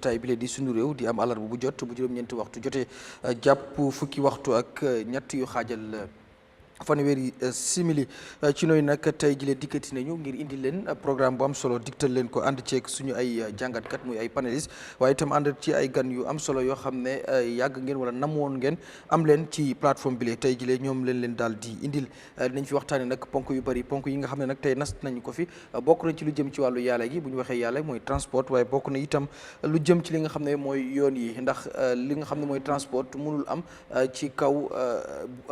tay bi di sunu réew di am alarba bu jot bu juróom-ñeenti waxtu jotee jàpp fukki waxtu ak ñett yu xaajal fanweeri simili ci nooy nag tey jile dikkati nañu ngir indi leen programme bu am solo digtal leen ko ànd ceeg suñu ay jàngatkat muy ay panélistes waaye itam ànd ci ay gan yu am solo yoo xam ne yàgg ngeen wala namoon ngeen am leen ci plateforme bi tey jile ñoom leen daal di indil dinañ fi waxtaanee nag ponk yu bari ponk yi nga xam ne nag tey nas nañu ko fi bokk nañ ci lu jëm ci wàllu yàlla gi bu ñu waxee yàlla mooy transport waaye bokk na itam lu jëm ci li nga xam ne mooy yoon yi ndax li nga xam ne mooy transport mënul am ci kaw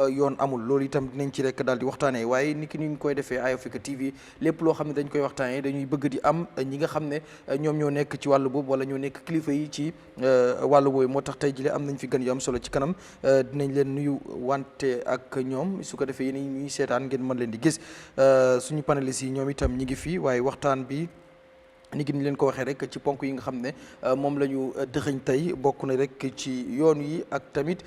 yoon amul loolu itam nañ ci rek daal di waxtaanee waaye niki ni ñu koy defee Eyeafrica TV lépp loo xam ne dañ koy waxtaanee dañuy bëgg di am ñi nga xam ne ñoom ñoo nekk ci wàllu boobu wala ñoo nekk kilifa yi ci wàllu boobu moo tax tey jii am nañ fi gan yu am solo ci kanam dinañ leen nuyu wante ak ñoom su ko defee yéen ñuy seetaan ngeen mën leen di gis suñu panélistes yi ñoom itam ñi ngi fi waaye waxtaan bi ni ki ni leen ko waxee rek ci ponk yi nga xam ne moom la ñu dëxëñ tey bokk na rek ci yoon yi ak tamit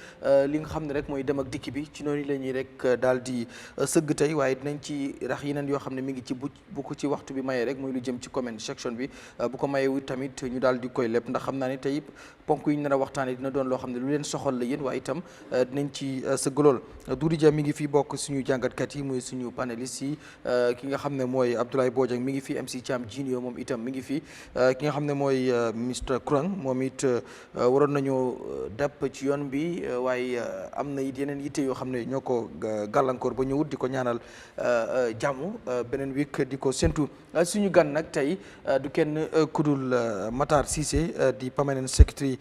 li nga xam ne rek mooy dem ak dikk bi ci noonu la ñuy rek daal di sëgg tey waaye dinañ ci rax yeneen yoo xam ne mi ngi ci bu ko ci waxtu bi mayee rek mooy lu jëm ci comment section bi bu ko mayee wu tamit ñu daal di koy lépp ndax xam naa ne tey ponk yi ñu nar a waxtaanee dina doon loo xam ne lu leen soxal la yéen waaye itam dinañ ci sëgg lool Doudou Dia mi ngi fi bokk suñu jàngatkat yi muy suñu panélistes yi ki nga xam ne mooy Abdoulaye Bojang mi ngi fi MC Thiam Junior moom itam mi ngi fi ki nga xam ne mooy Mr Kurang moom it waroon nañoo dàpp ci yoon bi waaye am na it yeneen yitte yoo xam ne ñoo ko gàllankoor ba ñëwut di ko ñaanal jàmm beneen week di ko séntu suñu gan nag tey du kenn kudul Matarr Ceesay di permanent secretary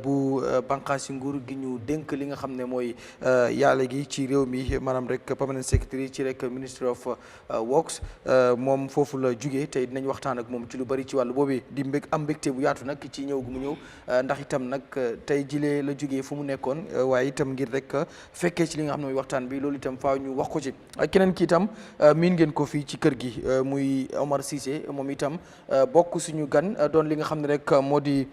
bu bànqaasi nguur gi ñu dénk li nga xam ne mooy yàlla gi ci réew mi maanaam rek permanent secretary ci rek Ministry of Works moom foofu la jugee tey dinañ waxtaan ak moom ci lu bari ci wàllu boobu di am mbégte bu yaatu nag ci ñëw gu mu ñëw ndax itam nag tey jilee la jugee fu mu nekkoon waaye itam ngir rek fekkee ci li nga xam ne mooy waxtaan bi loolu itam faaw ñu wax ko ci keneen ki itam miin ngeen ko fii ci kër gi muy Omar Ceesay moom itam bokk suñu gan doon li nga xam ne rek moo di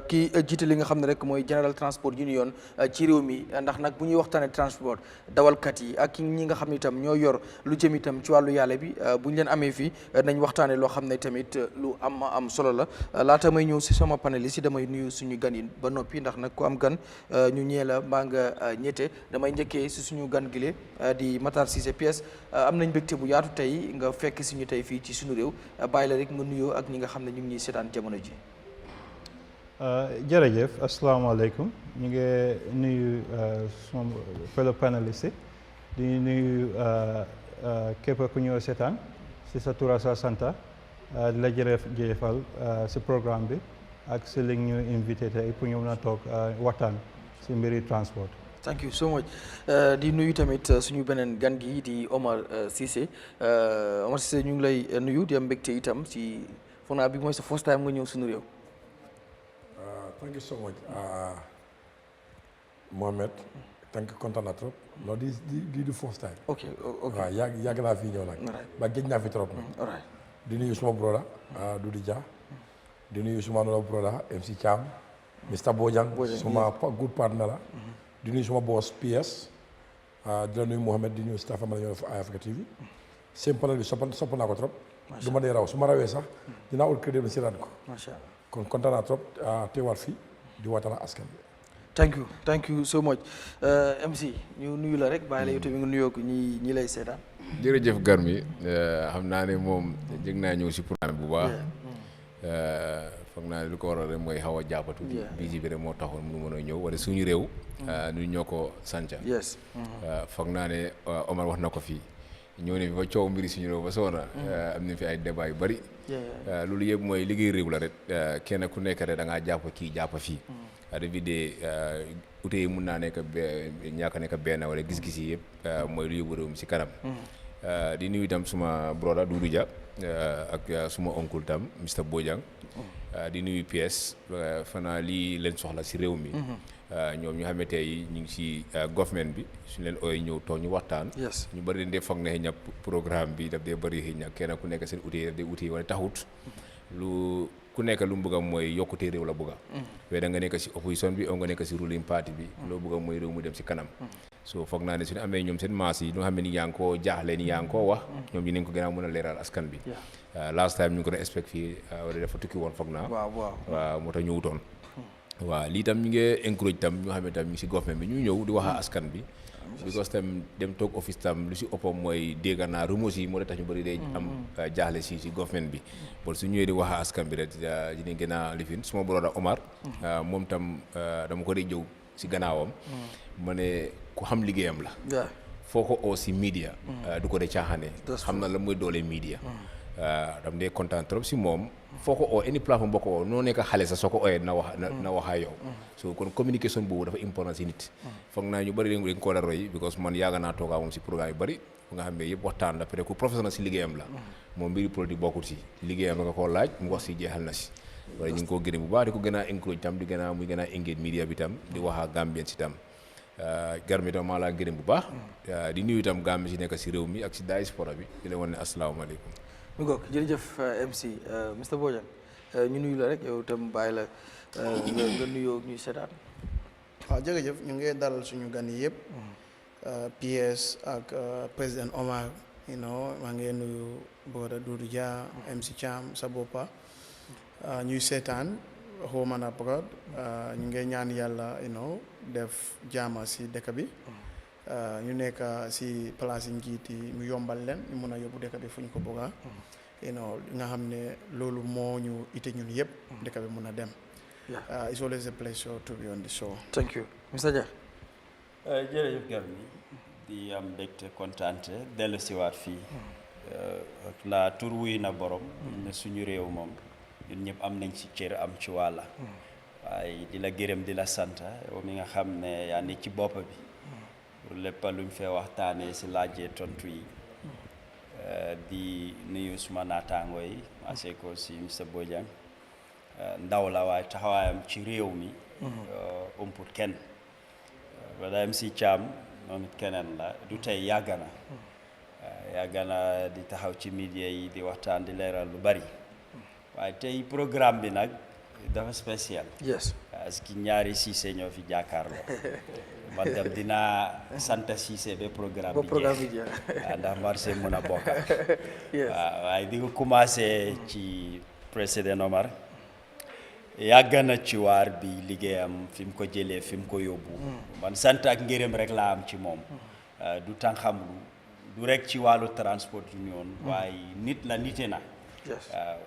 kii jiite li nga xam ne rek mooy General Transport Union ci réew mi ndax nag bu ñuy waxtaanee transport dawalkat yi ak ñi nga xam ne itam ñoo yor lu jëm itam ci wàllu yàlla bi bu ñu leen amee fii nañ waxtaanee loo xam ne tamit lu am solo la laata may ñëw si sama panéliste yi damay nuyu suñu gan yi ba noppi ndax nag ku am gan ñu ñee la mbaa nga ñette damay njëkkee si suñu gan gile di Matarr Ceesay PS am nañ mbégte bu yaatu tey nga fekk si ñu tey fii ci suñu réew bàyyi la rek nga nuyoo ak ñi nga xam ne ñu ngi ñuy seetaan jamono ji. jërëjëf asalaamaaleykum ñu ngi nuyu sama fellow panéliste di nuyu képp ku ñëw seetaan si sa tur sa santa di la jërëjëfal si programme bi ak si li ñu invité tey pour ñu mën a toog waxtaan si mbiri transport. thank you so much di nuyu tamit suñu beneen gan gi di Omar Ceesay Omar Ceesay ñu ngi lay nuyu di am mbégte itam si foog naa bi mooy sa first time nga ñëw suñu réew. Thank you so much, Mohamed. Thank you, kontaan naa trop. No, this the first time. Okay. waaw yàgg naa fi ñëw nag. ba géej naa fi trop nag. Alright. di nuyu suma broda Doudou Dia. di nuyu suma noonu broda MC Thiam. Mr Bojang suma good partner la. di nuyu suma boss PS. di la nuyu Mohamed di nuyu staff am la ñoo def Eyeafrica TV. seen panel bi sopp naa ko trop. du ma dee raw su ma rawee sax dinaa ut crédit bi si ran ko. Macha Allah. kon kontaan naa trop teewaat fii di waxtaan ak askan bi. thank you so much MC ñu nuyu la rek bàyyi la yow tamit nga nuyoo ko ñi lay seetaan. jërëjëf gar mi xam naa ne moom jëg naa ñëw si programme bu baax. foog naa ne lu ko waral rek mooy xaw a jàppatu. bii bi rek moo taxoon mënu mën a ñëw wala suñu réew. ñu ñoo ko sanca. yes. foog naa ne Omar wax na ko fii. ñëw ne fi ba coow mbiri suñu réew ba soona am nañ fi ay débat yu bari loolu yëpp mooy liggéey réew la rek kenn ku nekk rek da ngaa jàpp kii jàpp fii dafi dee ute yi mun naa nekk ñàkk nekk benn wala gis-gis yi yëpp mooy lu yóbbu réew mi si kanam di nuyu itam suma broda Doudou Dia ak suma oncle tam Mr Bojang di nuyu PS fanaa lii leen soxla si réew mi ñoom ñu xamante yi ñu ngi si government bi suñu leen ooy ñëw toog ñu waxtaan ñu bëri dee foog ne ñàpp programme bi daf dee bëri xëy na kenn ku nekk seen uti daf dee uti wala taxut lu ku nekk lu mu bëgg mooy yokkute réew la bëgg waaye da nga nekk si opposition bi o nga nekk si ruling party bi loo bëgg mooy réew mu dem si kanam so foog naa ne suñu amee ñoom seen maas yi ñoo xam ne ni yaa ngi koo jaaxle ni yaa ngi koo wax ñoom ñu nañ ko gën a mën a leeral askan bi last time ñu ngi ko doon expect fii wala dafa tukki woon foog naa waaw moo tax ñëwutoon waaw lii tam ñu ngi encourage tam ñoo xam ne tam ñu si government bi ñu ñëw di wax askan bi because tam dem toog office tam lu si ëppam mooy dégg naa rumeurs yi moo tax ñu bëri day am jaaxle si government bi bon su ñëwee di wax askan bi rek dinañ gën a lifin suma brother Omar moom tam dama ko dee jëw si gannaawam ma ne ku xam liggéeyam la foo ko oo si media du ko dee caaxaane xam na la mooy doole media dam dee kontaan trop si moom foo ko oo any plateforme boo ko oo noo nekk xale sax soo ko ooyee na waxaa yow so kon communication boobu dafa important si nit foog naa ñu bëri dañ ko war a roy because man yaaga naa toogaa moom si programme yu bëri fu nga xam ne yëpp waxtaan la peut-être ku professionnel si liggéeyam la moom mbiri politique bokkul si liggéeyam la nga koo laaj mu wax si jeexal na si wala ñu ngi koo gërëm bu baax di ko gën a encourage tam di gën a muy gën a engage media bi tam di wax ak Gambien si tam garmi tam maa laa gërëm bu baax di nuyu itam Gambie si nekk si réew mi ak si diaspora bi di la wan ne asalaamaaleykum mi ngoog jërëjëf MC Mr Bojang ñu nuyu la rek yow itam bàyyi la nga nuyoo ñuy seetaan waaw jërëjëf ñu ngi dalal suñu gan yi yëpp PS ak président Omar maa ngi nuyu Boda Doudou Dia MC Cham sa boppa ñuy seetaan home and abroad ñu ngi ñaan yàlla def jaama si dëkk bi ñu nekk si place yi njiit yi mu yombal leen ñu mun a yóbbu dëkk bi fu ñu ko bëgga nga xam ne loolu moo ñu ite ñun yëpp dëkk bi mun a dem it's always a pleasure to be on the show. Thank you Mr Dia. jërëjëf Garmi di am mbégte kontaante dellu siwaat fii la tur wuy na borom ne suñu réew moom ñun ñëpp am nañ ci cër am ci wàlla waaye di la gërëm di la sant yow mi nga xam ne yaa ne ci bopp bi pour lépp luñ fee waxtaanee si laajee tontu yi di nuyu suma naataango yi maasee ko si Mr Bojang ndaw la waaye taxawaayam ci réew mi umput kenn wala MC Cham moom it keneen la du tey yàgg na di taxaw ci media yi di waxtaan di leeral lu bari waaye tey programme bi nag dafa spécial parce que ñaari Ceesay ñoo fi jàkkaarloo man tam dinaa sant Ceesay ba programme bi jeex ndax marché mën a bokk waaw waaye di ko commencé ci président Omar yàgg na ci waar bi liggéeyam fi mu ko jëlee fi mu ko yóbbu man sant ak ngërëm rek laa am ci moom du tànqamlu du rek ci wàllu transport union waaye nit la nite na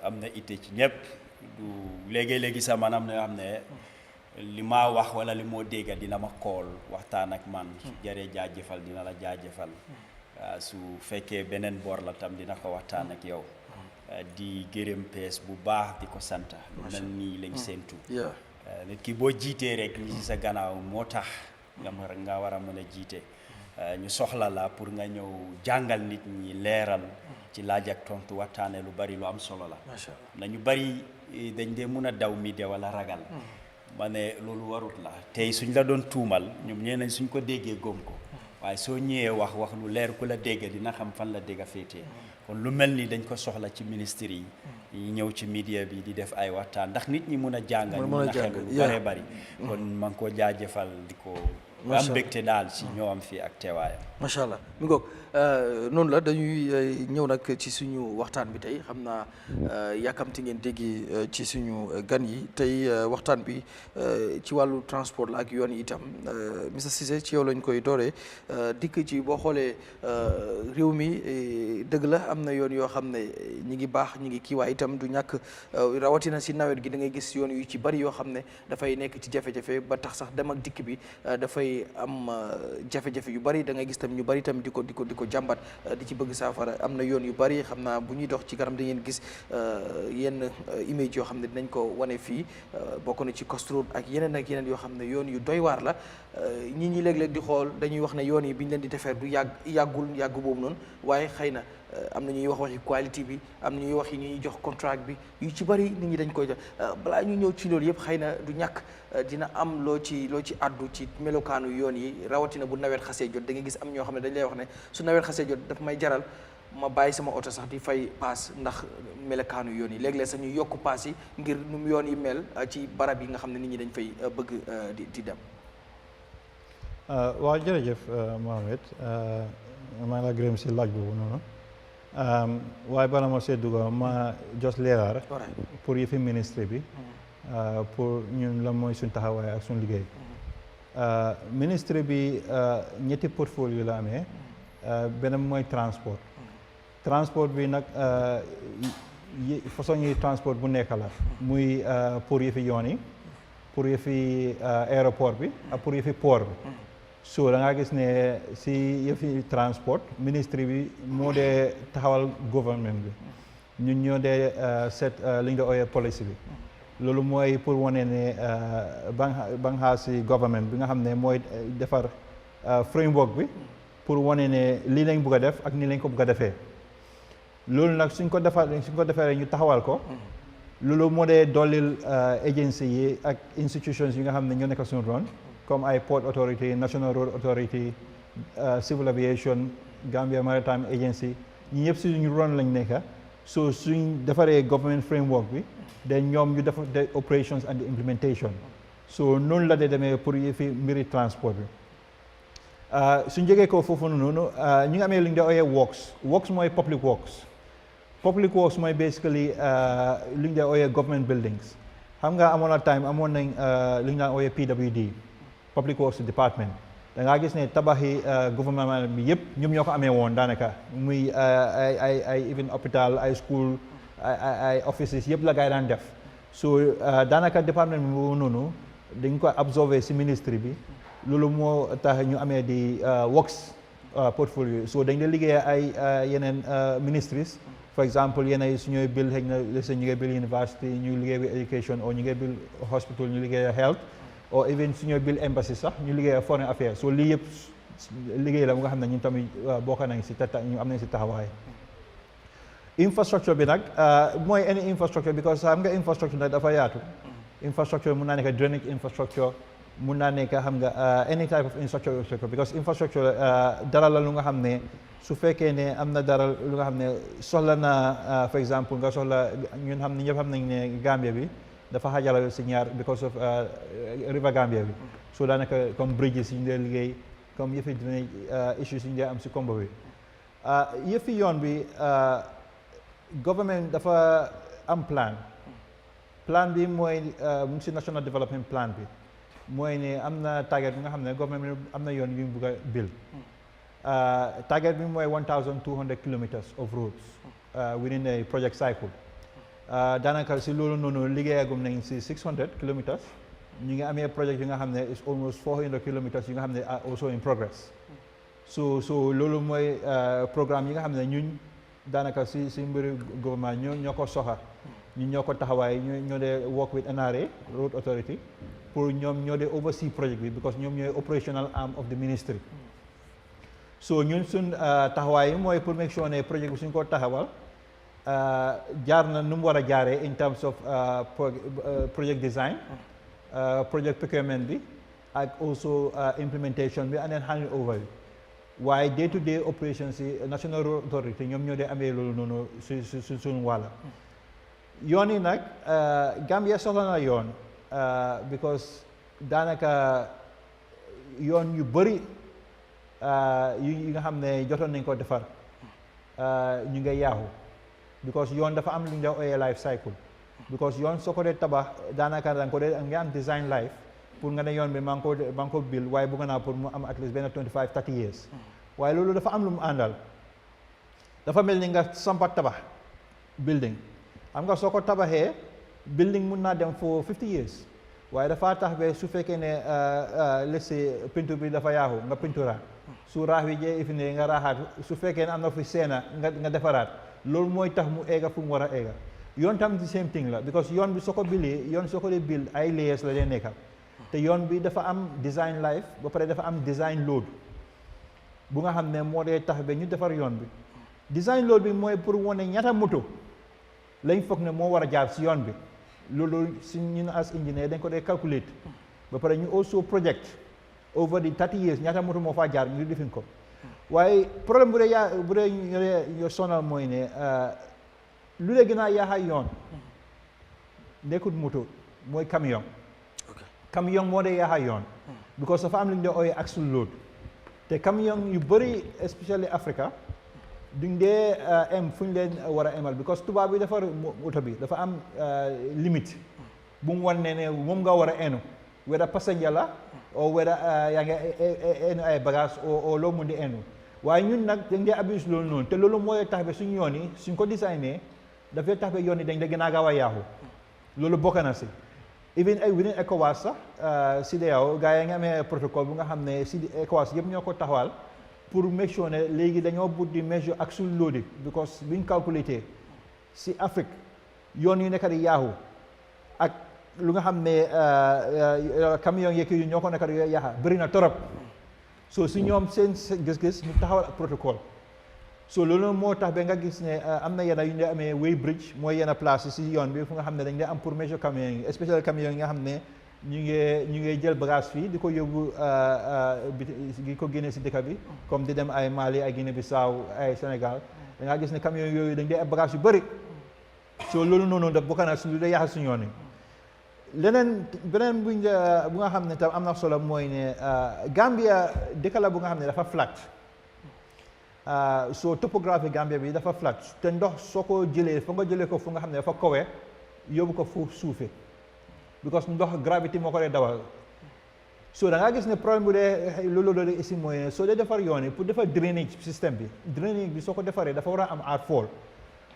am na ite ci ñëpp du léegi-léegi sax man am na yoo xam ne li ma wax wala li moo dégga dina ma kool waxtaan ak man su jaree jaajëfal dina la jaajëfal su fekkee beneen boor la tam dina ko waxtaan ak yow di gërëm pees bu baax di ko sant lu mel nii lañ séentu nit ki boo jiitee rek ñi ci sa gannaaw moo tax nga war a mën a jiite ñu soxla la pour nga ñëw jàngal nit ñi leeral ci laaj ak tontu waxtaane lu bari lu am solo la na ñu bari dañ dee mun a daw media wala ragal ma ne loolu warut la tey suñ la doon tuumal ñoom ñeneen suñ ko déggee góom ko waaye soo ñëwee wax lu leer ku la dégg dina xam fan la dégg féetee kon lu mel ni dañ ko soxla ci ministère yi ñëw ci media bi di def ay waxtaan ndax nit ñi mun a jàngal ñu mun a xelu lu bare bari kon ma ngi ko jaajëfal di ko am mbégte daal si ñoo am fii ak teewaayam macha allah mi ngoog noonu la dañuy ñëw nag ci suñu waxtaan bi tey xam naa yàkkamti ngeen déggi ci suñu gan yi tey waxtaan bi ci wàllu transport la ak yoon yi itam Mr Ceesay ci yow lañ koy dooree dikk ci boo xoolee réew mi dëgg la am na yoon yoo xam ne ñi ngi baax ñi ngi kii waaye itam du ñàkk rawatina si nawet gi da ngay gis yoon yu ci bari yoo xam ne dafay nekk ci jafe-jafe ba tax sax dem ak dikk bi dafay am jafe-jafe yu bari da ngay gis tam ñu bari tam di ko jàmbat di ci bëgg saafara am na yoon yu bari xam naa bu ñuy dox ci kanam da ngeen gis yenn image yoo xam ne dinañ ko wane fii bokk na ci Coast Road ak yeneen yoo xam ne yoon yu doy waar la ñi léeg-léeg di xool dañuy wax ne yoon yi bi ñu leen di defeer du yàgg boobu noonu waaye xëy na am na ñuy wax waxi quality bi am na ñuy wax yi ñuy jox contract bi yu ci bari nit ñi dañ koy jox balaa ñu ñëw ci loolu yëpp xëy na du ñàkk dina am loo ci addu ci melokaanu yoon yi rawatina bu nawet xasee jot da nga gis am ñoo xam ne dañ lay wax ne su nawet xasee jot daf may jaral ma bàyyi sama oto sax di fay paas ndax melakaanu yoon yi léeg-léeg sax ñu yokk paas yi ngir nu mu yoon yi mel ci barab yi nga xam ne nit ñi dañ fay bëgg di dem. waaw jërëjëf Mohamed maa ngi la gërëm si laaj boobu noonu waaye bala ma see dugg ma jos leeral pour yëfi ministre bi pour ñun la mooy suñ taxawaay ak suñ liggéey ministre bi ñetti portfolio la amee benn mooy transport bi nag façon yi transport bu nekk la muy pour yëfi yoon yi pour yëfi aéroport bi ak pour yëfi port bi so da nga gis ne si yëfi transport ministre bi moo dee taxawal gouvernement bi ñun ñoo dee set li nga ooyee policy bi loolu mooy pour wane ne banxaasi gouvernement bi nga xam ne mooy defar framework bi pour wane ne lii lañ bëgg a def ak nii lañ ko bëgg a defee loolu nag suñ ko defee ñu taxawal ko loolu moo dee dollil agency yi ak institutions yi nga xam ne ñoo nekk suñu ron comme ay Port Authority, National Road Authority, Civil Aviation, Gambia Maritime Agency ñi ñëpp suñu ron lañ nekk so suñ defaree government framework bi de ñoom ñu def the operations and the implementation so noonu la dee demee pour yëfi mbiri transport bi suñ jógee ko foofu noonu ñu ngi amee li ñu dee ooyee works mooy public works mooy basically li ñu dee ooyee government buildings xam nga amoon na time amoon nañ li ñu daan ooyee PWD Public Works Department da ngaa gis ne tabaxi gouvernement bi yëpp ñoom ñoo ko amee woon daanaka muy ay even hôpital ay school ay offices yëpp la gaa yi daan def so daanaka département bi boobu noonu dañ ko absorbé si ministre bi loolu moo tax ñu amee di works portfolio so dañ dee liggéey ay yeneen ministries for example yeneen suñuy bill xëy na ñu ngi bill university ñu liggéey education ou ñu ngi bill hospital ñu liggéey health or even suñuy bill embassy sax ñu liggéey foreign affairs so lii yëpp liggéey la mu nga xam ne ñun tamit bokk nañ si ñu am nañ si taxawaay infrastructure bi nag mooy any infrastructure because xam nga infrastructure nag dafa yaatu infrastructure mun naa nekk drainage infrastructure mun naa nekk xam nga any type of infrastructure because infrastructure dara la lu nga xam ne su fekkee ne am na dara lu nga xam ne soxla na for exemple nga soxla ñun xam ne ñëpp xam nañ ne Gambia bi dafa xaajala si ñaar because of river Gambia bi so daanaka comme bridges yi ñu dee liggéey comme yëfi drainage issues yi ñu dee am si combo bi yëfi yoon bi government dafa am plan bi mooy mu ngi si national development plan bi mooy ne am na target bi nga xam ne government am na yoon yu ñu bëgg a build target bi mooy 1200 kilometers of roads within a project cycle daanaka si loolu noonu liggéeyagum nañ si 600 kilometers ñu ngi amee project yi nga xam ne is almost 400 kilometers yi nga xam ne are also in progress so loolu mooy programme yi nga xam ne ñun daanaka si mbiru gouvernement ñoo ko soxa ñun ñoo ko taxawaay ñoo dee work with NRA Road Authority pour ñoom ñoo dee oversee project bi because ñoom ñooy operational arm of the ministry so ñun suñ taxawaay yi mooy pour make sure ne project bi suñ ko taxawal jaar na nu mu war a jaaree in terms of project design project procurement bi ak also implementation bi and then hand over bi waaye day to day operations yi National Road Authority ñoom ñoo dee amee loolu noonu su suñu wàlla yoon yi nag Gambia soxla na yoon because daanaka yoon yu bëri yi nga xam ne jotoon nañ ko defar ñu ngay yaaxu because yoon dafa am lu ñu def ooyee life cycle because yoon soo ko dee tabax daanaka da nga ko dee nga am design life pour nga ne yoon bi maa ngi ko build waaye bëgg naa pour mu am at least benn 25-30 years waaye loolu dafa am lu mu àndal dafa mel ni nga sampa tabax building xam nga soo ko tabaxee building mun naa dem for 50 years waaye dafa tax ba su fekkee ne let's say peinture bi dafa yaaxu nga peinturaat su raax wi jee ifi ne nga raaxaat su fekkee ne am na fi seena nga defaraat loolu mooy tax mu eega fu mu war a eega yoon tam the same thing la because yoon bi soo ko bildee yoon soo ko dee build ay layers la dee nekka te yoon bi dafa am design life ba pare dafa am design load bu nga xam ne moo dee tax ba ñu defar yoon bi design load bi mooy pour wane ñaata moto lañ foog ne moo war a jaar si yoon bi loolu si ñun as engineer dañ ko dee calculate ba pare ñu also project over the 30 years ñaata moto moo faa jaar ñu defin ko waaye problème bu dee yo sonal mooy ne lu dee gën a yaaxa yoon nekkul moto mooy camion camion moo dee yaaxa yoon because dafa am lu ñu dee ooyee axle load te camion yu bëri especially Africa duñ dee em fu ñu leen war a emal because tubaab bi defar oto bi dafa am limite bu mu wan ne moom nga war a enu whether passenger la o whether yaa ngi enu ay bagage o loo mun di enu waaye ñun nag dañ dee abuse loolu noonu te loolu mooy tax ba suñu yoon yi suñ ko designé dafay tax ba yoon yi dañ dee gën a gaaw a yaaxu loolu bokk na si even ay within ECOWAS sax CEDEAO gars yi nga amee protocole bu nga xam ne si ECOWAS yëpp ñoo ko taxawal pour make sure ne léegi dañoo bugg di measure axle loading because biñ calculé si Afrique yoon yu nekk di yaaxu ak lu nga xam ne camion yeeg yu ñoo ko nekk di yaaxa bëri na torop so si ñoom seen gis-gis ñu taxawal ak protocole so loolu moo tax ba nga gis ne am na yenn yu ñu amee way bridge mooy yenn place si yoon bi fu nga xam ne dañ dee am pour measure camion yi especially camion yi nga xam ne ñu ngi jël bagage fii di ko yóbbu di ko génne si dëkk bi comme di dem ay Mali ay Guinée Bissau ay Sénégal da ngaa gis ne camion yooyu dañ dee ay bagage yu bëri so loolu noonu daf bokk na si lu dee yaaxal suñu yoon yi leneen beneen bu nga xam ne tam am na solo mooy ne Gambia dëkk la bu nga xam ne dafa flat so topographie Gambia bi dafa flat te ndox soo ko jëlee fa nga jëlee ko fu nga xam ne dafa kawe yóbbu ko fu suufe because ndox gravité moo ko dee dawal so da ngaa gis ne problème bu dee loolu ici mooy soo dee defar yoon yi pour defar drainage système bi drainage bi soo ko defaree dafa war a am outfall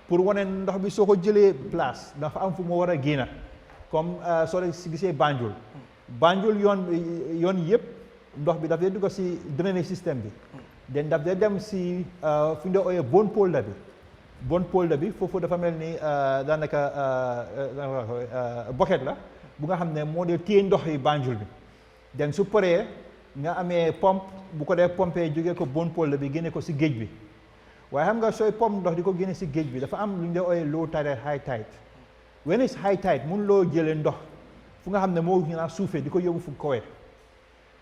pour wane ndox bi soo ko jëlee place dafa am fu moo war a génn comme soo dee si gisee Banjul yoon yëpp ndox bi daf dee dugg si drainage système bi den daf dee dem si fu ñu dee ooyee bon polder bi foofu dafa mel ni daanaka bucket la bu nga xam ne moo dee téye ndox yi Banjul bi den su paree nga amee pompe bu ko dee pompé jógee ko bon polder bi génne ko si géej bi waaye xam nga sooy pompe ndox di ko génne si géej bi dafa am lu ñu dee ooyee low tide ak high tide when is high tide mun loo jëlee ndox fu nga xam ne moo gën a suufee di ko yóbbu fu kawe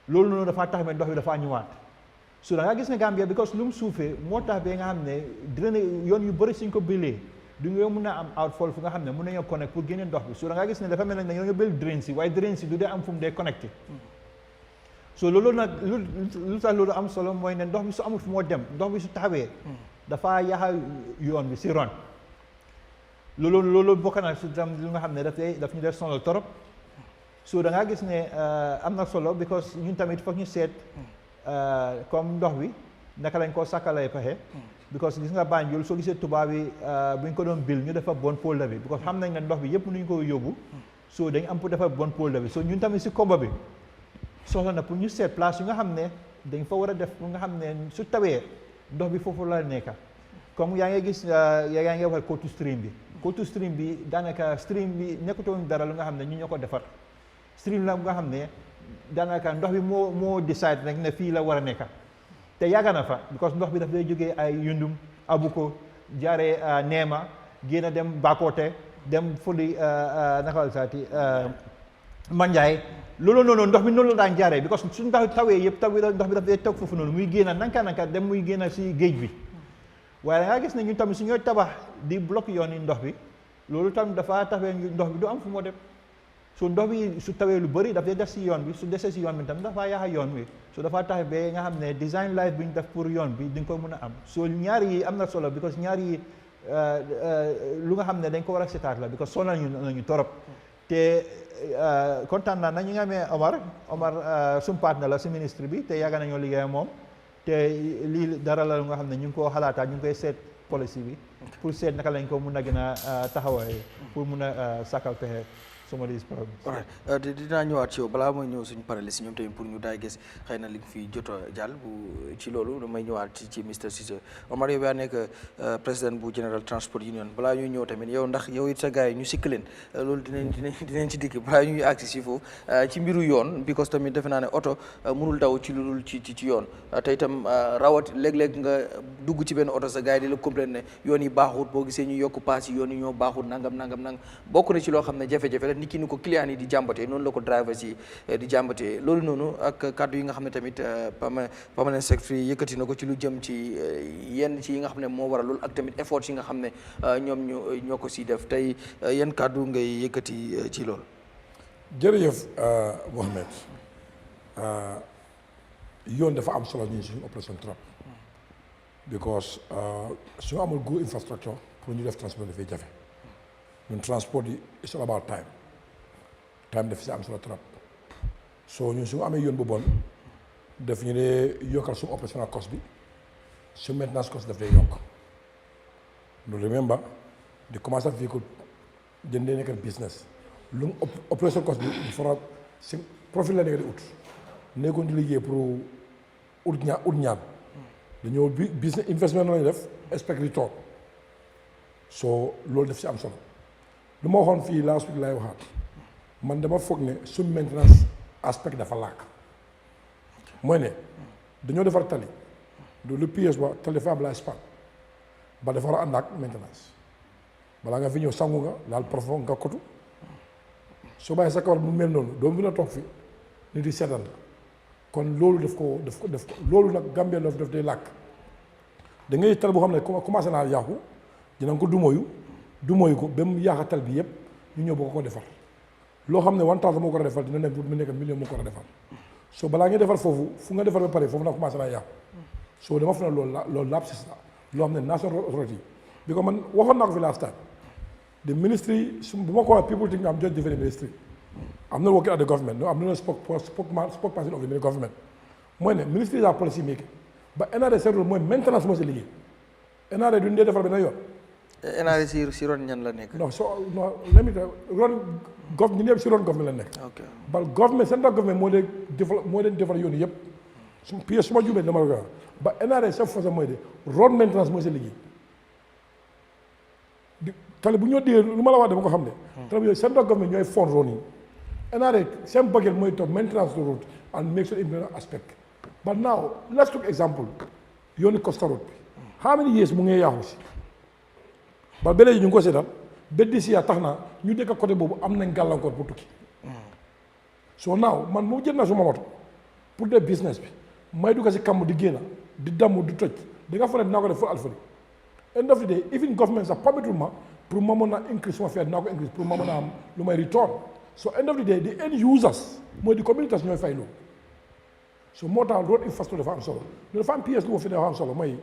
loolu noonu dafa tax ndox bi dafa ñëwaat so da nga gis ne Gambia because lu mu suufee moo tax ba nga xam ne drainage yoon yu bëri suñ ko bilee du nga mun a am outfall fu nga xam ne mun nañoo connect pour génne ndox bi so da nga gis ne dafa mel ne dañoo bil drain si waaye drain si du dee am fu mu dee connecté so loolu nag lu tax loolu am solo mooy ne ndox bi su amul fu moo dem ndox bi su taxawee dafa yaxa yoon bi si ron loolu bokk na si tam lu nga xam ne daf ñu def sonal torop so da ngaa gis ne am na solo because ñun tamit foog ñu seet comme ndox bi naka lañ koo sàkkalay pexe because gis nga Banjul soo gisee tubaab bi bu ñu ko doon bil ñu defa bon polder bi because xam nañ ne ndox bi yëpp nu ñu ko yóbbu so dañ am pour defa bon polder bi so ñun tamit si komba bi soxla na pour ñu seet place yu nga xam ne dañ fa war a def pour nga xam ne su tawee ndox bi foofu la nekka comme yaa ngi gis yaa ngi wax coastal stream bi daanaka stream bi nekkutoon dara lu nga xam ne ñu ñoo ko defar stream la bu nga xam ne daanaka ndox bi moo decide nag ne fii la war a nekka te yàgg na fa because ndox bi daf day jógee ay Yundum Abuko jaaree Neema génn dem Bakoteh dem fuli naka la saati Manjaay loolu noonu ndox bi noonu la daan jaaree because suñu tawee yëpp ndox bi daf day toog foofu noonu muy génn nanka dem muy génn si géej bi waaye da nga gis ne ñun tamit su ñooy tabax di bloc yoon yi ndox bi loolu tam dafa taxawee ndox bi du am fu moo dem so ndox bi su tawee lu bëri daf dee des si yoon bi su desee si yoon bi tam dafa yaaxa yoon wi so dafa tax ba nga xam ne design life bi ñu def pour yoon bi di nga ko mën a am so ñaar yi am na solo because ñaar yi lu nga xam ne dañ ko war a setaat la because sonal nañu torop te kontaan naa ñu nga amee Omar suñu partenaire la si ministre bi te yàgg nañoo liggéey moom te lii dara la nga xam ne ñu ngi koo xalaataat ñu ngi koy seet policy bi pour seet naka lañ ko mun a gën a taxawaay pour mun a sàkkal pexe some of these problems. dinaa ñëwaat ci yow balaa mooy ñëw suñu parale si ñoom tamit pour ñu daay gis xëy na li nga fi jot a jàll bu ci loolu damay ñëwaat ci Mr Ceesay Omar yow yaa nekk président bu General Transport Union balaa ñuy ñëw tamit yow ndax yow it sa gars yi ñu sikk leen loolu dinañ ci dikk balaa ñuy agsi si foofu ci mbiru yoon because tamit defe naa ne oto mënul daw ci lu dul ci yoon te itam rawat léeg-léeg nga dugg ci benn oto sa gars yi di la complain ne yoon yi baaxut boo gisee ñu yokk paas yi yoon yi ñoo baaxut nangam bokk na ci loo xam ne jafe-jafe la ni ki ni ko client yi di jàmbatee noonu la ko drivers yi di jàmbatee loolu noonu ak kàddu yi nga xam ne tamit permanent secretary yëkkati na ko ci lu jëm ci yenn ci yi nga xam ne moo waral loolu ak tamit effort yi nga xam ne ñoom ñoo ko si def tey yenn kàddu ngay yëkkati ci loolu. jërëjëf Mohamed yoon dafa am solo ñun suñu opération trop because suñu amul good infrastructure pour ñu def transport dafay jafe ñun transport yi it's all about time daf si am solo trop so ñun suñu amee yoon bu bon daf ñu ne yokkal suñu operational cost bi su maintenance cost daf day yokk nu remember di commencer véhicule jëndee nekk business lu operation cost bi fara si profit la nekk di ut nekkoon di liggéey pour ut ñaan dañoo business investment lañu def expect return so loolu daf si am solo lu ma waxoon fii last week laay waxaat man dama foog ne suñ maintenance aspect dafa làkk mooy ne dañoo defar tali lu pièce ba tali dafa am la span ba dafa war a ànd ak maintenance balaa nga fi ñëw sangu nga laal profond nga kotu soo bàyyi sa kawar bu mel noonu doo mën a toog fi nit di seetal la kon loolu daf ko loolu nag Gambia daf day làkk da ngay tal boo xam ne commencé naa yàqu dinañ ko dumóoyu ko ba mu yàq tal bi yëpp ñu ñëw boo ko defar loo xam ne 1000 moo ko war a defar dina nekk mu nekk million moo ko war a defar soo balaa ngay defar foofu fu nga defar ba pare foofu nag commencé naa yàqu soo dama fa ne loolu lapsus la loo xam ne national authority bi ko man waxoon naa ko fi last time the ministry bu ma ko waxee people think I'm just different ministry I'm not working at the government no I'm not a spokesperson of the government mooy ne ministry is policy making ba NRA seen rôle mooy maintenance moo si liggéey NRA duñ dee defar benn yoon. NRA si ron ñan la nekk. non ron ñu ñëpp si ron government la nekk. ok ba government central government moo leen defar yoon yëpp su ma juumee dama la ko ba NRA sa façon mooy de road maintenance moo si liggéey tali bu ñoo déggee lu ma la wax dama ko xam ne. tali yooyu central government ñooy fond road yi NRA seen budget mooy toog maintenance de road and make sure implement aspect but now let's take example yooni Costa Road bi how many years mu ngi yaaxu si ba ba léegi ñu ngi ko seetal ba d'ici ya tax na ñu dëkk côté boobu am nañ gàllankoor pour tukki so now man moo jël na suma moto pour def business bi may dugg si kàmm di génn di damm di toj di nga fa ne dinaa ko def fu Alfayda end of the day even government sax permettre ma pour ma mën a increase suma fee dinaa ko increase pour ma mën a am lu may return so end of the day the end users mooy di communities ñooy fay loolu so moo tax road infrastructure dafa am solo dafa am pièce lu ma fi dafa am solo mooy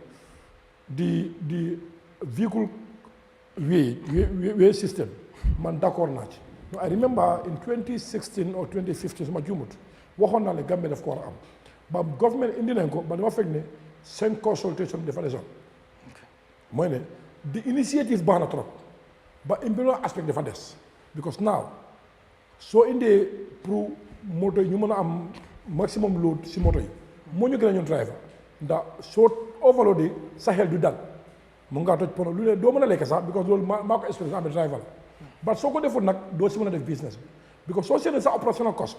di vehicle way system man d'accord naa ci I remember in 2016 or 2015 suma juumut waxoon naa ne Gambia daf ko war a am ba government indi nañ ko ba dama fekk ne seen consultation bi dafa desoon mooy ne the initiative baax na trop ba implement aspect dafa des because now soo indee pour moto yi ñu mën a am maximum load si moto yi moo ñu gën a ñun driver ndax soo overloadé sa xel du dal mun ngaa toj pono lu ne doo mën a lekk sax because loolu maa ko expérience am driver la but soo ko deful nag doo si mën a def business bi because soo seetlee sa operational cost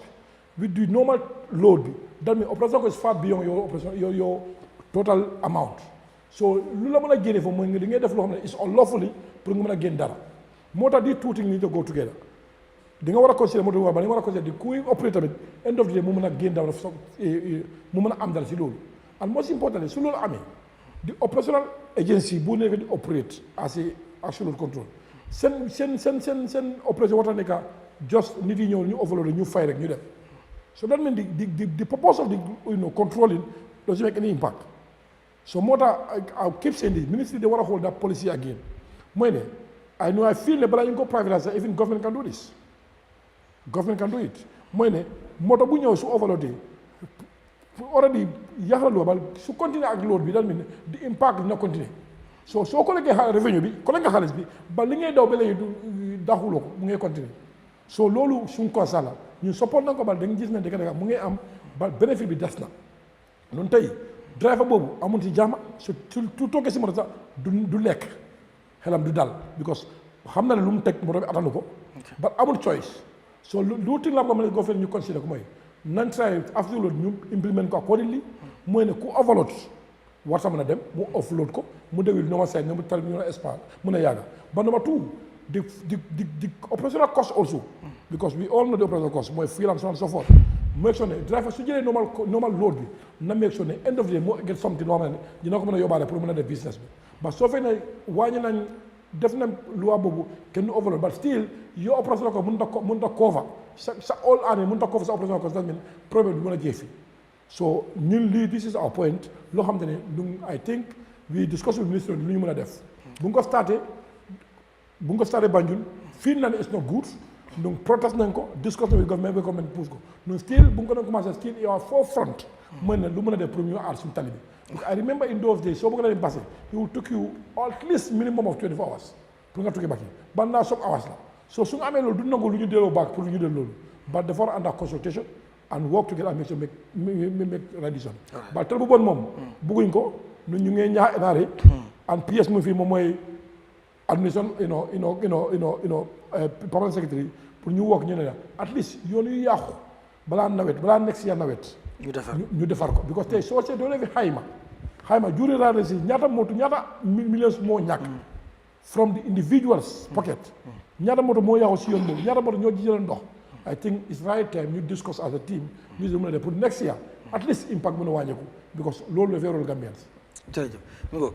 bi with the normal load bi that means operational cost is far beyond your operation your total amount so lu la mën a génne foofu mooy nga di ngay def loo xam ne is unlawfully pour nga mën a génn dara moo tax di tuuti need to go together di nga war a considérer moto ba di nga war a considérer di kuy opéré tamit end of the day mu mën a génn dara mu mën a am dara si loolu and most important su loolu amee di operational agency bu nekk di operate as a actual control seen opération war a nekk just nit yi ñëw ñu overload ñu fay rek ñu dem so that means the purpose of the controlling doesn't make any impact so moo tax I keep saying this ministry they war a hold that policy again mooy ne I feel ne balaa ñu ko privatize even government can do this government can do it mooy ne moto bu ñëw su overloadé already yaxla loo ba su continuer ak load bi daal mel ne di impact dina continuer soo collecté revenu bi collecté xaalis bi ba li ngay daw ba léegi daxuloo ko mu ngay continuer so loolu suñ constat la ñun support na ko ba da nga gis ne dëgg mu ngay am ba bénéfice bi des na noonu tey driver boobu amul ci jàmm su toogee si moto sax du lekk xelam du dal because xam na ne lu mu teg moto bi attanu ko ba amul choice so lu ti la ko mën a government ñu considéré ko mooy nan try after loolu ñu implement ko accordingly mooy ne ku overload war sa mën a dem mu offload ko mu dewil normal side mu tal ñu espace mën a yàgga ba number 2 the operational cost also, because we all know the operational cost, more fuel and so on and so forth. Make sure that driver, so you normal load, na make sure that end of the day, more get something normal, you know, come on, you're the business. But so far, why you definitely loi bobu can overload, but still, your operational cost munta cover. All année munta cover operational cost, that means probably you want to give. So, this is our point. I think we discussed with the minister of the New Def. Bungo started Banjul, Finland is not good. Donc protest nanko, discuss with government push go. No still bungo commence still in our forefront. When the lumina the premier arts in Taliban. I remember in those days, so we're going to pass it. It will take you at least minimum of 24 hours. But now some hours now. So soon I do not go to the back for you the loan. But therefore under consultation and work together and make rendition. But tell me one mom, Buginko, Nunya and PS movie momoy admission, permanent secretary, for new work, at least you only yahu, Balan next year nawet. New defarko because they so don't have Haima during that is nyata millions more nyak from the individual's pocket. Nyata moto mo ya aussi yon nyata moto ñoo jël ndox. I think it's right time you discuss as a team ñu mëna pour next year at least impact mëna wañeku because lolu le verrol Gambians. jërëjëf mi ngo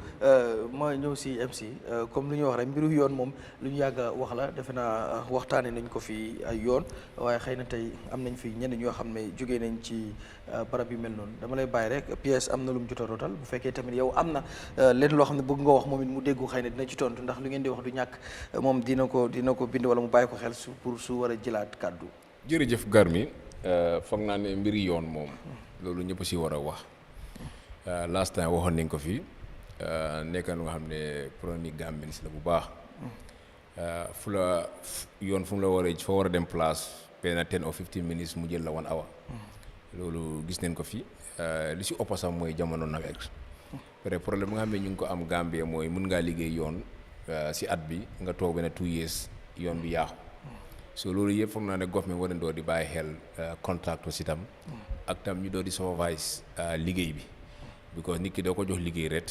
ma ñëw si MC comme lu ñu wax rek mbiru yoon moom lu ñu yàgg a wax la defe naa waxtaane nañ ko fi ay yoon waaye xëy na tey am nañ fi ñenn ñoo xam ne jógee nañ ci barab yu mel noonu dama lay bàyyi rek PS am na lu mu jot a rotal bu fekkee tamit yow am na leen loo xam ne bëgg nga wax moom it mu déggu xëy na dina ci tontu ndax lu ngeen di wax du ñàkk moom dina ko bind wala mu bàyyi ko xel pour su war a jëlaat kàddu. jërëjëf Garmi foog naa ne mbiri yoon moom loolu ñëpp si war a wax. Last time waxoon nañ ko fii nekk na nga xam ne problème Gambien si la bu baax fu la yoon fu mu la war a dem place benn 10 or 15 minutes mu jël la 1 hour loolu gis nañ ko fii li si ëpp sax mooy jamono nawet peut être problème nga xam ne ñu ngi ko am Gambia mooy mun ngaa liggéey yoon si at bi nga toog benn 2 years yoon bi yaaxu so loolu yëpp foog naa ne government war nañ doo di bàyyi xel contractors si tam ak tam ñu doo di supervise liggéey bi because nit ki doo ko jox liggéey rek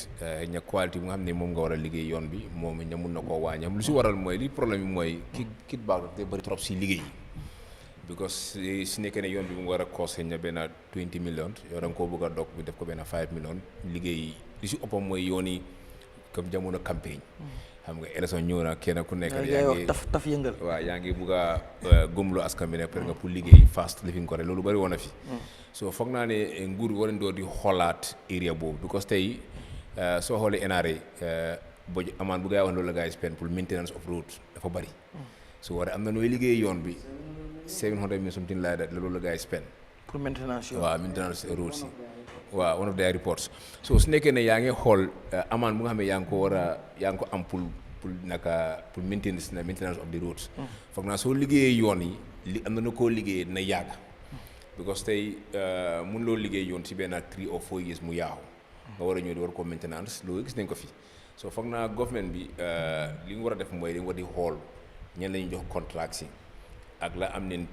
ña qualité bi nga xam ne moom nga war a liggéey yoon bi moom ña mun na koo wàññam lu si waral mooy li problème bi mooy kit baag te bëri trop si liggéey yi because si nekkee ne yoon bi mu war a cost ña benn 20 millions yow da nga koo bëgg a dog bi def ko benn 5 millions liggéey li si ëppam mooy yoon yi comme jamono campagne xam nga élection ñëw na kenn ku nekk yaa ngi taf yëngal waaw yaa ngi bëgg a gëmloo askan bi ne peut nga pour liggéey fast living ko rek loolu bëri woon na fi so foog naa ne nguur bi war nañ doo di xoolaat area boobu because tey soo xoolee NRA amaan bu gaa yi wax loolu la gaa yi spend pour maintenance of road dafa bëri so war am na nooy liggéey yoon bi 700 million something like that la loolu la gaa yi spend pour maintenance yoon waaw maintenance road si waaw one of their reports so su nekkee ne yaa ngi xool amaan bu nga xam ne yaa ngi ko am pour maintenance of the roads foog naa soo liggéeyee yoon yi li am na nu koo liggéeyee dina yàgg because tey mun loo liggéey yoon si benn 3 or 4 years mu yaaxu nga war a ñëw di war ko maintenance loolu gis nañ ko fi so foog naa government bi li nga war a def mooy li nga war di xool ñen lañu jox contract si ak la am neen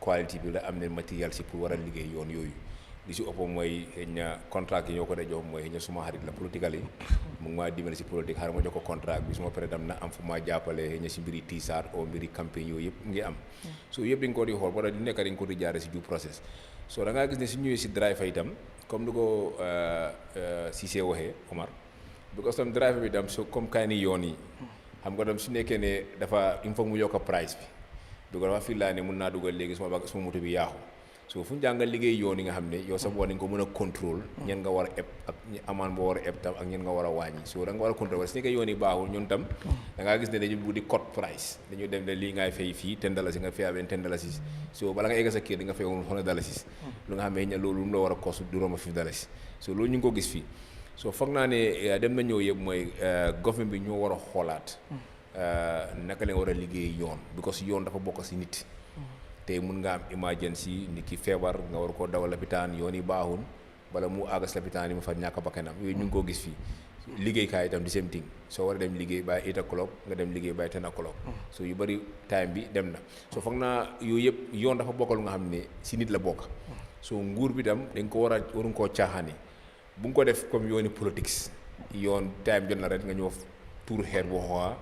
quality bi la am neen matériel si pour war a liggéey yoon yooyu li si ëpp mooy xëy na contract yi ñoo ko dee jox mooy xëy na suma xarit la politique yi mu ngi maa dimbali si politique xaaral ma jox ko contract bi suma pare dam na am fu maa jàppale xëy na si mbiri tiisaar o mbiri campagne yooyu yëpp ngi am so yëpp dañ ko di xool wala di nekk dañ ko di jaare si due process so da ngaa gis ne si ñëwee si driver itam comme ni ko Ceesay waxee Omar because tam driver bi tam so comme kaay ni yoon yi xam nga tam su nekkee ne dafa il faut mu yokk price bi dafa fii laa ne mun naa dugal léegi suma moto bi yaaxu so fu ñu jàngal liggéey yoon yi nga xam ne yow sax war nañ ko mën a contrôle ñen nga war a eb ak amaan boo war a eb tam ak ñen nga war a wàññi so da nga war a contrôle su nekkee yoon yi baaxul ñun tam da ngaa gis ne dañu bugg di cut price dañu dem ne lii ngay fay fii $10 nga fay benn $10 so bala nga egg sa kër di nga fay woon $100 lu nga xam ne loolu lu la war a cost du romb $50 so loolu ñu ngi ko gis fii so foog naa ne dem na ñëw yëpp mooy government bi ñoo war a xoolaat naka la war a liggéey yoon because yoon dafa bokk si nit tey mun nga am emergency nit ki feebar nga war koo dawal lapitaan yoon yi baaxul bala mu àggas lapitaan yi mu fa ñàkk bakkanam yooyu ñu ngi koo gis fii liggéeykaay itam di same thing soo war a dem liggéey by 8 o'clock nga dem liggéey by 10 o'clock so yu bëri time bi dem na so foog naa yooyu yëpp yoon dafa bokkal nga xam ne si nit la bokk so nguur bi tam dañ ko waruñ koo caaxaane bu nga ko def comme yooni politics yoon time jot na rek nga ñëw tuur xeer bu xooxa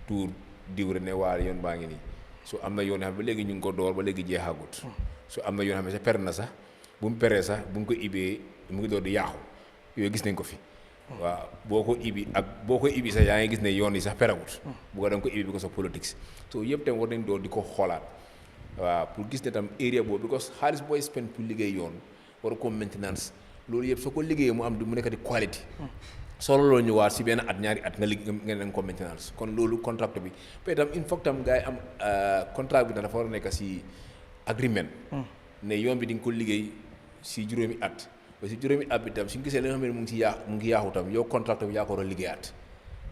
tuur diw rek ne waa yoon baa ngi nii so am na yoon yoo xam ba léegi ñu ngi ko door ba léegi jeexagut so am na yoon xam ne sa per na sax bu mu peree sax bu mu ko ibee mu ngi door di yaaxu yooyu gis nañ ko fi waaw boo ko ibi sax yaa ngi gis ne yoon yi sax peragut bu ko da nga ko ibi bi ko sa politics so yëpp tam war nañ door di ko xoolaat waaw pour gis ne tam area boobu because xaalis booy spend pour liggéey yoon war ko maintenance loolu yëpp soo ko liggéeyee mu am mu nekk di quality solo loolu ñu waat si benn at ñaari at nga leen ko maintenance kon loolu contract bi peut tam il faut tam gars yi am contrat bi dafa war a nekk si agreement ne yoon bi di nga ko liggéey si juróomi at ba si juróomi at bi tam suñu gisee li nga xam ne mu ngi yaaxu tam yow contract bi yaa ko war a liggéeyaat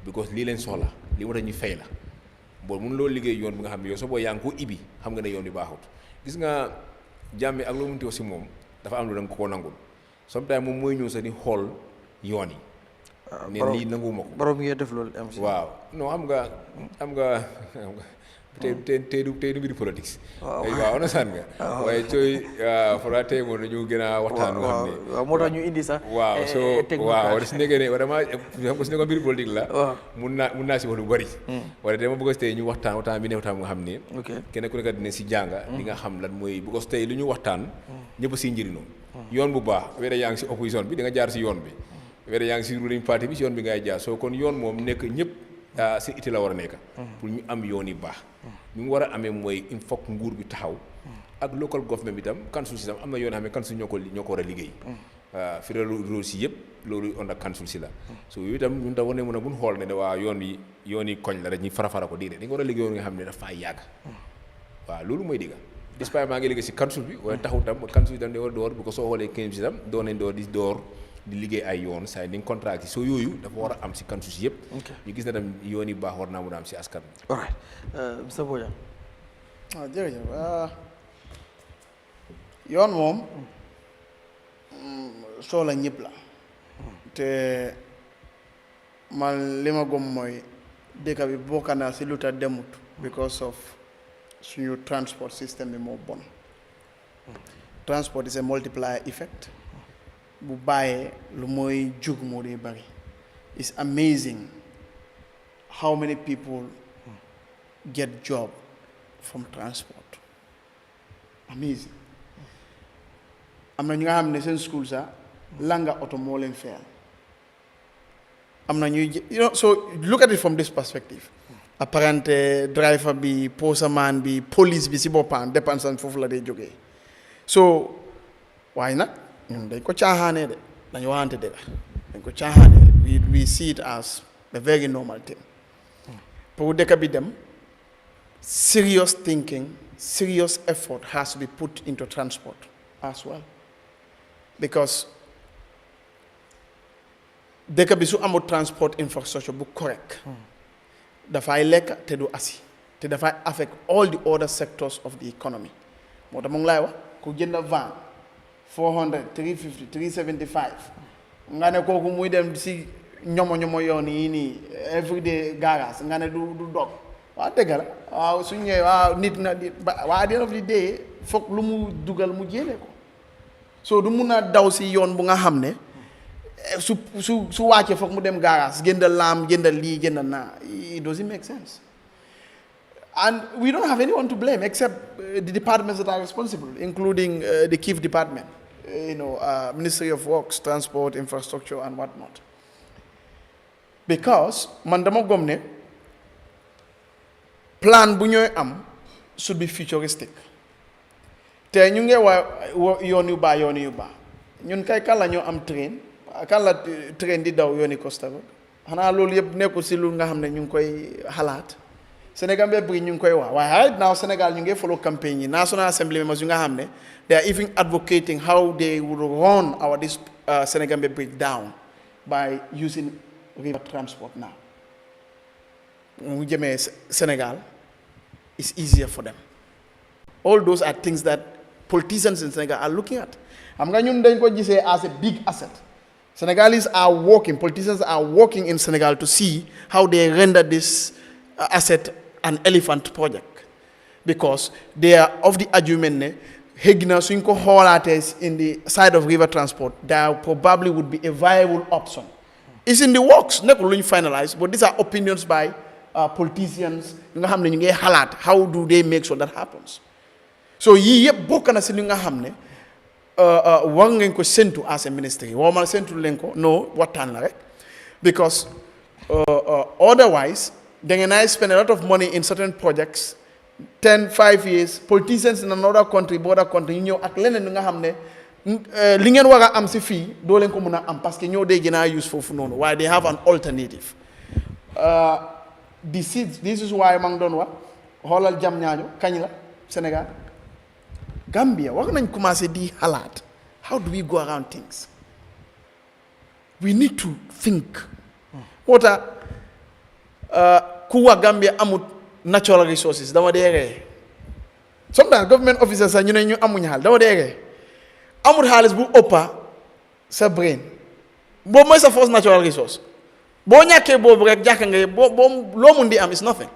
because lii leen soxla li war a ñu fay la boobu mun loo liggéey yoon bi nga xam ne yow soo boo yaa ngi ko ibi xam nga ne yoon bi baaxut gis nga Jammeh ak loo munti wax si moom dafa am lu da nga ko nangul sometimes moom mooy ñëw sax di xool yoon yi ne lii nanguwuma ko borom ngeen def loolu am si waaw non xam nga tey du mbiri politique waaw understand nga waaye cooy fora tey moom dañu gën a waxtaan nga xam ne waaw moo tax ñu indi sax waaw so waaw wala su nekkee ne vraiment xam nga su nekkoon mbiri politique la mun naa si wax lu bëri wala dama bëgg tey ñu waxtaan bi ne waxtaan nga xam ne kenn ku nekk dina si jànga di nga xam lan mooy bëgg tey lu ñu waxtaan ñëpp si njëriñoo yoon bu baax wéda yaa ngi si opposition bi di nga jaar si yoon bi wéda yaa ngi si ruling party bi si yoon bi ngay jaar soo kon yoon moom nekk ñëpp si ité la war a nekk pour ñu am yoon yi baax ñu mu war a amee mooy il faut que nguur bi taxaw ak local government bi tam council si tam am na yoon xam ne council ñoo ko war a liggéey fi rôle si yëpp loolu on a council si la so yooyu itam ñun tam war ne mën a buñ xool ne waa yoon yi koñ la rek ñu fara ko diine dañ ko war a liggéey yoon nga xam ne dafa yàgg waaw loolu mooy digga despite maa ngi liggéey si council bi waaye taxul tam council bi tam da war door bu ko soo xoolee kenn si tam doon nañ door di liggéey ay yoon saa yi ni contrat yi soo yooyu dafa war a am si council si yëpp ñu gis na tam yoon yi baax war naa mën a am si askan bi alright Mr Bojang waaw jërëjëf yoon moom soxla ñëpp la te man li ma gëm mooy dëkk bi bokk na si lu tax demut because of suñu transport system bi moo bon transport is a multiplier effect bu bàyyee lu mooy jug moo dee bari it's amazing how many people get job from transport amazing am na ñu nga xam ne seen school sax langa oto moo leen fayal am na ñuy so look at it from this perspective apparente driver bi posaman bi police bi si boppam dépense foofu la day jógee so waaye nag ñun dañ ko caaxaanee de dañu waxante dëgg dañ ko caaxaanee we see it as a very normal thing pour dëkk bi dem serious thinking serious effort has to be put into transport as well because dëkk bi su amul transport infrastructure bu correct dafay lekk te du asi te dafay affect all the other sectors of the economy moo tax mu ngi lay wax ku jënd van 400 350 375 nga ne kooku muy dem si ñomo yoon yi nii everyday garage nga ne du dog waaw dëgg la waaw su ñëwee waaw nit na waa at the end of the day foog lu mu dugal mu jéene ko so du mun a daw si yoon bu nga xam ne su wàccee foog mu dem garage jëndal laam jëndal lii jëndal naa it doesn't make sense and we don't have anyone to blame except the departments that are responsible including the chief department Ministry of Works, Transport, Infrastructure and whatnot because man dama gëm ne plan bu ñooy am should be futuristic te ñu ngi waa yoon yu baax ñun kay kan la ñoo am train kan la train di daw yooni Costa Road xanaa loolu yëpp nekkul si lu nga xam ne ñu ngi koy xalaat Sénégal bi ñu ngi koy wax waaye right now Sénégal ñu ngi follow campaign yi National Assembly members yu nga xam ne they are even advocating how they would run this Sénégal bridge down by using river transport now mu jëmee Sénégal it's easier for them all those are things that politicians in Senegal are looking at xam nga ñun dañ ko gisee as a big asset Senegalese are working, politicians are working in Senegal to see how they render this asset an elephant project. Because they are of the argument in the side of river transport, there probably would be a viable option. It's in the works, not really finalized, but these are opinions by politicians ñu nga xam ne ñu ngi xalaat how do they make sure that happens so yii yëpp bokk na si li nga xam ne war ngeen ko séntu as a ministry woo ma séntu leen ko no waxtaan la rek because otherwise da ngeen ay spend a lot of money in certain projects 5 years politicians in another country border country ñu ñëw ak leneen li nga xam ne li ngeen war a am si fii doo leen ko mun a am parce que ñoo day gën a use foofu noonu waaye they have an alternative this is why ma ngi doon wax xoolal jam ñaaño kañ la Sénégal Gambia war nañ commencé di xalaat how do we go around things we need to think moo tax ku wax Gambia amut natural resources dama dee ree sometimes government officers sax ñu ne ñu amuñ xaalis dama dee ree amul xaalis bu ëppa sa brain boobu mooy sa first natural resource boo ñàkkee boobu rek jàkka nga boo loo mun di am is nothing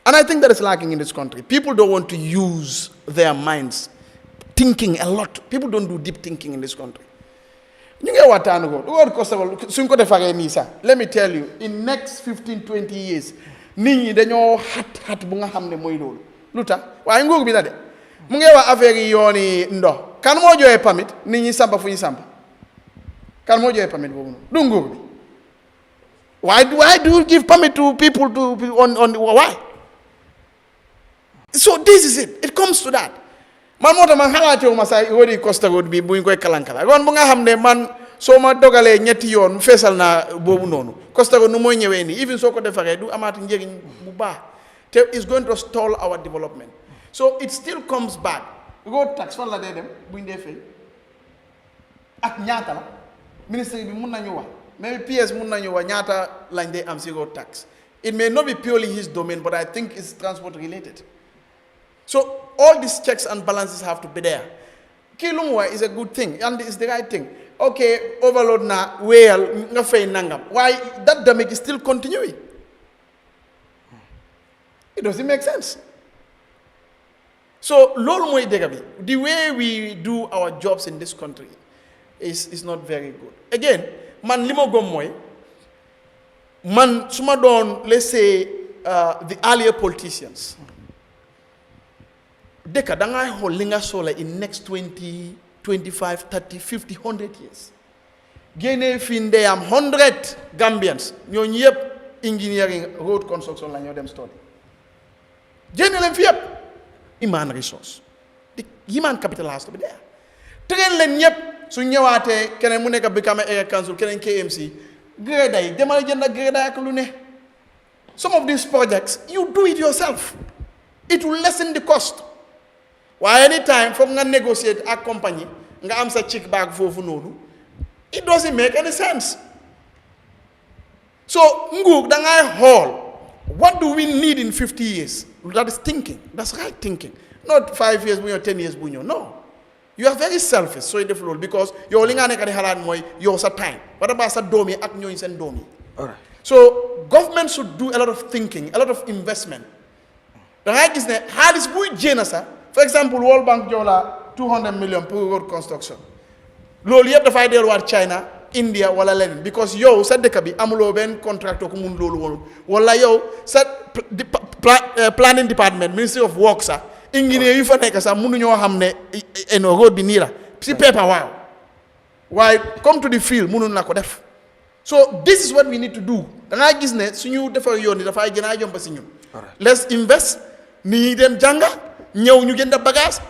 and I think that is lacking in this country people don't want to use their minds thinking a lot people don't do deep thinking in this country ñu ngi waxtaan ko du war ko suñ ko defaree nii sax let me tell you in next 15-20 years nit ñi dañoo xat bu nga xam ne mooy loolu lu tax waaye nguur bi la de mu ngi wax affaire yi yooni ndox kan moo joxee permit nit ñi sampa fu ñu sampa kan moo joxee permit boobu noonu du nguur bi why do you give permit to people on why so this is it comes to that man moo tax man xalaatewu ma sax wari Costa Road bi bu ñu koy kalankala kon bu nga xam ne man soo ma dogalee ñetti yoon feesal naa boobu noonu Costa Road nu mooy ñëwee nii even soo ko defaree du amaati njëriñ bu baax te it's going to stall our development so it still comes back road tax fan la dee dem bu ñu dee fay ak ñaata la ministre bi mun nañu wax même PS mun nañu wax ñaata lañ dee am si road tax it may not be purely his domain but I think it's transport related so all these checks and balances have to be there Kilumwa is a good thing and it's the right thing okay overload na wéyal nga fay nangam why that damage is still continuing it doesn't make sense so loolu mooy dëgg bi the way we do our jobs in this country is not very good again man li ma gëm mooy man su ma doon let's say the earlier politicians dëkk da ngay xool li nga soxla in next 20 25 30 50 100 years génnee fii ndey am 100 Gambians ñooñu yëpp engineering road construction la ñoo dem study génne leen fi yëpp human resource the human capital has to be there train leen ñëpp su ñëwaatee keneen mu nekk become area council keneen KMC grade yi demal jënd grade ak lu ne some of these projects you do it yourself it will lessen the cost waaye anytime foog nga negotiate ak compagnie nga am sa check back foofu noonu it doesn't make any sense so nguur da ngay xool what do we need in 50 years that is thinking that's right thinking not 5 years bu ñëw 10 years bu ñëw no you are very selfish sooy def loolu because yow li nga nekk di xalaat mooy yow sa time what about sa doom yi ak ñooñu seen doom yi so government should do a lot of thinking a lot of investment da ngay gis ne xaalis buy jéena sax for example World Bank jox la 200 million pour road construction loolu yëpp dafay delluwaat China India wala leneen because yow sa dëkk bi amuloo benn contracteur ku mun loolu woon wala yow sa planning department Ministry of Works sax engineer yu fa nekk sax mënuñoo xam ne road bi nii la si paper waaw waaye come to the field mënuñ na ko def so this is what we need to do da ngaa gis ne suñu defar yoon yi dafay gën a yomb si ñun let's invest ni ñuy dem jànga ñëw ñu jënd bagage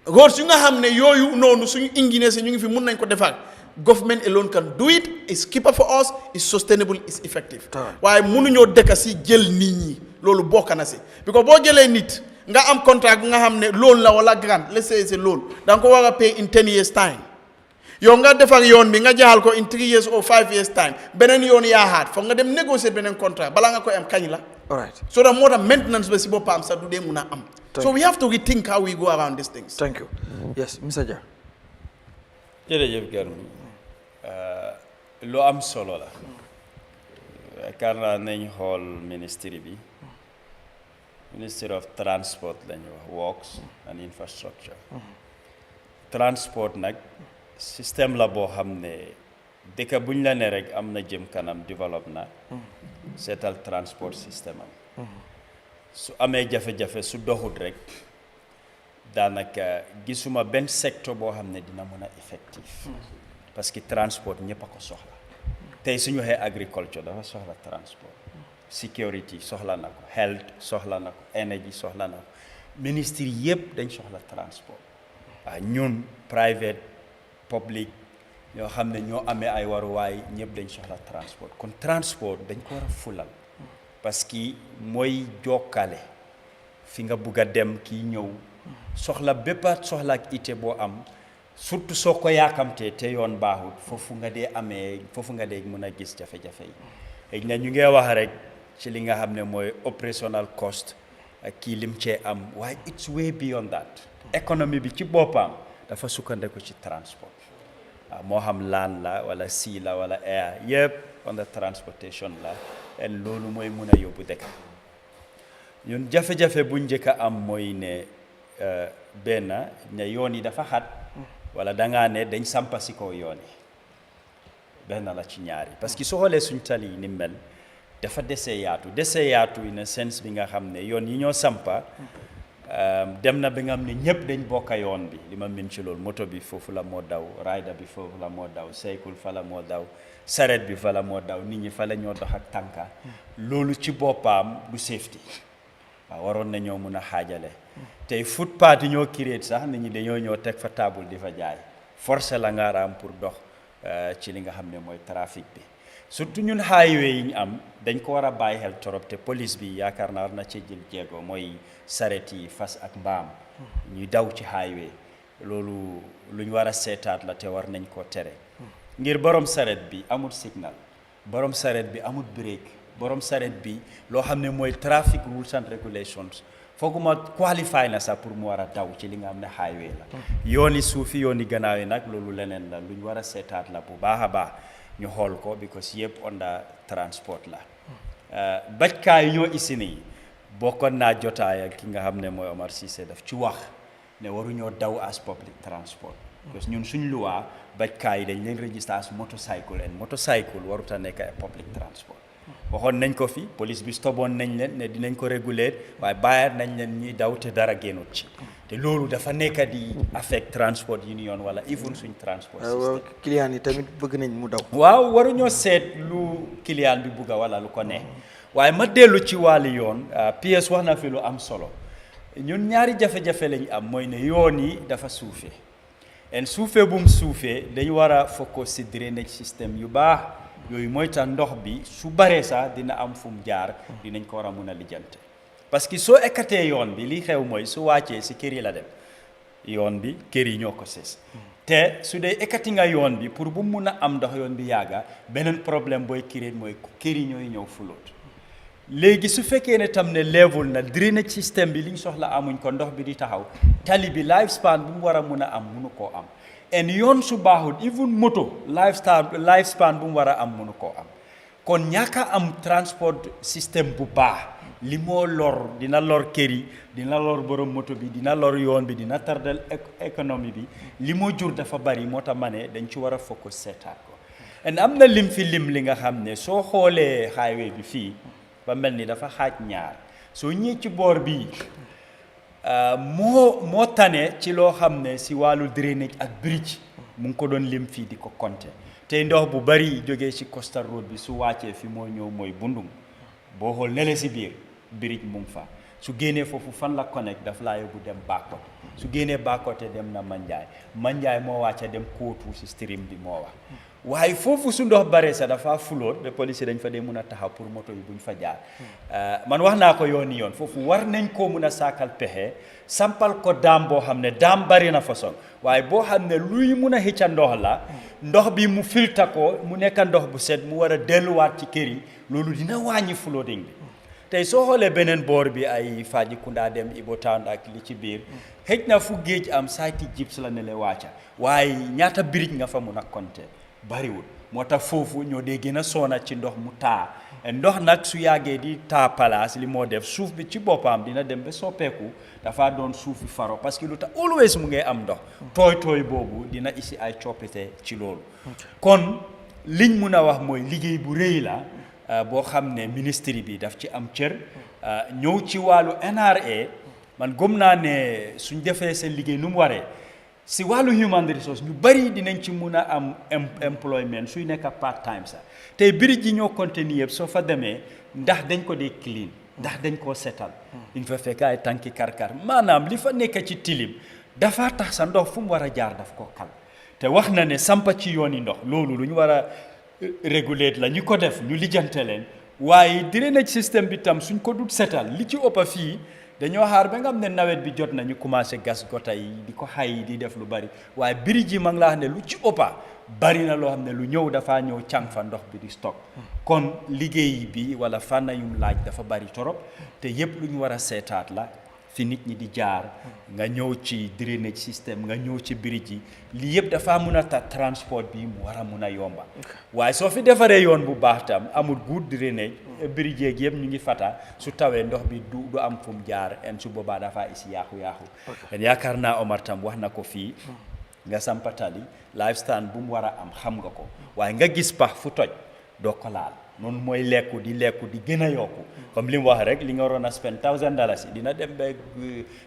roads yu nga xam ne yooyu noonu suñu engineer si ñu ngi fi mun nañ ko defar government alone can do it it's cheaper for us it's sustainable it's effective waaye mënuñoo dëkk si jël nit ñi loolu bokk na si because boo jëlee nit nga am contract nga xam ne loan la wala grant let's say it's a loan da nga ko war a pay in 10 years time yow nga defar yoon bi nga jaxal ko in 3 years or 5 years time beneen yoon yaa xaat foog nga dem négocier beneen contract balaa nga koy am kañ la so that moo tax maintenance ba si boppam sax du dee mun a am so we have to rethink how we go around these things. Thank you. Yes, Mr. Jah. jërëjëf Garmi lu am solo la yaakaar naa nañ xool ministry bi Ministry of Transport lañu wax Works and Infrastructure transport nag système la boo xam ne dëkk buñ la ne rek am na jëm kanam développe na seetal transport système am su amee jafe-jafe su doxut rek daanaka gisuma benn secteur boo xam ne dina mën a effectif parce que transport ñëpp a ko soxla tey suñu waxee agriculture dafa soxla transport security soxla na ko health soxla na ko energy soxla na ko ministry yëpp dañ soxla transport waaw ñun private public ñoo xam ne ñoo amee ay waruwaay ñëpp dañ soxla transport kon transport dañ ko war a fulal parce que mooy jokkale fi nga bugg a dem kii ñëw soxla bépp soxla ak ité boo am surtout soo ko yaakamtee te yoon baaxut foofu nga dee amee foofu nga dee mën a gis jafe-jafe yi léegi nag ñu ngi wax rek ci li nga xam ne mooy operational cost ak kii lim cee am waaye it's way beyond that économie bi ci boppam dafa sukkandiku ci transport waaw moo xam land la wala sea la wala air yëpp on the transportation la et loolu mooy mun a yóbbu dëkk ñun jafe-jafe bu njëkk a am mooy ne benn ne yoon yi dafa xat wala dangaa ne dañ sampa si kaw yoon yi benn la ci ñaari parce que soo xoolee suñ tali yi ni mel dafa desee yaatu in a sense bi nga xam ne yoon yi ñoo sampa dem na bi nga xam ne ñëpp dañ bokka yoon bi li ma min ci loolu moto bi foofu la moo daw rider bi foofu la moo daw cycle fa la moo daw saret bi fa la moo daw nit ñi fa la ñoo dox ak tànka loolu ci boppam du safety waaw waroon na ñoo mun a xaajale tey footpath yi ñoo créé sax nit ñi dañoo ñëw teg fa table di fa jaay forcé la nga raam pour dox ci li nga xam ne mooy trafic bi surtout ñun highway yi ñu am dañ ko war a bàyyi xel torop te police bi yaakaar naa war na ci jël jéego mooy saret yi fas ak mbaam ñuy daw ci highway loolu lu ñu war a seetaat la te war nañ koo tere ngir borom saret bi amul signal borom saret bi amul break borom saret bi loo xam ne mooy traffic rules and regulations fooguma qualify na sax pour mu war a daw ci li nga xam ne highway la yooni suufi yooni gannaaw yi nag loolu leneen la lu ñu war a seetaat la bu baax a baax ñu xool ko because yëpp onda transport la bajkaay ñoo isi nii bokkoon naa jotaay ak ki nga xam ne mooy Omar Ceesay daf ci wax ne waruñoo daw as public transport parce que ñun suñ luwaa bajkaay yi dañ leen register as motorcycle and motorcycle warut a nekk ay public transport waxoon nañ ko fi police bi stopoon nañ leen ne dinañ ko réguler waaye bàyyi nañ leen ñuy daw te dara génnut ci te loolu dafa nekk di affect transport union wala even suñ transport system client yi tamit bëgg nañ mu daw waaw waruñoo seet lu client bi bugga wala lu ko ne waaye ma dellu ci wàllu yoon PS wax na fi lu am solo ñun ñaari jafe-jafe lañ am mooy ne yoon yi dafa suufee en suufee bu mu suufee dañ war a focus si drainage system yu baax yooyu mooy tax ndox bi su baree sax dina am fu mu jaar dinañ ko war a mun a lijjante parce que soo ekkatee yoon bi li xew mooy su wàccee si kër yi la dem yoon bi kër yi ñoo ko sees te su dee ekkati nga yoon bi pour bu mun a am ndox yoon bi yàgga beneen problème booy créer mooy kër yi ñooy ñëw fuloot léegi su fekkee ne tam ne level na drainage système bi li ñu soxla amuñ ko ndox bi di taxaw tali bi lifespan bu mu war a mun a am munu koo am en yoon su baaxul even moto lifespan bu mu war a am munu koo am kon ñàkk a am transport système bu baax li moo lor dina lor kër yi dina lor borom moto bi dina lor yoon bi dina tardel économie bi li moo jur dafa bari moo tax ma ne dañ ci war a focus seetaat ko en am na lim fi lim li nga xam ne soo xoolee highway bi fii ba mel ni dafa xaaj ñaar soo ñëwee ci boor bii moo tane ci loo xam ne si wàllu drainage ak bridge mu ngi ko doon lim fii di ko compter tey ndox bu bari jógee ci coastal road bi su wàccee fi moo ñëw mooy Bundung boo xool nele si biir bridge mu ngi fa su génnee foofu fan la connect daf laa yóbbu dem Bakote su génnee Bakote dem na Manjaay moo wàcca dem Kootu si stream bi moo wax waaye foofu su ndox bare sa dafa fuloot ba police dañ fa dee mun a taxaw pour moto yi buñ fa jaar man wax naa ko yooni yoon foofu war nañ koo mun a saakal pexe sampal ko daam boo xam ne daam bari na façon waaye boo xam ne luy mun a xëcca ndox la ndox bi mu filta ko mu nekk ndox bu set mu war a delluwaat ci kër yi loolu dina wàññi flooding bi tey soo xoolee beneen boor bi ay Fajikunda dem Ibo Town ak li ci biir xëj na fu géej am sayti jips la ne le wàcca waaye ñaata birij nga fa mun a compter bariwul moo tax foofu ñoo dee gën a soona ci ndox mu taa ndox nag su yàggee di taa palaas li moo def suuf bi ci boppam dina dem ba soppeeku dafa doon suufi faro parce que lu tax always mu ngay am ndox tooy boobu dina isi ay coppite ci loolu kon liñ mun a wax mooy liggéey bu rëy la boo xam ne ministry bi daf ci am cër ñëw ci wàllu NRA man gëm naa ne suñ defee seen liggéey nu mu waree si wàllu human resource ñu bari dinañ ci mun a am employment suy nekk part time sax tey biri ji ñoo contenu yëpp soo fa demee ndax dañ ko dee clean ndax dañ koo setal ñu fa fekk ay tànki karkar maanaam li fa nekk ci tilim dafa tax sa ndox fu mu war a jaar daf ko kal te wax na ne sampa ci yooni ndox loolu lu ñu war a réguler la ñu ko def ñu lijjante leen waaye drainage système bi tam suñ ko dut setal li ci ëpp fii dañoo xaar ba nga xam ne nawet bi jot na ñu commencé gas gota yi di ko xay di def lu bari waaye biri ji ma ngi la wax ne lu ci ëppa bari na loo xam ne lu ñëw dafaa ñëw càng fa ndox bi di stock kon liggéey bi wala fànna yum laaj dafa bari torop te yépp lu ñu war a seetaat la fi nit ñi di jaar nga ñëw ci drainage système nga ñëw ci biri ji lii yëpp dafa mun a tax transport bi mu war a mun a yomba waaye soo fi defaree yoon bu baax tam amul good drainage biri jeeg yëpp ñu ngi fata su tawee ndox bi du am fu mu jaar en su boobaa dafa isi yaaxu yaakaar naa Omar tam wax na ko fii nga sampatali lifestyle bu mu war a am xam nga ko waaye nga gis pax fu toj doo ko laal noonu mooy lekku di gën a yokku comme li mu wax rek li nga waroon a spend $1,000 dina dem ba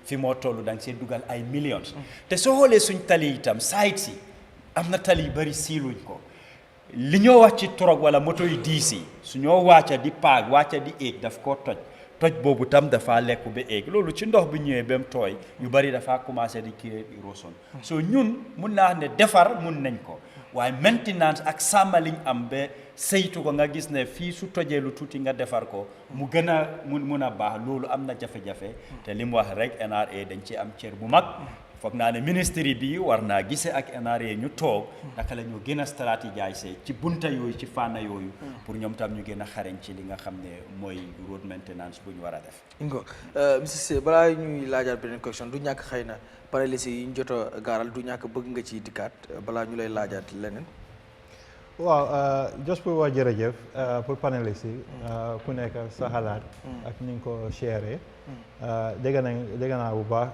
fi moo toll da nga see dugal ay millions te soo xoolee suñ tali itam site si am na tali yu bari siiluñ ko li ñoo wax ci torog wala moto yu diis yi su ñoo wàcca di paag wàcca di éeg daf koo toj boobu tam dafa lekku ba éeg loolu ci ndox bi ñëwee ba mu tooy yu bari dafa commencé di create erosion so ñun mun naa wax ne defar mun nañ ko waaye maintenance ak sàmmaliñ am ba saytu ko nga gis ne fii su tojee lu tuuti nga defar ko mu gën a mun a baax loolu am na jafe-jafe te li mu wax rek NRA dañ ci am cër bu mag foog naa ne ministry bi war naa gisee ak NRA ñu toog naka la ñu gën a stratégiser ci bunta yooyu ci fànna yooyu pour ñoom tam ñu gën a xarañ ci li nga xam ne mooy road maintenance bu ñu war a def. Ingo monsieur Ceesay balaa ñuy laajaat beneen question du ñàkk xëy na paralysé yi ñu jot a gaaral du ñàkk bëgg nga ci dikkaat balaa ñu lay laajaat leneen. waaw just pour wax jërëjëf pour panélistes yi ku nekk sa xalaat ak ni nga ko share dégg naa bu baax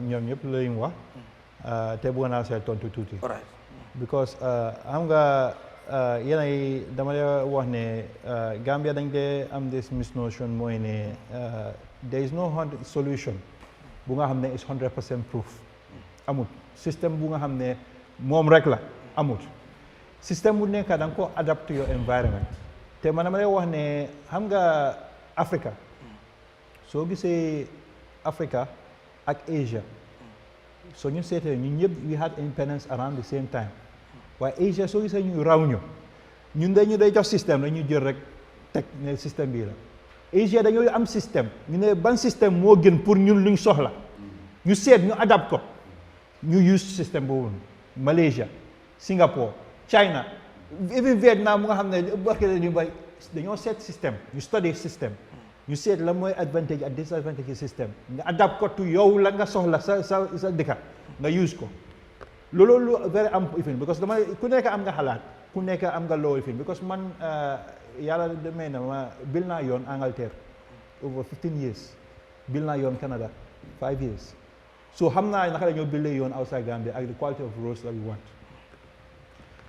ñoom ñëpp la ñu wax te bëgg naa see tontu tuuti because xam nga yéen yi dama lay wax ne Gambia dañ dee am this misnotion mooy ne there is no solution bu nga xam ne is 100% proof amut système bu nga xam ne moom rek la amut système bu nekk da nga ko adapt to your environment te man dama lay wax ne xam nga Africa soo gisee Africa ak Asia soo ñu seetee ñun ñëpp we had independence around the same time waaye Asia soo gisee ñu raw ñun dañu day jox système la ñu jël rek teg ne système bii la Asia dañoo am système ñu ne ban système moo gën pour ñun luñ soxla ñu seet ñu adapt ko ñu use système boobu Malaysia Singapore China even Vietnam mu nga xam ne barke ñu bari dañoo seet système ñu study système ñu seet la mooy advantage ak disadvantage système nga adapt ko tu yow la nga soxla sa dëkka nga use ko loolu lu very am ifin because dama ku nekk am nga xalaat ku nekk am nga loo ifin because man yàlla demee na ma bil naa yoon Angleterre over 15 years bil naa yoon Canada 5 years so xam naa naka la ñoo bildee yoon outside Gambia ak the quality of roads that we want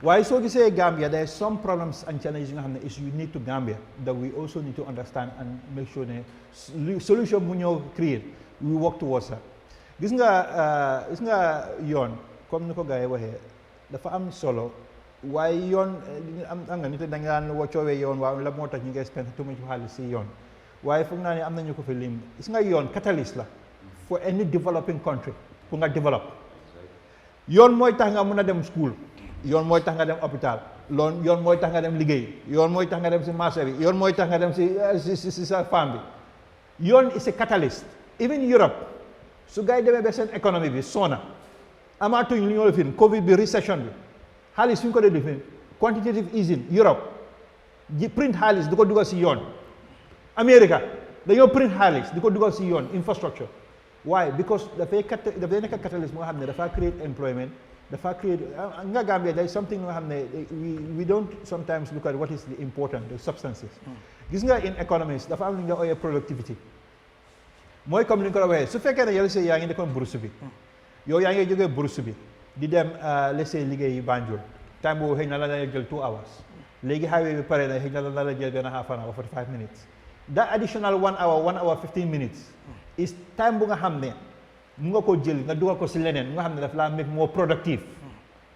waaye soo gisee Gambia there are some problems and challenges yi nga xam ne is unique to Gambia that we also need to understand and make sure ne solution bu ñëw create we work towards that gis nga yoon comme ni ko gars yi waxee dafa am solo waaye yoon am nga nit da nga daan coowee yoon waaw la moo tax ñu ngi spend too much xaalis si yoon waaye foog naa ne am nañu ko fi lim gis nga yoon catalyst la for any developing country pour nga develop yoon mooy tax nga mën a dem school yoon mooy tax nga dem hôpital yoon mooy tax nga dem liggéey yoon mooy tax nga dem si marché bi yoon mooy tax nga dem si sa femme bi yoon is a catalyst even Europe su gars yi demee ba seen économie bi soona amaatuñ lu ñoo la fin Covid bi recession bi xaalis suñ ko dee defee quantitative easing Europe print xaalis di ko dugal si yoon America dañoo print xaalis di ko dugal si yoon infrastructure why because dafay nekk catalyst moo xam ne dafa create employment dafa create nga Gambia there is something nga xam ne we don't sometimes look at what is the important the substances gis nga in economics dafa am lu nga ooyee productivity mooy comme li nga ko waxee su fekkee ne yàlla yaa ngi nekkoon bourse bi yow yaa ngi jógee bourse bi di dem laisser liggéey Banjul time boobu xëy na la lay jël 2 hours léegi highway bi pare na xëy na la jël benn half an hour 45 minutes that additional 1 hour 15 minutes is time bu nga xam ne mu nga ko jël nga dugal ko si leneen mu nga xam ne daf laa make more productive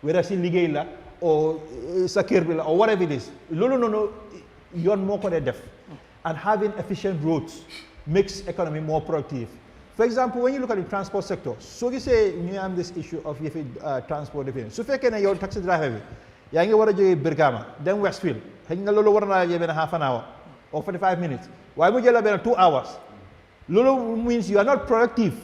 whether si liggéey la or sa kër bi la or whatever it is loolu noonu yoon moo ko dee def and having efficient roads makes economy more productive. For example, when you look at the transport sector, so you say you have this issue of transport defense. So if you are taxi driver, you have to Birgama, then Westfield, you have half an hour or 45 minutes. Why would you have 2 hours? Lolo means you are not productive.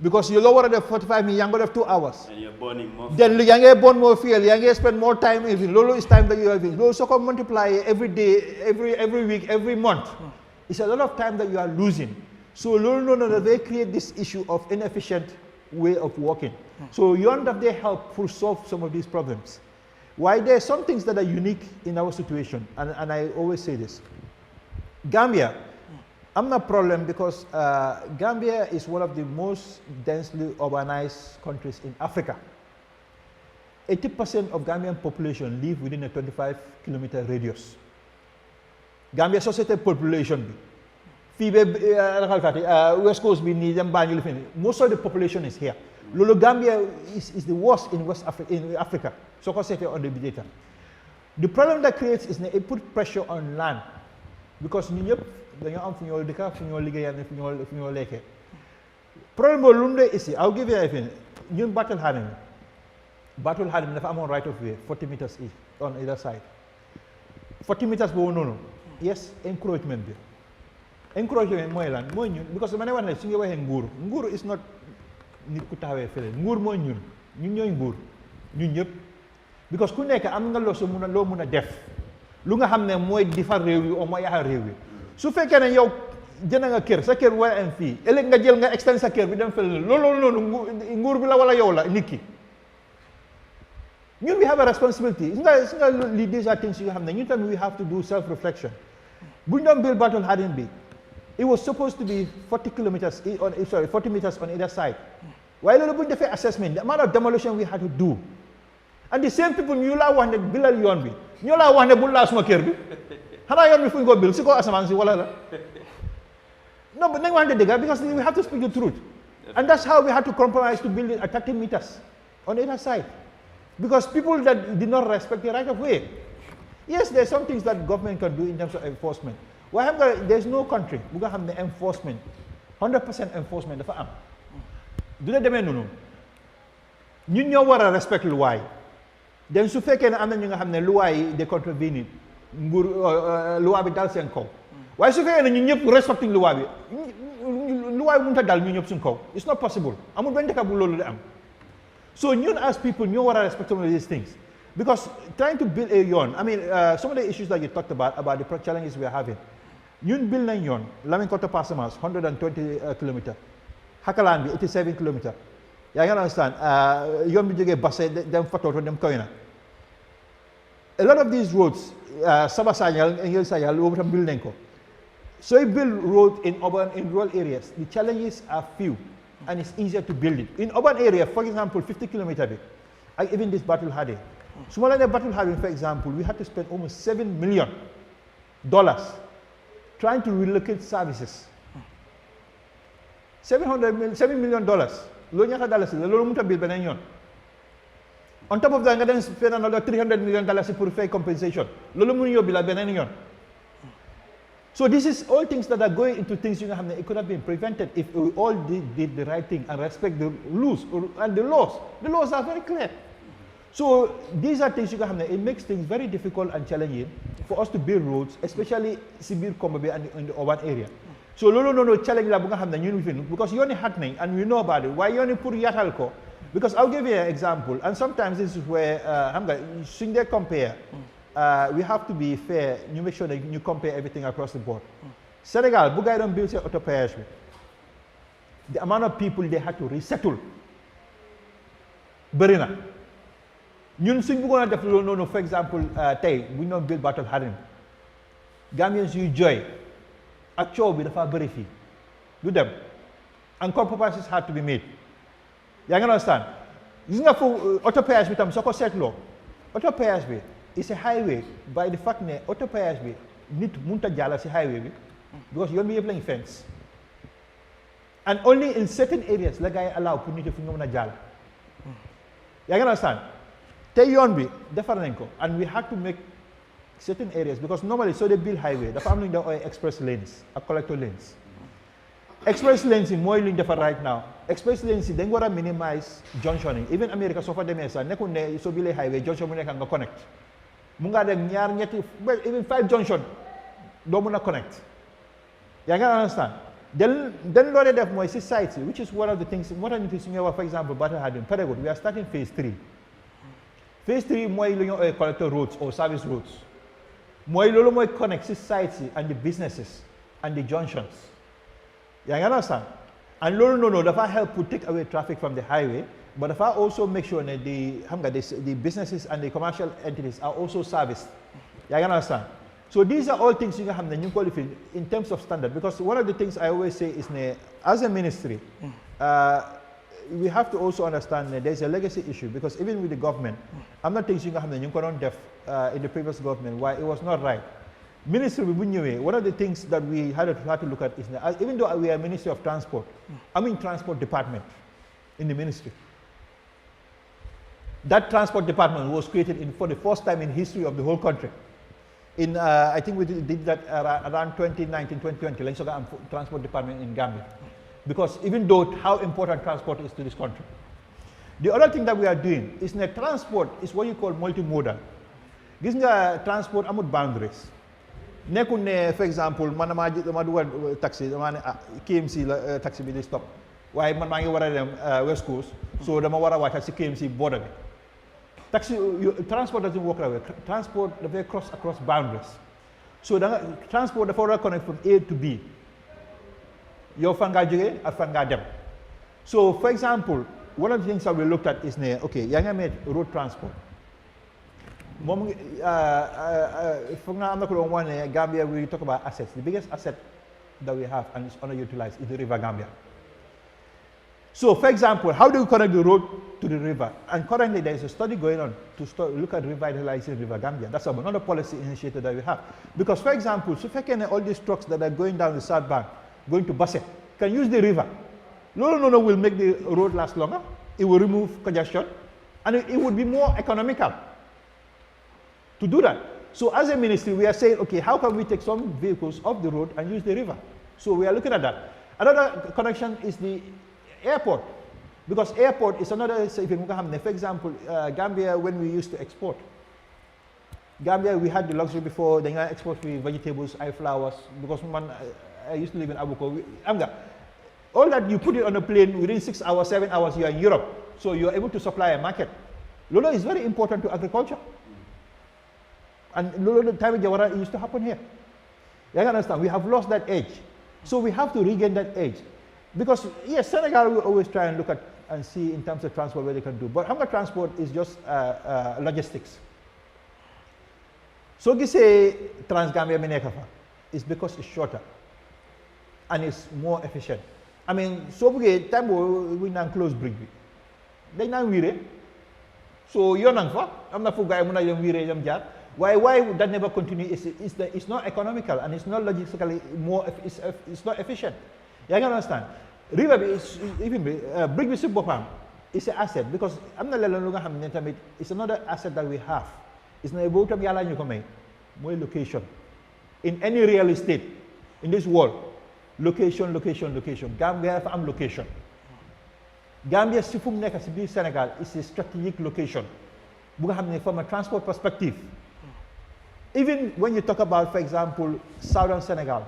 Because you lower the 45 minutes, you have 2 hours. And you're burning more. Then you burn more fuel, you spend more time. Lolo is time that you have. Lolo so can multiply every day, every week, every month. It's a lot of time that you are losing. So they create this issue of inefficient way of working. So you end up they help to solve some of these problems. Why there are some things that are unique in our situation, and I always say this. Gambia, I'm not problem because Gambia is one of the most densely urbanized countries in Africa. 80% of Gambian population live within a 25-kilometer radius. Gambia society population, West Coast, most of the population is here. Lolo Gambia is the worst in West Africa, in Africa. So on the data. The problem that creates is it put pressure on land because problem is I'll give you a thing. You battle hardening. Battle hardening if I'm on right of way, 40 meters each on either side. 40 meters no. Yes, encroachment. Encroachment mooy lan mooy ñun because ma ne wax ne su ñu waxee nguur is not nit ku taxawee fële nguur mooy ñun ñooy nguur ñun ñëpp because ku nekk am nga loo mun a def lu nga xam ne mooy defar réew yi o mooy yaxar réew yi su fekkee ne yow jënd nga kër sa kër war am fii ëllëg nga jël nga extend sa kër bi dem fële loolu noonu nguur bi la wala yow la nit ki ñun we have a responsibility nga li déjà things yu nga xam ne ñun tamit we have to do self reflection bu ñu doon build battle hardened bi it was supposed to be 40 meters on either side. Why don't we do assessment? The amount of demolition we had to do. And the same people you la want to build a yon bi. You la want to build last smoker bi. How yon before you go build? Siko asamansi wala la. No, but they want to dig because we have to speak the truth. And that's how we had to compromise to build it at 30 meters on either side. Because people that did not respect the right of way. Yes, there are some things that government can do in terms of enforcement. There's no country who have the enforcement, 100% enforcement. Do they demand no? You know what I respect why. Then su fekkee ne am na ñu nga xam ne loi yi de contravenir loi bi dal seen kaw. Waaye su fekkee ne ñun ñëpp respecting loi bi loi bi mënut a dal ñu ñëpp suñ kaw. It's not possible. Amul benn dëkk bu loolu di am. So ñun as people ñoo war a respect some of these things. Because trying to build a yon, I mean, some of the issues that you talked about the challenges we are having. Ñun build nañ yoon Lamin Koto Passamas 120 kilometers Hakalaan bi 87 kilometers yaa ngi understand yoon bi jógee Basse dem Fatoto dem Koyna a lot of these roads Saba Sanyal Ngel Sayal boobu tam build nañ ko so you build road in rural areas the challenges are few and it's easier to build it in urban area for example 50 kilometers bi ak even this battle hardy su ma la nee battle hardy for example we had to spend almost $7 million trying to relocate services. $7 million. Lo ñata dalasi la lolu muta bil benen yoon. On top of that nga den spend another $300 million pour pay compensation. Lolu mu yobbi la benen yoon. So this is all things that are going into things you know it could have been prevented if we all did the right thing and respect the rules and the laws. The laws are very clear. So these are things you can have. It makes things very difficult and challenging for us to build roads, especially Sibir Kombe and in the urban area. So no challenge la buga hamna ñun because you only happening and we know about it. Why you only put yatal ko? Because I'll give you an example, and sometimes this is where should they compare. We have to be fair. You make sure that you compare everything across the board. Senegal, buga don't build auto payage. The amount of people they had to resettle. Berina. ñun suñ bëggoon a def loolu noonu for example tey bu ñu doon build battle hardened Gambians yuy jooy ak coow bi dafa bëri fii du dem and compromises had to be made yaa ngi understand gis nga foofu auto péage bi tam soo ko seetloo auto péage bi it's a highway by the fact ne auto péage bi nit munta jàll si highway bi because yoon bi yëpp lañ fence and only in certain areas la gars yi allow pour nit yi fu ñu mën a jàll yaa ngi understand te yoon bi defar nañ ko and we had to make certain areas because normally so they build highway dafa am lu ñu def ay express lanes ak collector lanes express lanes yi mooy lu ñu defar right now express lanes yi dañ war a minimize junction yi even America soo fa demee sax nekkul ne soo bilee highway junction bu nekk nga connect mu ngaa dem ñaar ñetti even 5 junction doo mun a connect yaa ngi understand then loolee def mooy si sites yi which is one of the things moo tax ñu fi su ñuy wax for example Matarr had been paregut we are starting phase 3 phase 3 mooy lu ñu ooyee collector roads or service roads mooy loolu mooy connect si sites yi and the businesses and the junctions yaa ngi understand and loolu noonu dafa help to take away traffic from the highway but dafa also make sure that the businesses and the commercial entities are also serviced yaa ngi understand so these are all things you nga xam ne ñu ngi ko lifi in terms of standard because one of the things I always say is ne as a ministry we have to also understand that there's a legacy issue because even with the government am na things you nga xam ne ñu ngi ko doon def in the previous government why it was not right ministry bi bu ñëwee one of the things that we had to look at is that even though we are Ministry of Transport I'm in transport department in the ministry that transport department was created for the first time in history of the whole country in I think we did that around 2019 2020 lañ soog a am transport department in Gambia because even though how important transport is to this country the other thing that we are doing is that transport is what you call multi-modal gis nga transport amul boundaries nekkul ne for example man dama dugal taxi dama ne KMC la taxi bi di stop waaye man maa ngi war a dem West Coast so dama war a wàcc si KMC border bi taxi transport doesn't work that way transport dafay cross across boundaries so transport dafa war a connect from A to B yow fan ngaa jógee ak fan ngaa dem so for example one of the things that we looked at is ne okay yaa ngi amee road transport moom foog naa am na ko doon wax ne Gambia we talk about assets the biggest asset that we have and it's underutilized is the river Gambia so for example how do we connect the road to the river and currently there is a study going on to look at revitalizing river Gambia that's another policy initiative that we have because for example su fekkee ne all these trucks that are going down the south bank going to Basse can use the river no will make the road last longer it will remove congestion and it would be more economical to do that. So as a ministry, we are saying, okay, how can we take some vehicles off the road and use the river? So we are looking at that. Another connection is the airport, because airport is another, for example, Gambia, when we used to export, Gambia, we had the luxury before, they export vegetables, flowers, because I used to live in Abuko. All that you put it on a plane, within 6 hours, 7 hours, you are in Europe. So you are able to supply a market. Lolo is very important to agriculture. And the time of Jawara used to happen here. You understand? We have lost that edge. So we have to regain that edge. Because, yes, Senegal will always try and look at and see in terms of transport what they can do. But hunger transport is just logistics. So you say Trans-Gambia Minekafa is because it's shorter and it's more efficient. I mean, so we time we not close bridge. They not weary. So you're not I'm not for guy when I'm weary. Why would that never continue? It's not economical and it's not logistically more. It's not efficient. You can understand. River is even bridge is an asset because I'm not longer it's another asset that we have. It's not about more location in any real estate in this world. Location. Gambia am location. Gambia Sifum Neka Sibi Senegal is a strategic location. From a transport perspective. Even when you talk about, for example, southern Senegal,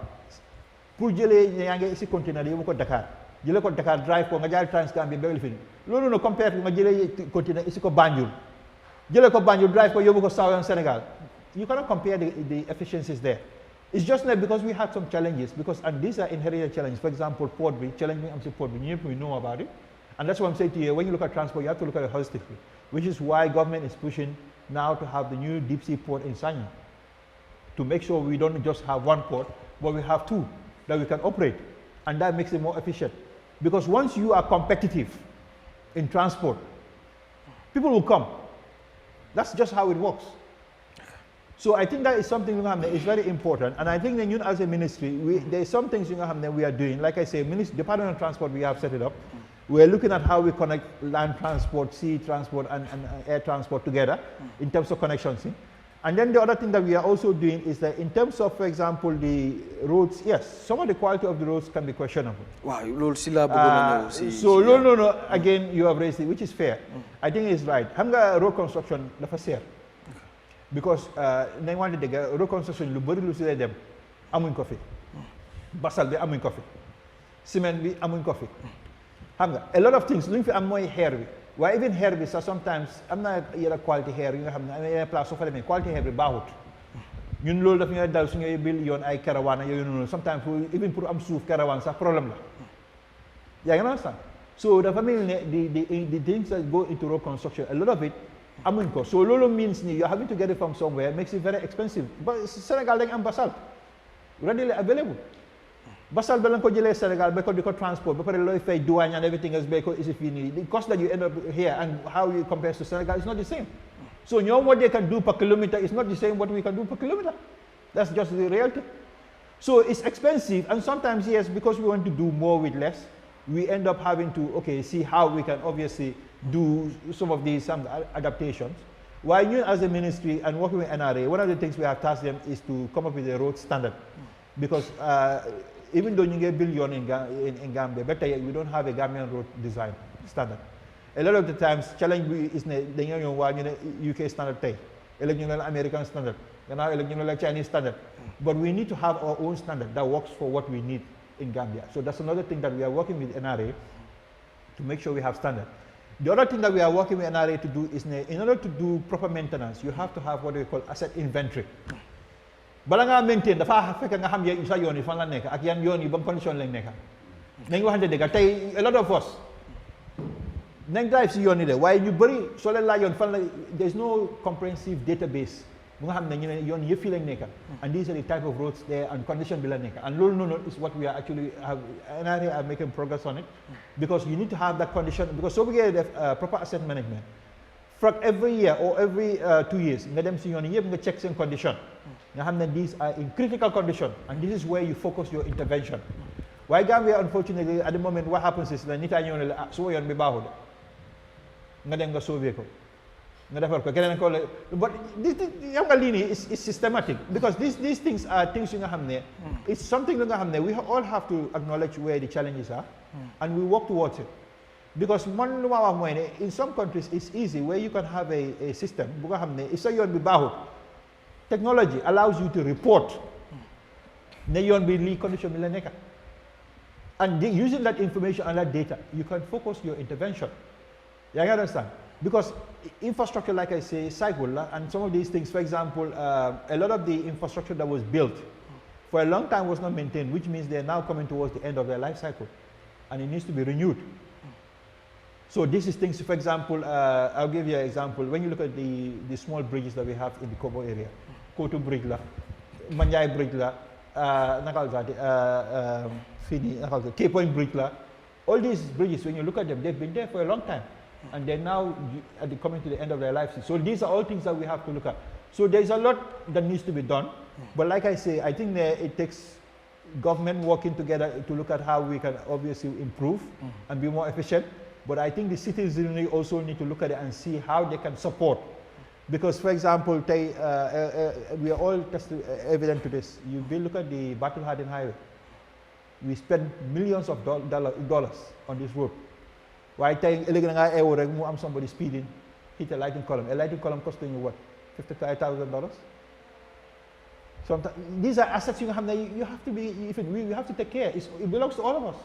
pour jëlee ñangi ci container yi ko Dakar jëlé ko Dakar drive ko nga jaar Trans-Gambia ba Elfin lolu no compare nga jëlé container ici ko Banjul jëlé ko Banjul drive ko yobu ko southern Senegal you cannot compare the efficiencies there. It's just that because we had some challenges and these are inherited challenges. For example, port bridge, challenge me, I'm saying port bridge, we know about it. And that's what I'm saying to you, when you look at transport, you have to look at it holistically, which is why government is pushing now to have the new deep sea port in Sanya, to make sure we don't just have one port, but we have two that we can operate. And that makes it more efficient. Because once you are competitive in transport, people will come. That's just how it works. So I think that is something that is very important, and I think that as a ministry, there are some things that we are doing. Like I say, Department of Transport, we have set it up. We are looking at how we connect land transport, sea transport, and air transport together in terms of connections. And then the other thing that we are also doing is that in terms of, for example, the roads, yes, some of the quality of the roads can be questionable. Wow, no, again, you have raised it, which is fair. I think it's right. Hanga road construction, the fair. Because they wanted to get road construction, lu si dem, amun coffee. Basal be amun coffee. Cement be amun coffee. Hanga, a lot of things, lu fi am moy hair. Why even hair bi sometimes am na yela quality hair yi nga xamne ay place so fa demé quality hair bi baaxut ñun loolu daf ñoy dal suñu bil yoon ay caravane yoy non sometimes even pour am souf caravane sax problème la ya nga understand so dafa mel ne the things that go into road construction a lot of it amuñ ko so lolo means ni you're having to get it from somewhere makes it very expensive but Senegal dañ am basalt readily available basal ba lang ko jëlee Sénégal ba ko di ko transport ba pare looy fay douane and everything else ba ko is fini the cost that you end up here and how you compare to Senegal is not the same so what they can do per kilometer is not the same what we can do per kilometer that's just the reality so it's expensive and sometimes yes because we want to do more with less we end up having to see how we can obviously do some of these adaptations while you as a ministry and working with NRA one of the things we have tasked them is to come up with a road standard because even though you get billion in Gambia, but we don't have a Gambian road design standard. A lot of the times, challenge is the UK standard, American standard, Chinese standard. But we need to have our own standard that works for what we need in Gambia. So that's another thing that we are working with NRA to make sure we have standard. The other thing that we are working with NRA to do is in order to do proper maintenance, you have to have what we call asset inventory. Bala nga maintain dafa fekk nga xam sa yoon yi fan la nekk ak yan yoon yi ban condition lañ nekk nañ waxante dëgg tey a lot of us nañ drive si yoon yi de waaye ñu bëri soo leen laajoon fan la there is no comprehensive database bu nga xam ne ñu ne yoon yëpp fii lañ nekk and these are the type of roads there and condition bi la nekk and loolu noonu is what we are actually NRA are making progress on it because you need to have that condition because soo bëggee def proper asset management from every year or every 2 years nga dem si yoon yi yëpp nga check seen condition these are in critical condition and this is where you focus your intervention. Why Gambia unfortunately at the moment what happens is that nita ñëw la so yoon bi baaxul nga dem nga sauver ko nga defar ko keneen ko but this yow nga lii is systematic because these things are things yu nga xam ne it's something nga xam ne we all have to acknowledge where the challenges are and we work towards it because man lu ma wax mooy ne in some countries it's easy where you can have a system bu nga xam ne sa yoon bi baaxul technology allows you to report condition and using that information and that data you can focus your intervention. You understand? Because infrastructure like I say cycle and some of these things for example a lot of the infrastructure that was built for a long time was not maintained which means they're now coming towards the end of their life cycle and it needs to be renewed. So this is things for example I'll give you an example when you look at the small bridges that we have in the Kobo area. Kotu Bridge la, Manjai Bridge la, Cape Point Bridge la. All these bridges, when you look at them, they've been there for a long time, and they're now coming to the end of their lives. So these are all things that we have to look at. So there's a lot that needs to be done, but like I say, I think that it takes government working together to look at how we can obviously improve and be more efficient. But I think the citizenry also need to look at it and see how they can support. Because, for example, we are all evident to this. You will look at the Battle Harden Highway. We spend millions of dollars on this road. Why somebody speeding, hit a lighting column. A lighting column costing you what? $55,000? Sometimes these are assets you have to be. We have to take care. It belongs to all of us.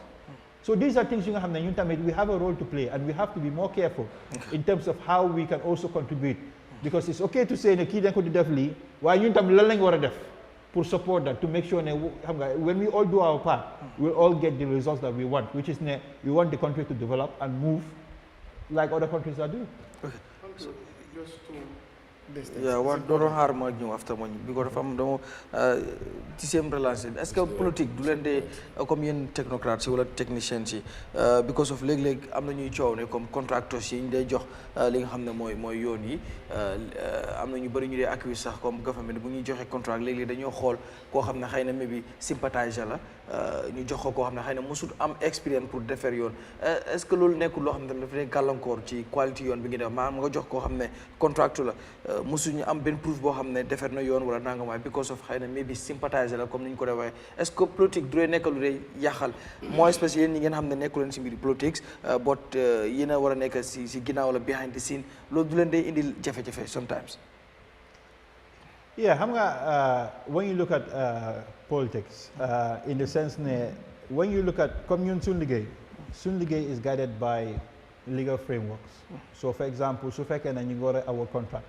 So these are things we have a role to play, and we have to be more careful in terms of how we can also contribute. Because it's okay to say the key could definitely why you to support that to make sure when we all do our part, we'll all get the results that we want, which is we want the country to develop and move like other countries are doing. Okay. So just to distance. Yeah, what doon xaar ma ñëw after ma ñëw because dafa am dama ci seen relance est-ce que politique du leen de comme yéen technocrates yi wala techniciens yi because of léeg-léeg am na ñuy coow ne comme contractors yi ñu day jox li nga xam ne mooy yoon yi am na ñu bëri ñu dee accuse sax comme government bu ñuy joxe contract léeg-léeg dañoo xool koo xam ne xëy na maybe sympathiser la ñu jox ko koo xam ne xëy na mosul am expérience pour defar yoon est-ce que loolu nekkul loo xam ne dafa dee gàllankoor ci qualité yoon bi ngi def maanaam nga jox koo xam ne contract la mosuñu am benn proof boo xam ne defar na yoon wala nangam waaye because of xëy na maybe sympathiser la comme ni ñu ko defee est-ce que politique du nekk lu dee yàqal mooy spécial yéen ñi ngeen xam ne nekku leen si mbiri politique but yéen a war a nekk si ginnaaw la behind the scene loolu du leen day indil jafe-jafe sometimes. Yeah, xam nga when you look at politics in the sense ne when you look at comme ñun suñu liggéey is guided by legal frameworks. So for example su fekkee ne ñu ngi war a award contract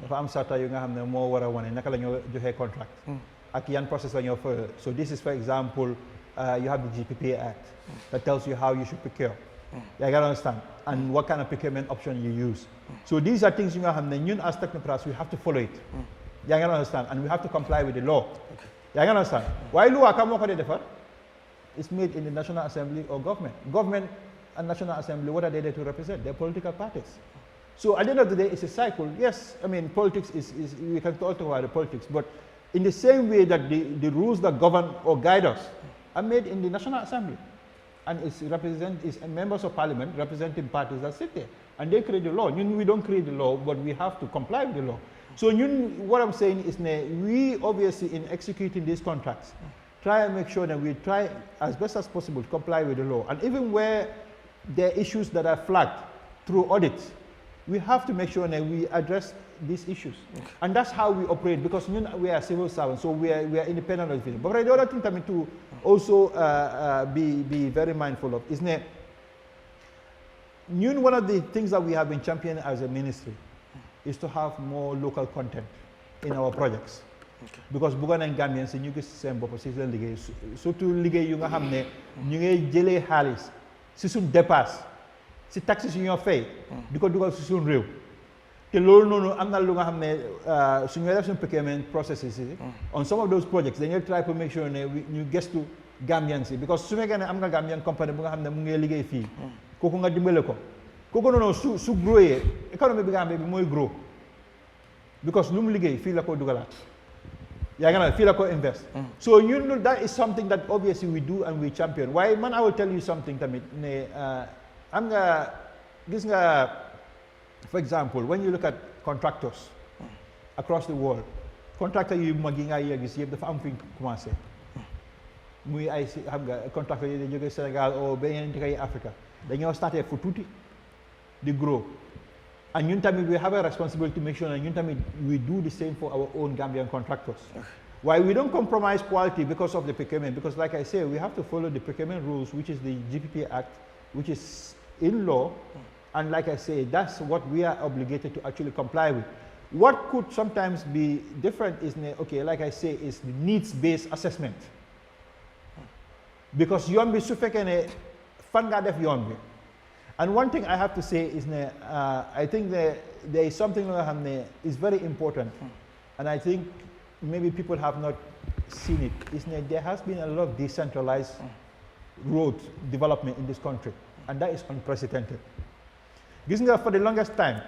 dafa am sarta yu nga xam ne moo war a wane naka la ñoo joxee contract ak yan process la ñoo fa so this is for example you have the GPPA Act that tells you how you should procure. You gotta understand and what kind of procurement option you use. So these are things yu nga xam ne ñun as technocrats we have to follow it. You can understand, and we have to comply with the law. Okay. You can understand. Why law come over the It's made in the National Assembly or government. Government and National Assembly, what are they there to represent? They're political parties. So at the end of the day, it's a cycle. Yes, I mean, politics is we can talk about the politics, but in the same way that the rules that govern or guide us are made in the National Assembly. And it's members of parliament representing parties that sit there. And they create the law. We don't create the law, but we have to comply with the law. So what I'm saying is we obviously in executing these contracts try and make sure that we try as best as possible to comply with the law. And even where there are issues that are flagged through audits, we have to make sure that we address these issues. Okay. And that's how we operate because we are civil servants, so we are independent of it. But the other thing to also be very mindful of is one of the things that we have been championing as a ministry is to have more local content in our projects. Okay. Because bëggoon nañ Gambians ñu gis seen bopp si seen liggéey surtout liggéey yu nga xam ne ñu ngay jëlee xaalis si suñ dépasse si taxes yu ñoo fay di ko dugal si suñ réew te loolu noonu am na lu nga xam ne su ñuy def suñ procurement processes yi on some of those projects dañuy try to make sure ne ñu gestu Gambians yi because su fekkee ne am nga Gambian company bu nga xam ne mu ngi liggéey fii kooku nga dimbale ko kooku noonu su growee économie bi Gambie bi mooy grow because lu mu liggéey fii la ko dugalaat yaa nga fii la ko invest so that is something that obviously we do and we champion waaye man I will tell you something tamit ne am nga gis nga for example when you look at contractors across the world contractor yu mag yi nga gis yëpp dafa am fi commencé muy ay xam nga contractor yi da jógee Sénégal o beneen dëkk yi Africa dañoo starté fu tuuti di grow and ñun tamit we have a responsibility to make sure that ñun tamit we do the same for our own Gambian contractors. Why we don't compromise quality because of the procurement, because like I say, we have to follow the procurement rules, which is the GPPA Act, which is in law, and like I say, that's what we are obligated to actually comply with. What could sometimes be different is, okay, like I say, is the needs-based assessment. Because yoon bi su fekkee ne fan nga def yoon bi. And one thing I have to say is I think there is something that is very important, and I think maybe people have not seen it, is there has been a lot of decentralized road development in this country, and that is unprecedented. For the longest time,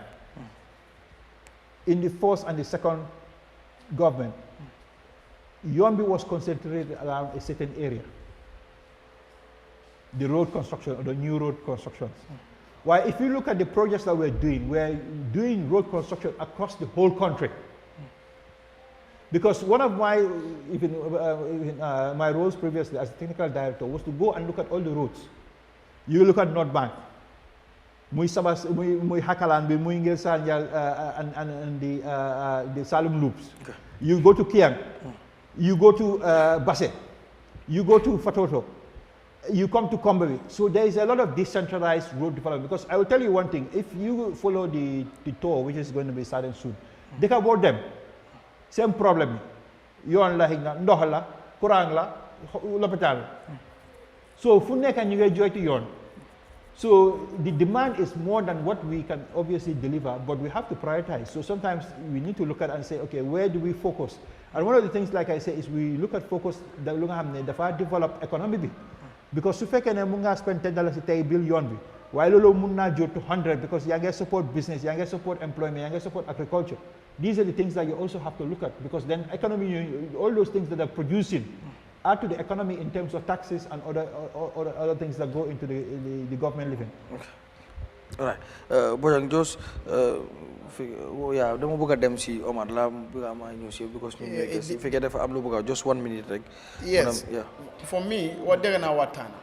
in the first and the second government, Yombi was concentrated around a certain area. The road construction or the new road constructions. Why, if you look at the projects that we're doing road construction across the whole country. Because one of my my roles previously as a technical director was to go and look at all the roads. You look at North Bank, muy Hakalan, muy Ngel Sanjal, and the Salem loops. Okay. You go to Kiang, you go to Basse, you go to Fatoto. You come to Kombawi. So there is a lot of decentralized road development. Because I will tell you one thing, if you follow the tour, which is going to be starting soon, they can board them. Same problem. Yon la higna, ndohala, kurang la, l'hôpital. So fu nekk ñu ngay joytu yoon. So the demand is more than what we can obviously deliver, but we have to prioritize. So sometimes we need to look at and say, okay, where do we focus? And one of the things, like I say, is we look at focus that we have develop economy. Because if I can spend $10 billion, while we mun to 100 because you get support business, you get support employment, you get support agriculture. These are the things that you also have to look at, because then economy, all those things that are producing add to the economy in terms of taxes and other things that go into the government living. Okay. All right. Bojang Jos, yeah, dama bëgg dem ci Omar la bëgg ma ñëw ci because ñu fekkee dafa am lu bëgg just 1 minute rek. Yes. Yeah. For me, what they're gonna watana.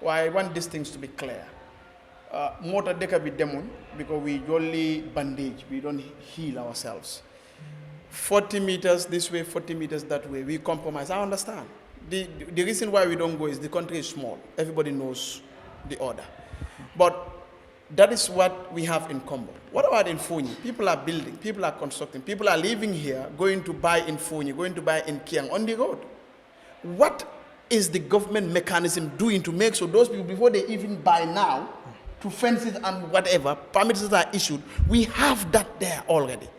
Why I want these things to be clear. Motor deka bi demon because we only bandage, we don't heal ourselves. 40 meters this way, 40 meters that way, we compromise. I understand. The reason why we don't go is the country is small. Everybody knows the order. But that is what we have in Combo. What about in Fonyi? People are building, people are constructing, people are living here, going to buy in Fonyi, going to buy in Kiang on the road. What is the government mechanism doing to make sure those people, before they even buy now, to fences and whatever, permits that are issued, we have that there already.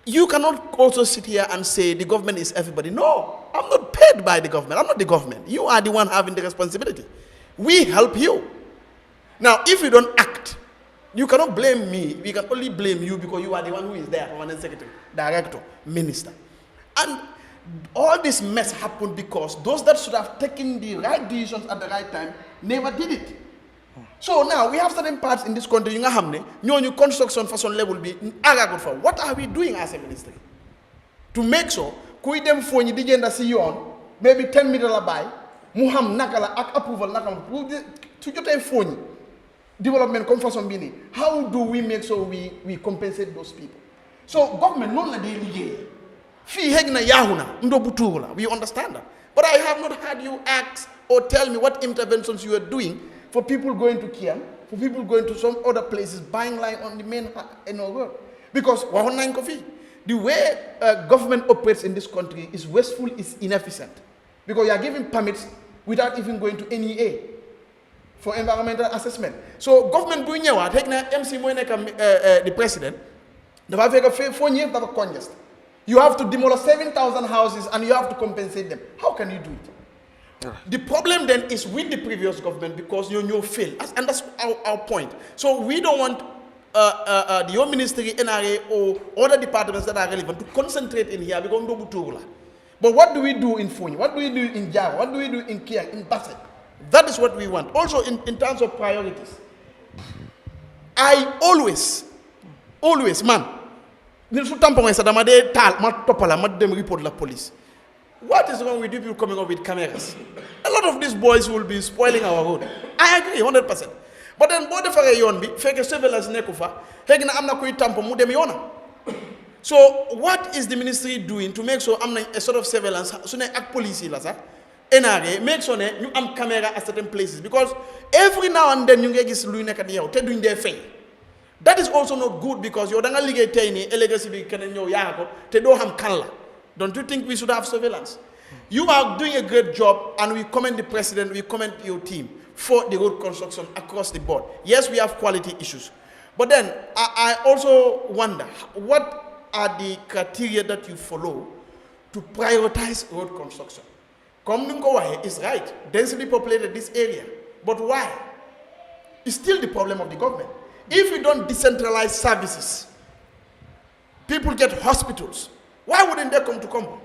You cannot also sit here and say the government is everybody. No, I'm not paid by the government. I'm not the government. You are the one having the responsibility. We help you. Now, if you don't act, you cannot blame me. We can only blame you because you are the one who is there, permanent secretary, director, minister. And all this mess happened because those that should have taken the right decisions at the right time never did it. So now we have certain parts in this country, new construction for some level be what are we doing as a ministry? To make sure, them for you see on, maybe 10 meters by, Muham Nakala approval Nakala to get a phone development conference bini. How do we make sure we compensate those people? So government not like they fee hegna yahuna, ndo we understand that. But I have not had you ask or tell me what interventions you are doing for people going to Kiam, for people going to some other places, buying line on the main road. Because the way government operates in this country is wasteful, is inefficient. Because you are giving permits without even going to NEA for environmental assessment. So government doing MC the president, you have to demolish 7,000 houses and you have to compensate them. How can you do it? The problem then is with the previous government because you fail, and that's our point. So we don't want the Home Ministry, NRA, or other departments that are relevant to concentrate in here because we don't. But what do we do in Fonyi? What do we do in Java? What do we do in Kiang, in Bassett? That is what we want. Also in terms of priorities. I always, man, report the police. What is wrong with you people coming up with cameras? A lot of these boys will be spoiling our road. I agree, 100%. But then, surveillance so, what is the ministry doing to make sure a sort of surveillance, police, NRA, make sure you have camera at certain places? Because every now and then you get this doing their thing. That is also not good because you're not Don't you think we should have surveillance? You are doing a great job, and we commend the president, we commend your team for the road construction across the board. Yes, we have quality issues. But then, I also wonder, what are the criteria that you follow to prioritize road construction? Komnungowahe is right, densely populated this area. But why? It's still the problem of the government. If we don't decentralize services, people get hospitals. Why wouldn't they come to Combo?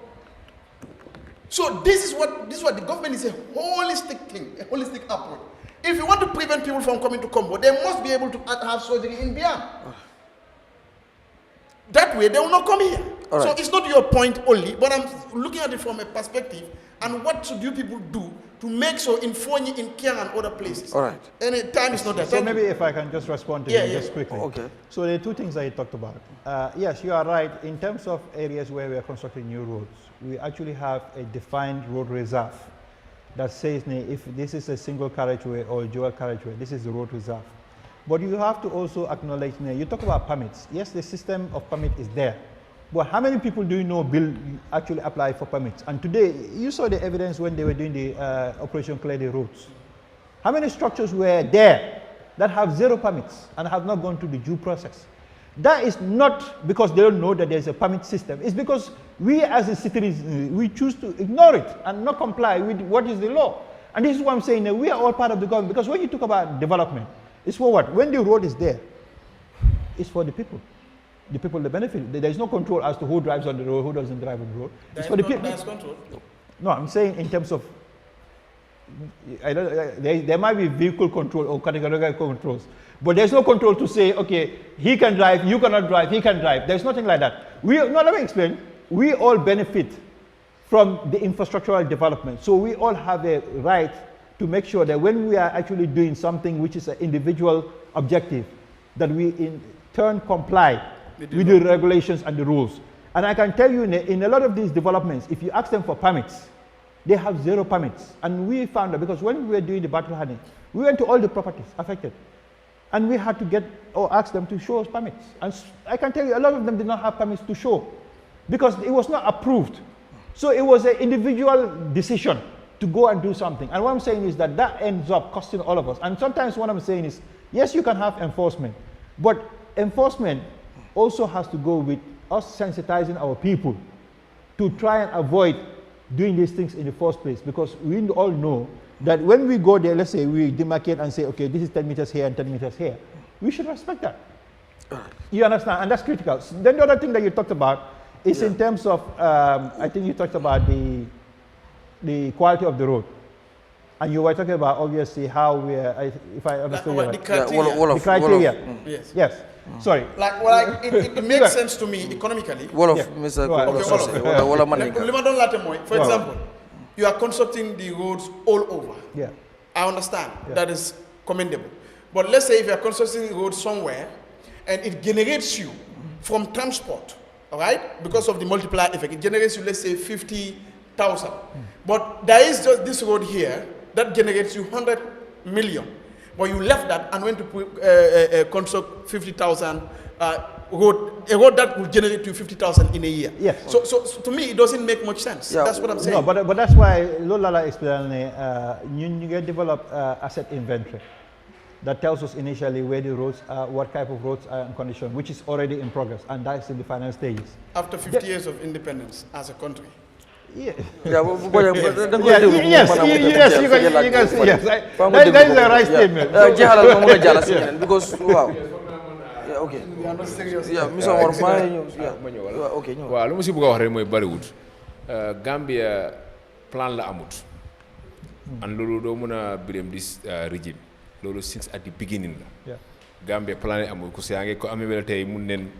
So this is what the government is a holistic thing, a holistic approach. If you want to prevent people from coming to Combo, they must be able to have surgery in Biam. That way, they will not come here. Right. So it's not your point only, but I'm looking at it from a perspective. And what should you people do to make sure in Fonyi, in Kiang, and other places? All right. And time is not there. So maybe if I can just respond to you just quickly. Okay. So there are two things that you talked about. Yes, you are right. In terms of areas where we are constructing new roads, we actually have a defined road reserve that says if this is a single carriageway or a dual carriageway, this is the road reserve. But you have to also acknowledge, you talk about permits. Yes, the system of permit is there. But how many people do you know actually apply for permits? And today, you saw the evidence when they were doing the Operation Clear the Roads. How many structures were there that have 0 permits and have not gone through the due process. That is not because they don't know that there's a permit system. It's because we as a citizens, we choose to ignore it and not comply with what is the law. And this is what I'm saying, that we are all part of the government. Because when you talk about development, it's for what? When the road is there, it's for the people. The people that benefit. There is no control as to who drives on the road, who doesn't drive on the road. It's for the people. There's control. No, I'm saying in terms of, there might be vehicle control or categorical controls, but there's no control to say, okay, he can drive, you cannot drive, he can drive. There's nothing like that. Let me explain. We all benefit from the infrastructural development. So we all have a right to make sure that when we are actually doing something which is an individual objective, that we in turn comply with the regulations and the rules. And I can tell you in a lot of these developments, if you ask them for permits, they have 0 permits. And we found that because when we were doing the battle hardening, we went to all the properties affected. And we had to get or ask them to show us permits. And I can tell you a lot of them did not have permits to show because it was not approved. So it was an individual decision to go and do something. And what I'm saying is that that ends up costing all of us. And sometimes what I'm saying is, yes, you can have enforcement, but enforcement also has to go with us sensitizing our people to try and avoid doing these things in the first place, because we all know that when we go there, let's say we demarcate and say, okay, this is 10 meters here and 10 meters here, we should respect that. You understand? And that's critical. So then the other thing that you talked about is in terms of, I think you talked about the quality of the road. And you were talking about obviously how we are, if I understand right. The criteria. Yes. Yes. Sorry. It makes sense to me economically. For example, you are constructing the roads all over. Yeah. I understand. That is commendable. But let's say if you are constructing roads somewhere and it generates you from transport, all right, because of the multiplier effect, it generates you, let's say, 50,000. But there is just this road here that generates you 100 million. But you left that and went to construct 50,000 road, a road that will generate you 50,000 in a year. Yes. So to me, it doesn't make much sense. Yeah. That's what I'm saying. No, but that's why Lola explained, you get develop asset inventory that tells us initially where the roads are, what type of roads are in condition, which is already in progress, and that's in the final stages. After 50 years of independence as a country. Yeah. Yes, you can say yes. That is the right statement. Because wow. Yeah, okay. We are not serious. Yeah, Mr. Omar, okay. Waaw lu ma si bëgg a wax rek mooy bariwut Gambia plan la amut. And loolu doo mën a blame this regime. Loolu since at the beginning la. Gambia plan la amut ku si yaa ngi ko amee wala tey mun neen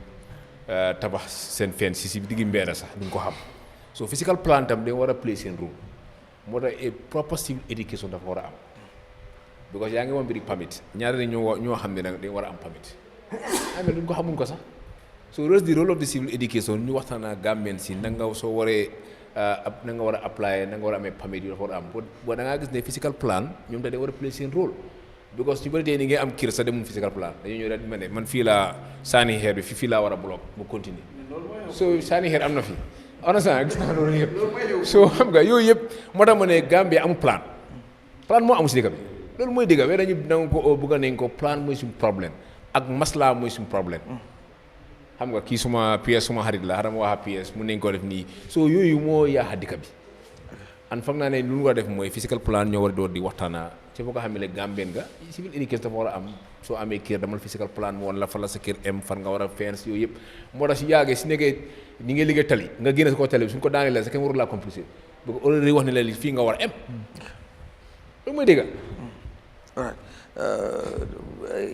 tabax seen fence si diggi mbedd sax duñ ko xam. So physical plan tam they want to play in room. More a proper civil education dafa war a am. Because yaa ngi woon mbiri permit ñaari ñoo xam ne nag dañ war a am permit. Amee luñ ko xamuñ ko sax. So the role of the civil education ñu waxtaan ak Gambian si na nga soo waree na nga war a apply na nga war a amee permit yu dafa war a am boo da ngaa gis ne physical plan ñoom dañ war a play seen rôle. Because ñu bëri tey ni ngay am kër sax demuñ physical plan dañu ñëw daal di man fii laa sànni xeer bi fii laa war a block mu continuer. So sànni xeer am na fi. Understand gis naa loolu yëpp so xam nga yooyu yëpp moo tax ma ne Gambia am plan moo amu si dëkk bi loolu mooy dëgg we dañu danga ko bëgg nañ ko plan mooy suñu problème ak masla mooy suñu problème xam nga kii suma PS suma xarit la xadama waxa PS mun nañ ko def nii so yooyu moo yaaxa dëkk bi an foog naa ne lu ñu war a def mooy physical plan ñoo war a door di waxtaana ci foo ko xam ne Gambien nga civil education dafa war a am soo amee kër damal physical plan mu woon la fa la sa kër am fan nga war a fence yooyu yëpp moo tax si yàggee si nekkee ni ngay liggéey tali nga génne si ko tali bi suñ ko daanee la sa kenn warul laa compliqué bu ko already wax ne la li fii nga war a am loolu mooy dégg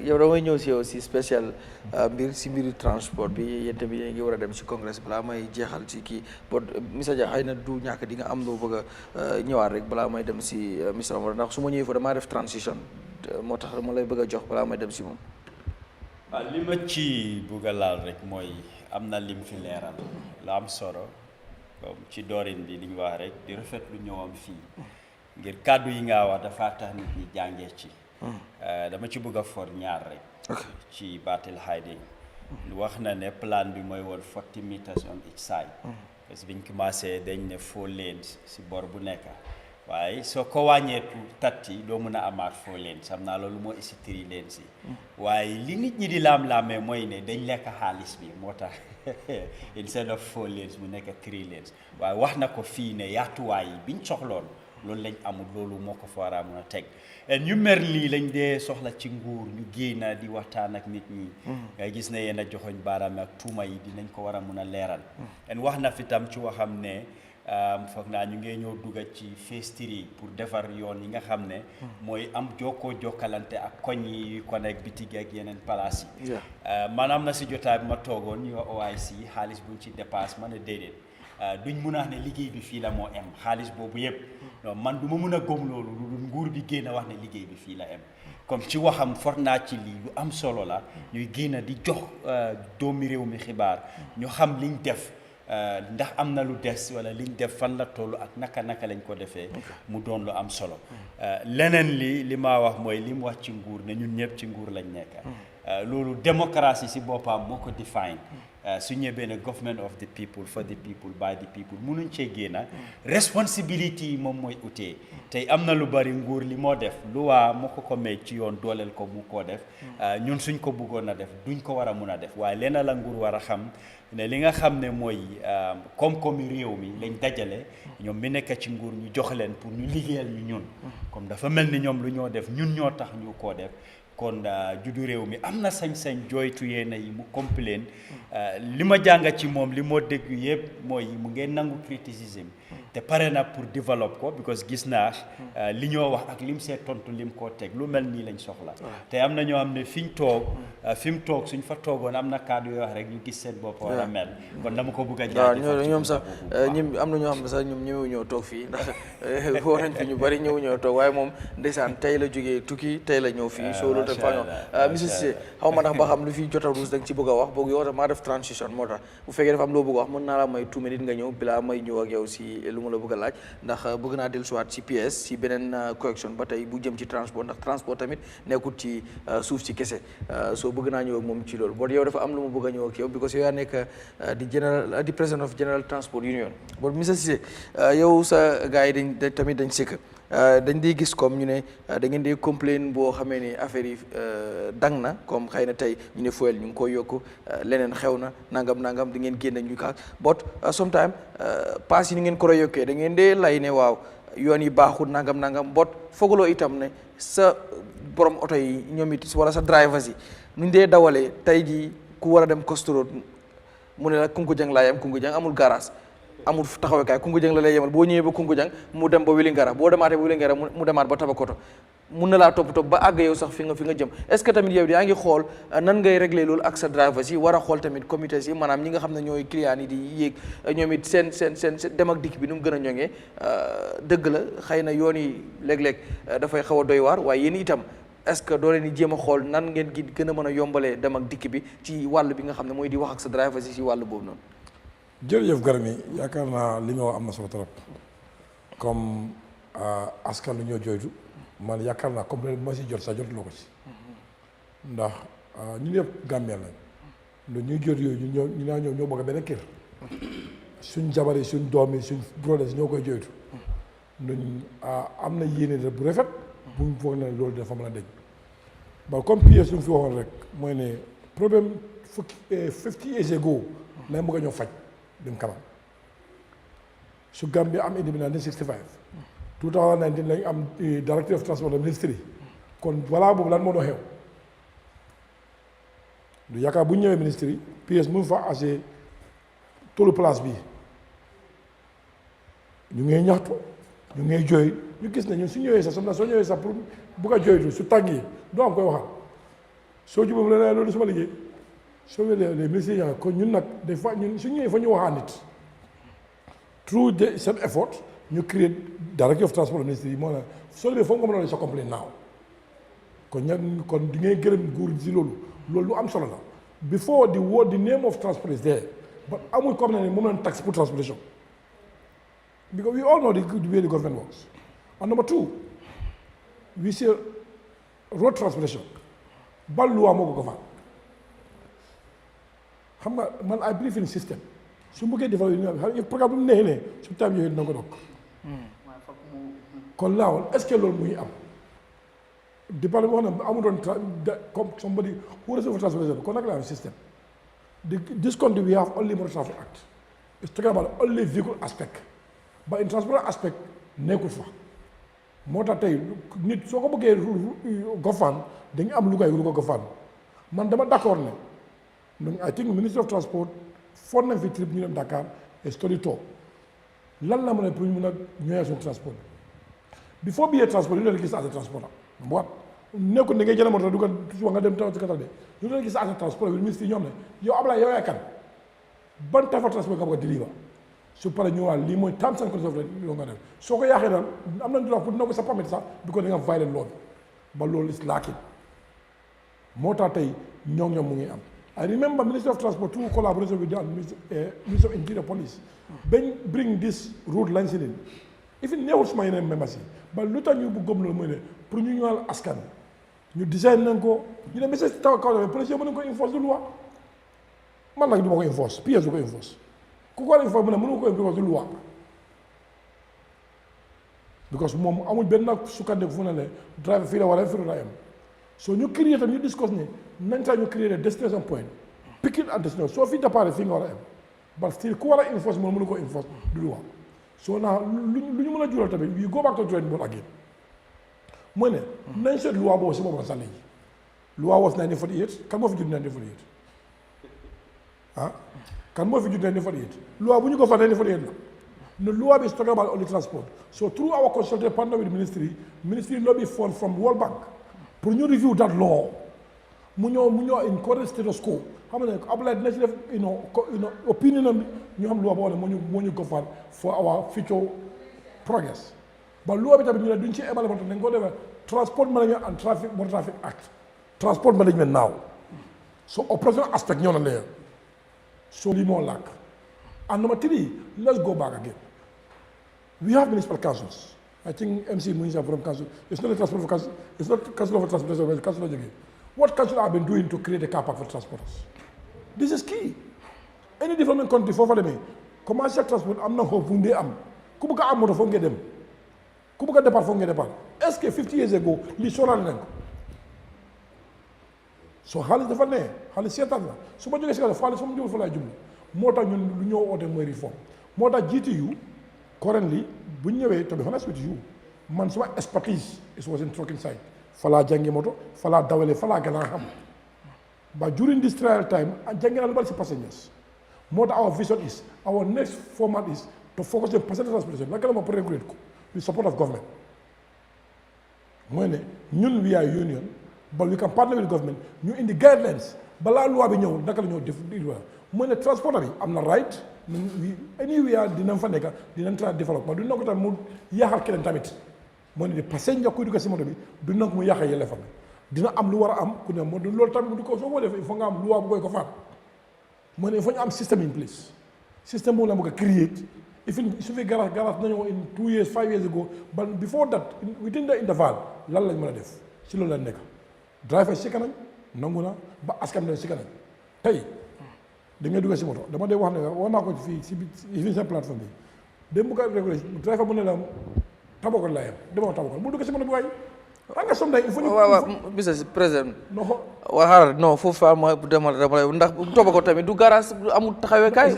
yow damay ñëw si yow si spécial si mbiri transport bi yéen tamit yéen ngi war a dem si congrès balaa may jeexal si kii bon Mr Jah xëy na du ñàkk di nga am loo bëgg a ñëwaat rek balaa may dem si Mr Omar ndax su ma ñëwee fa damaa def transition moo tax ma lay bëgg a jox balaa may dem si moom. waaw li ma ci bëgg a laal rek mooy am na lim fi leeral la am solo comme ci doorin bi li ñu wax rek di rafetlu ñëwam fii ngir kàddu yi nga wax dafa tax nit ñi jàngee ci. dama ci bëgg a for ñaar rek. ci battle hiding. lu wax na ne plan bi mooy woon 40 meters on each side. parce que biñ commencé dañ ne 4 lanes si bor bu nekk waaye soo ko wàññeetu tatti doo mën a amaat 4 lanes xam naa loolu moo isi 3 lanes yi waaye li nit ñi di laam-laamee mooy ne dañ lekk xaalis bi moo tax instead of 4 lanes mu nekk 3 lanes waaye wax na ko fii ne yaatuwaay yi biñ soxloon loolu lañ amul loolu moo ko fa war a mën a teg ñu mer lii lañ dee soxla ci nguur ñu génn di waxtaan ak nit ñi nga gis ne yéen a joxoñ baaraam ak tuuma yi dinañ ko war a mën a leeral wax na fi tam ci waxam ne foog naa ñu ngi ñëw dugga ci phase 3 pour defar yoon yi nga xam ne mooy am jokkoo jokkalante ak koñ yi connect bitig ak yeneen palaas yi maanaam na si jotaay bi ma toogoon ñu OIC xaalis buñ ci dépasse ma ne déedéet duñ mun a wax ne liggéey bi fii la moo em xaalis boobu yëpp non man du ma mun a gëm loolu lu nguur bi génn wax ne liggéey bi fii la em comme ci waxam for naa ci lii lu am solo la ñuy génn di jox doomi réew mi xibaar ñu xam liñ def ndax am na lu des wala liñ def fan la toll ak naka lañ ko defee mu doon lu am solo leneen li ma wax mooy li mu wax ci nguur ne ñun ñëpp ci nguur lañ nekk loolu démocratie si boppam moo ko define su ñëwee ne government of the people for the people by the people munuñ cee génna responsibility yi moom mooy utee tey am na lu bari nguur li moo def lu waa moo ko may ci yoon dooleel ko mu koo def ñun suñ ko bëggoon a def duñ ko war a mun a def waaye leena la nguur war a xam ne li nga xam ne mooy koom-koomi réew mi lañ dajale ñoom mi nekk ci nguur ñu jox leen pour ñu liggéeyal ñu ñun comme dafa mel ni ñoom lu ñoo def ñun ñoo tax ñu koo def kon juddu réew mi am na sañ-sañ jooytu yéena yi mu complain li ma jànga ci moom li moo dégg yëpp mooy mu ngeen nangu criticism te pare na pour développer ko because gis naa li ñoo wax ak lim see tontu lim koo teg lu mel nii lañ soxla te am na ñoo xam ne fi mu toog suñ fa toogoon am na kàddu yoo wax rek ñu gis seen bopp war a mel kon dama ko bëgg a jaajëfal ñoom sax ñim am na ñoo xam ne sax ñoom ñëwu ñoo toog fii ndax woo nañ fi ñu bari ñëwu ñoo toog waaye moom ndeysaan tey la jógee tukki tey la ñëw fii soo loolu fa ñoo monsieur Ceesay xaw ma ndax ba xam lu fi jota ruus da nga ci bëgg a wax boog yow maa def transition moo tax bu fekkee dafa am loo bëgg a wax mën naa la may 2 minutes nga ñëw bilaa may ñëw ak yow si lu ma la bëgg a laaj ndax bëgg naa dellusiwaat ci PS si beneen correction ba tey bu jëm ci transport ndax transport tamit nekkul ci suuf si kese soo bëgg naa ñëw ak moom ci loolu bon yow dafa am lu ma bëgg a ñëw ak yow because yow yaa nekk di president of General Transport Union bon monsieur Ceesay yow sa gars yi dañ sikk dañ di gis comme ñu ne da ngeen di complain boo xamee ni affaire yi dang na comme xëy na tey ñu ne fuel ñu ngi koy yokku leneen xew na nangam di ngeen génn ñu kaas but sometime paas yi ni ngeen ko yokkee da ngeen dee lay ne waaw yoon yi baaxul nangam but fooguloo itam ne sa borom oto yi ñoom it wala sa drivers yi nuñ dee dawalee tey ji ku war a dem Coast Road mu ne la Kunkujang laa yem Kunkujang amul garage amul taxawekaay Kunkujang la lay yemal boo ñëwee ba Kunkujang mu dem ba Wellingara boo demaatee ba Wellingara mu demaat ba Tabakoto mun na laa topp ba àgg yow sax fi nga jëm est-ce que tamit yow yaa ngi xool nan ngay régler loolu ak sa drivers yi war a xool tamit comités yi maanaam ñi nga xam ne ñooy clients yi di yéeg ñoom it seen dem ak dikk bi nu mu gën a ñoŋee dëgg la xëy na yoon yi léeg-léeg dafay xaw a doy waar waaye yéen itam est-ce que doo leen di jéem a xool nan ngeen gi gën a mën a yombalee dem ak dikk bi ci wàll bi nga xam ne mooy di wax ak sa drivers yi ci wàll boobu noonu. jërëjëf Garmi yaakaar naa li nga wax am na solo trop comme askan lu ñoo jooytu man yaakaar naa comme bu ma si jot sax jotuloo ko ci ndax ñun ñëpp Gambien lañ lu ñuy jot yooyu ñu ñoo bokk benn kër suñ jabar yi suñ doom yi suñ brothers ñoo koy jooytu ñun am na yéene bu rafet bu ñu foog ne loolu dafa mën a deñ ba comme PS lu mu fi waxoon rek mooy ne problème 50 years ago lañ bëgg a ñoo faj dem kanam su Gambia am indépendance 1965 2019 lañ am director of transport ministry kon voilà boobu lan moo doon xew du yaakaar bu ñu ñëwee ministry PS mu fa assez tollu place bi ñu ngay ñaxtu ñu ngay jooy ñu gis ne ñun su ñëwee sax soo ñëwee sax pour bugg a jooytu su tàngee doo am koy waxal soo jubóom la ne loolu suma liggéey soo wélee les ministres yi kon ñun nag des fois ñun su ñëwee fa ñu waxaa nit through seen effort ñu créer director of transport ministre yi moo ne soo demee foog nga mën a sa complain naaw kon di ngay gërëm nguur si loolu lu am solo la before the name of transport is there but amul comme ne moom lañ tax pour transportation because we all know the way the government works and number 2 we say road transportation ban loi moo ko fa xam nga man I believe in system su bëggee defal yu ñu xam programme bu mu neexee ne su time yooyu dina ko dokk kon laawal est-ce que loolu muy am di pare wax na amutoon comme somebody who is over transportation kon nag la am système this country we have only motor traffic act it's talking about only vehicle aspect but in transport aspect nekkul fa moo tax tey nit soo ko bëggee gofaan dañu am lu ko gofaan man dama d'accord ne donc I think Ministry of Transport foog nañ fi trip ñu dem Dakar et study tour lan la mën a pour ñu mën a ñëwee suñu transport before bi transport ñu leen gis as a transport bu wat nekkul ne ngay jël moto du ko nga dem taw ci katal de ñu leen gis as a transport bi ministre ñoom ne yow Ablaye yow yaay kan ban tafa transport nga bëgg a deliver su paree ñu waa lii mooy terms and conditions yoo nga def soo ko yaaxee daal am nañ droit pour dina ko sa permettre sax bi ko da nga violate law bi ba loolu is lacking moo tax tey ñoom mu ngi am I remember Ministry of Transport through collaboration with the Ministry of Interior Police bring this road licensing even neewul suma yeneen members yi ba lu tax ñu bu gëm loolu mooy ne pour ñu ñëwal askan ñu design nañ ko ñu ne message taw kaw police mën nañ ko enforce de loi man nag du ma ko enforce PS du ko enforce ku ko enforce mu ne mënu ko enforce de loi because moom amul benn sukkandiku fu ne ne driver fii la war a fii la am so ñu créé tam ñu discuss ne nañ tax ñu créé destination point pick-in and destination soo fi départ fii nga war a am but still ku war a enforce moom mënu ko enforce du loi so now lu ñu mën a jural tamit we go back to drawing board again mooy ne nañ seet loi boobu si boppam sax léegi loi was 1948 kan moo fi judd 1948 ah kan moo fi judd 1948 loi bu ñu ko fa 1948 la the law is talking about only transport. So through our consultative partner with the ministry lobby fund from World Bank, pour ñu review that law, mu ñoo in current status quo. Xam nga apply nañ ci def opinion am ñu xam loi boo ne moo ñu govern for our future progress. But loi bi tamit ñu ne duñ ci évaluer dañ ko defee Transport Management and Motor Traffic Act. Transport Management now. So operational aspect ñoo na leer. So lii moo lack. And number 3, let's go back again. We have municipal councils. I think MC Municipal Forum Council, it's not a transport council, it's not council of transportation, it's council of. What council have been doing to create a car park for transporters? This is key. Any development country for them, commercial transport, I'm not hoping they am. Kubuka am moto fonge dem. Kubuka depart fonge depart. Est-ce 50 years ago, li soral nañ ko. So xaalis dafa ne, xaalis seetaan la. Su ma jógee si xaalis fa mu jógul fa laay jublu. moo tax ñun lu ñoo oote mooy réforme moo tax GTU currently bu ñu ñëwee to be honest with you man suma expertise it was in trucking side fa laa jàngi moto fa laa dawalee fa laa gën a xam ba during this trial time jàngi naa lu bari si passengers moo tax our vision is our next format is to focus on passenger transportation naka la ma pour regulate ko with support of government mooy ne ñun we are union but we can partner with government ñu indi guidelines balaa loi bi ñëw naka la ñoo def mooy ne transporteur bi am na right anywhere dinañ fa nekk dinañ tra développement du nangu tam mu yaaxal keneen tamit mooy ne di passenger kuy dugg si moto bi du nangu mu yaaxal yelleefam dina am lu war a am ku ne moo du loolu tamit du ko soo ko defee il faut nga am loi bu koy ko faat mooy ne il faut ñu am système in place système boobu la bëgg a create su fi garas nañoo in 2 years 5 years ago but before that within the interval lan lañ mën a def si loolu lañ nekk driver si kanam nangu na ba askan bi si kanam tey da ngay dugg si moto dama dee wax ne wax naa ko fii si seen plateforme bi dem bu ko réglé driver bu ne la tabakot laa yem demoo tabakot mu dugg si moto bi waaye xam nga som day il faut ñu waaw monsieur président waxaar non foofu fa ma demal ndax tabakot tamit du garage amul taxawee kaay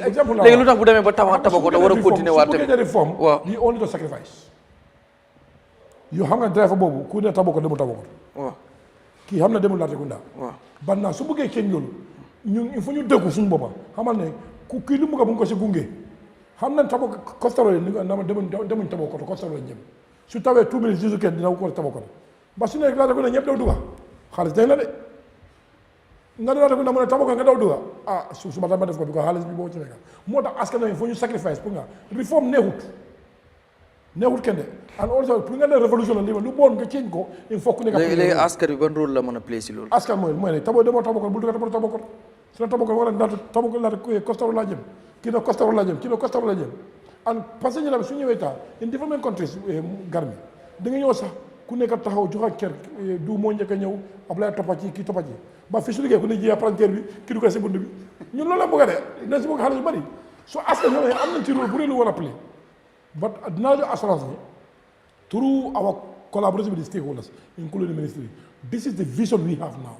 léegi lu tax bu demee ba tabakot war a continuer waat tamit réforme yi only to sacrifice yoo xam nga driver boobu ku ne tabakot demul tabakot waaw kii xam na demul Latrikunda waaw ban naa su bëggee kenn loolu ñun il faut ñu déggu suñu boppam xamal ne ku kii lu mu bëgg bu ñu ko si gunge xam nañ tabo costaro yi demuñ tabo koto costaro lañ jëm su tawee 2 minutes juste kenn dina ko tabo koto ba su nekk Latrikunda ñëpp daw duga xaalis day la de nga ne Latrikunda mu ne tabo ko nga daw duga su ma dama def ko bi ko xaalis bi boo ci nekk moo tax askan wi il faut ñu sacrifice pour nga réforme neexut kenn de and also pour nga ne révolution la lii lu bon nga ceeñ ko il faut que léegi askan bi ban rôle la mën a play si loolu askan mooy ne tabo demoo tabakot bul duga tabakot su ne tabakot war a naatu tabakot laa costaro laa jëm kii na costaro laa jëm kii na costaro laa jëm and parce que ñu la su ñëwee taa in different countries garmi da nga ñëw sax ku nekk taxaw joxe ker du moo njëkk a ñëw Ablaye toppa ci kii toppa ci ba fi su liggéey ku ne jiyee apprenti bi kii du ko si bunt bi ñun loolu la bëgg a de dina si bëgg xaalis yu bëri so askan ñoo am nañ ci rôle bu rëy lu war a play but dinaa jox assurance ni through our collaboration with the stakeholders, including the ministry, this is the vision we have now.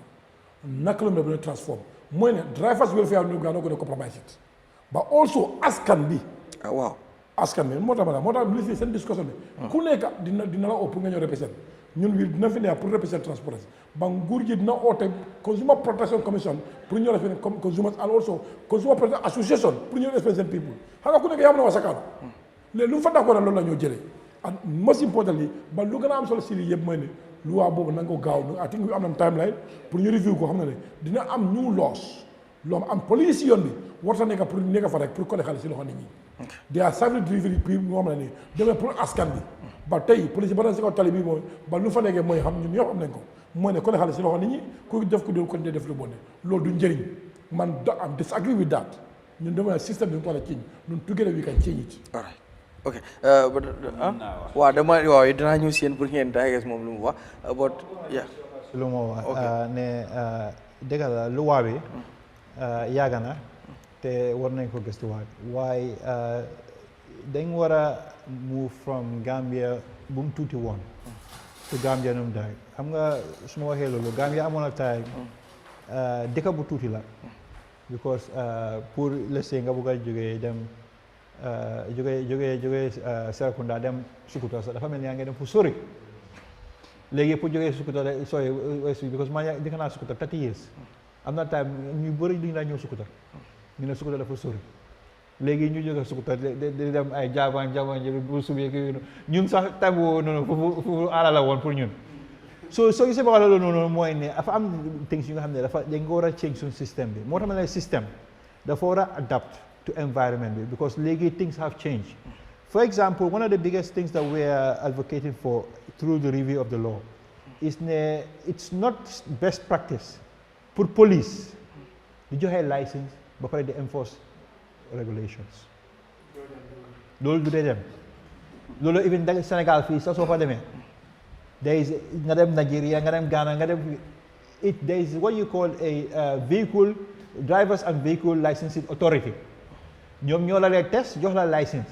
Naka la ñu mën a transform mooy ne drivers welfare ñu are not going to compromise it but also askan bi. waaw askan bi moo tax ministre seen discussion bi. ku nekk dina la oo pour nga ñëw represent ñun wi dina fi ne pour represent transparency ba nguur gi dina oote consumer protection commission pour ñu represent consumers and also consumer protection association pour ñu represent people xam nga ku nekk yaa mën a wax sa kàddu léegi lu mu fa d'accord loolu la ñoo jëlee and most importantly ba lu gën a am solo si lii yëpp mooy ne loi boobu na nga ko gaaw I think am na timeline pour ñu review ko xam ne dina am new laws loo am police yoon bi warta nekk pour nekk fa rek pour collecter xaalis si loxo nit ñi they are service delivery bi moo xam ne nii demee pour askan bi ba tey police ba na si kaw tali bi mooy ba lu fa nekkee mooy xam ñun ñëpp am nañ ko mooy ne collecter xaalis si loxo nit ñi ku def ko dé ko def lu bonne loolu du njëriñ man am disagree with that ñun dama système bi ñu ko war a change ñun together we can change it. All right. ok waaw dinaa ñëw si yéen pour ngeen daagees moom lu mu wax but yeah lu ma wax ne dëgg la luwaa bi yàgg na te war nañ ko gëstuwaat waaye dañ war a move from Gambia bu mu tuuti woon to Gambia nu mu daay xam nga su ma waxee loolu Gambia amoon na taay dëkk bu tuuti la because pour laisser nga bëgg a jógee dem jógee Serekunda dem Sukuta sax dafa mel ni yaa ngi dem fu sori léegi pour jógee Sukuta sooy because man dëkk naa Sukuta 30 years am na time ñu bëri li ñu daan ñëw Sukuta ñu ne Sukuta dafa sori léegi ñu jógee Sukuta di dem ay jaabaan bu subi ñun sax time woo noonu foofu aala la woon pour ñun soo gisee ba wax loolu noonu mooy ne dafa am things yu nga xam ne dañ ko war a change suñu système bi moo tax ma ne système dafa war a adapt to environment because lately things have changed. For example, one of the biggest things that we are advocating for through the review of the law is it's not best practice for police. Did you have a license before they enforce regulations? Lolo do them. Lolo even Senegal fees also for them. There is Nigeria, Ghana, there is what you call a vehicle drivers and vehicle licensing authority. ñoom ñoo la lay test jox la license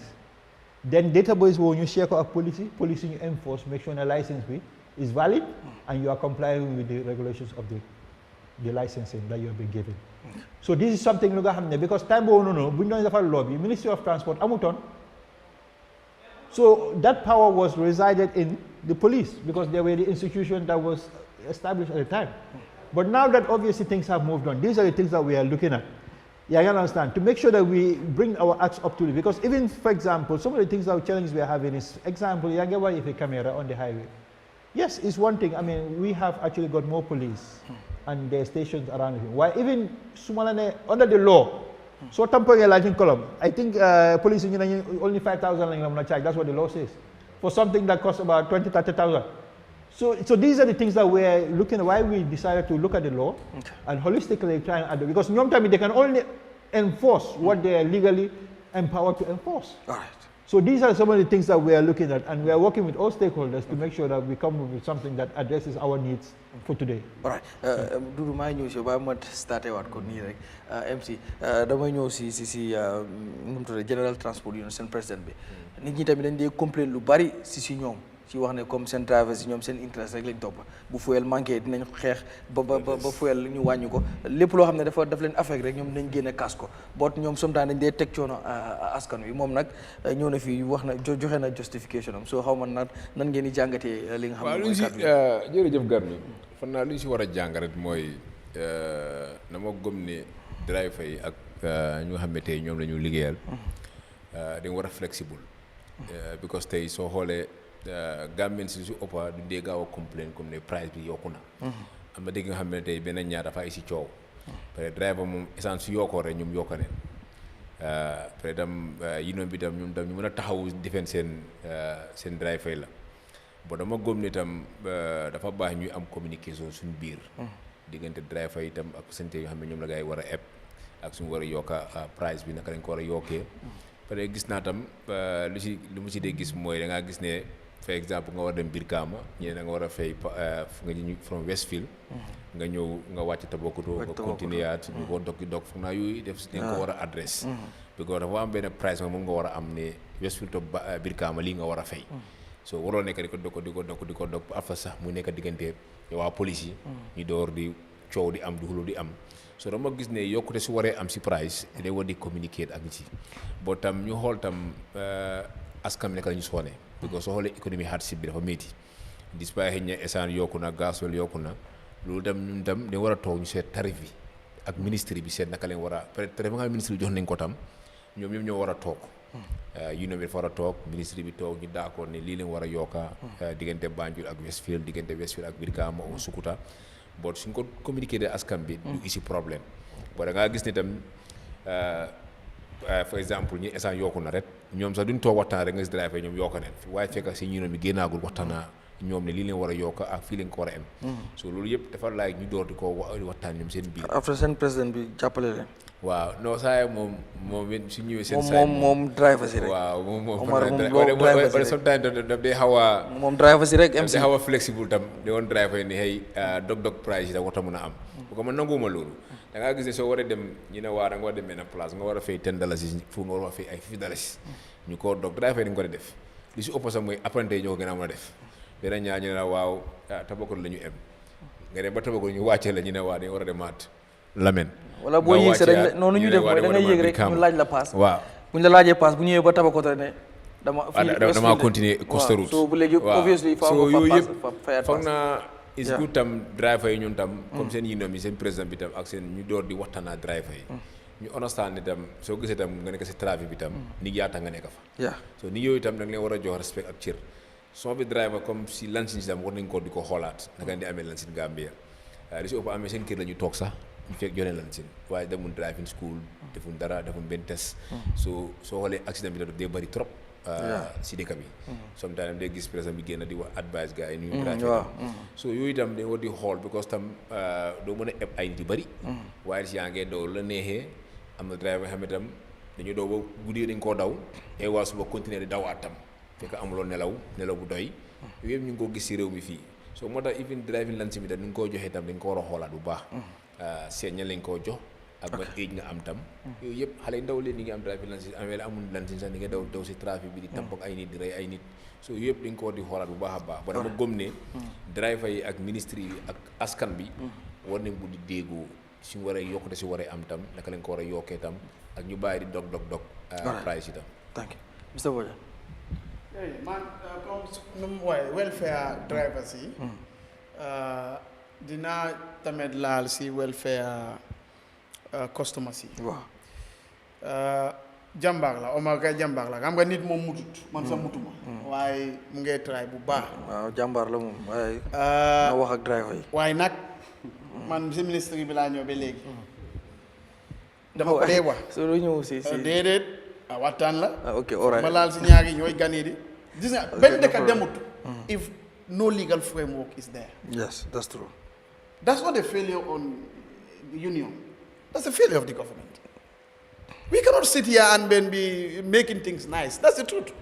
then database boobu ñu share ko ak police ñu enforce make sure ne license bi is valid and you are complying with the regulations of the licensing that you have been given. So this is something lu nga xam ne because time boobu noonu bu ñu doon defal law bi Ministry of Transport amutoon so that power was resided in the police because they were the institution that was established at the time. But now that obviously things have moved on, these are the things that we are looking at. Yeah, you understand, to make sure that we bring our acts up to it. Because even, for example, some of the things, our challenges we are having is, example, you get if a camera on the highway. Yes, it's one thing. I mean, we have actually got more police and their stations around here. Why even Sumalane, under the law, so tampering a lighting column, I think police union only 5,000 charge. That's what the law says. For something that costs about 20, 30,000. So these are the things that we're looking at, why we decided to look at the law and holistically try and add it. Because sometimes they can only enforce what they are legally empowered to enforce. All right. So these are some of the things that we are looking at, and we are working with all stakeholders to make sure that we come up with something that addresses our needs for today. All right. Dudu maa ñëw si ba ma starté waat ko nii rek MC damay ñëw si nu mu tudd General Transport Union seen président bi nit ñi tamit dañ dee complain lu bari si ñoom. ci wax ne comme seen drivers yi ñoom seen interest rek lañ topp bu fuel manqué dinañ xeex ba fuel ñu wàññi ko lépp loo xam ne daf leen affect rek ñoom dinañ génne kaas ko boot ñoom sometimes dañ dee teg coono askan wi moom nag ñëw na fii wax na joxe na justification am soo xaw ma nan ngeen di jàngatee li nga xam ne mooy kàddu jërëjëf Garmi fan naa lu ñu si war a jàngat mooy na ma gëm ne driver yi ak ñu nga xam ne tey ñoom la ñu liggéeyal dañ war a flexible because tey soo xoolee Gambien si su ëppa du dee gaaw a complain comme ne price bi yokku na am na dégg nga xam ne tey benn ñaar dafa ay si coow peut être driver moom essence su yokkoo rek ñoom yokka neen peut être tam yi noonu bi tam ñoom tam ñu mën a taxawu defen seen driver yi la bon dama gëm ne itam dafa baax ñuy am communication suñu biir diggante driver yi itam ak sente yoo xam ne ñoom la gaa yi war a eb ak suñu war a yokka price bi naka lañ ko war a yokkee peut être gis naa tam lu mu si dee gis mooy da ngaa gis ne for exemple nga war a dem Brikama ñeneen da nga war a fay fu nga ñu from Westfield nga ñëw nga wàcc Tabakoto nga continuer at ñu ko dog foog naa yooyu def dañ ko war a adresse because dafa am benn price nga moom nga war a am ne Westfield to Brikama lii nga war a fay so waroo nekk di ko dog afa sax mu nekk diggante waa police yi ñu door di coow di am di xuloo di am so dama gis ne yokkute su waree am si price day war di communicate ak nit yi boo tam ñu xool tam askan bi nekk la ñu soone because soo xoolee économie hardship bi dafa métti despite xëy na essence yokku na gasoil yokku na loolu tam ñun tam dañ war a toog ñu seet tarif bi ak ministre bi seet naka leen war a peut-être nga ministre bi jox nañ ko tam ñoom ñoom ñoo war a toog union bi dafa war a toog ministre bi toog ñu d'accord ne lii leen war a yokka diggante Banjul ak Westfield diggante Westfield ak Brikama o Sukuta boo suñ ko communiqué de askan bi du isi problème boo da ngaa gis ne tam for exemple ñu essence yokku na rek ñoom sax duñ toog waxtaan rek nga gis driver ñoom yokka neen waaye fekk si union bi génnaagul waxtaana ñoom ne lii leen war a yokk ak fii leen ko war a am so loolu yëpp dafa laaj ñu door di ko waxtaan ñoom seen biir après seen président bi jàppale leen waaw non saa moom su ñëwee seen saa moom driver si rek waaw moom Omar moom sometimes daf day xaw a moom driver si rek MC day xaw a flexible tam di woon driver yi ni xëy dog price yi da warta mën a am bu ko man nanguwuma loolu da ngaa gis ne soo waree dem ñu ne waa da nga war a dem benn place nga war a fay $10 fu nga war a fay ay $50 ñu ko dog driver yi dañ ko def li si ëpp sax mooy apprenti yi ñoo ko gën a mën a def beneen ñaar ñu ne la waaw Tabakoto la ñu em nga dem ba Tabakoto ñu wàccee la ñu ne waa dañu war a demaat Lamen wala boo yéeg sa dañ noonu ñu def mooy da ngay yéeg rek ñu laaj la paas waaw bu ñu la laajee paas bu ñëwee ba Tabakoto ne dama continuer coste route so bu léegi obviously so yooyu yëpp fayat foog naa is good tam driver yi ñun tam comme seen union yi seen président bi tam ak seen ñu door di waxtaanaa driver yi ñu understand ne tam soo gisee tam nga nekk si trafic bi tam nit yaa tax nga nekk fa so nit yooyu tam da nga leen war a jox respect ak cër soo bi driver comme si lansin si tam war nañ ko di ko xoolaat naka di amee lansin Gambia li si ëpp amee seen kër la ñu toog sax ñu fekk jonee lansin waaye defuñ driving school defuñ dara defuñ benn test soo xoolee accident bi da dee bëri trop si dëkk bi sometimes day gis président bi génn di wax advice gars yi ñuy drive so yooyu itam dañ war di xool because tam doo mën a eb ay nit yu bëri waaye si yaa ngee daw la neexee am na driver xam ne tam dañu daw ba guddi dañ koo daw et waa suba continuer di dawaat tam fekk amuloo nelaw bu doy yooyu yëpp ñu ngi ko gis si réew mi fii so moo tax even driving lansin bi tam ni nga koo joxee tam dañ ko war a xoolaat bu baax seet ña lañ koo jox ak ba age nga am tam yooyu yëpp xale yu ndaw leen ñi ngi am driving lansin amee la amul lansin sax ni nga daw si trafic bi di tamp ak ay nit di rey ay nit so yooyu yëpp dañ ko war di xoolaat bu baax a baax ba dama gëm ne driver yi ak ministre yi ak askan bi war nañ bu di déggoo suñu waree yokkute si waree am tam naka lañ ko war a yokkee tam ak ñu bàyyi di dog price yi tam thank you Mr. Bojan man comme nu mu waaye welfare drivers yi dinaa tamit laal si welfare customers yi waaw jàmbaar la Omar kay jàmbaar la xam nga nit moom mutut man sax mutuma waaye mu ngay try bu baax waaw jàmbaar la moom waaye na wax ak driver yi waaye nag man si ministre bi laa ñëw ba léegi dama ko dee wax so doo ñëw si déedéet waxtaan la ok alright ma laal si ñaari ñooy ganee di gis nga benn dëkk demut if no legal framework is there. Yes, that's true. That's not a failure on the union. That's a failure of the government. We cannot sit here and then be making things nice. That's the truth.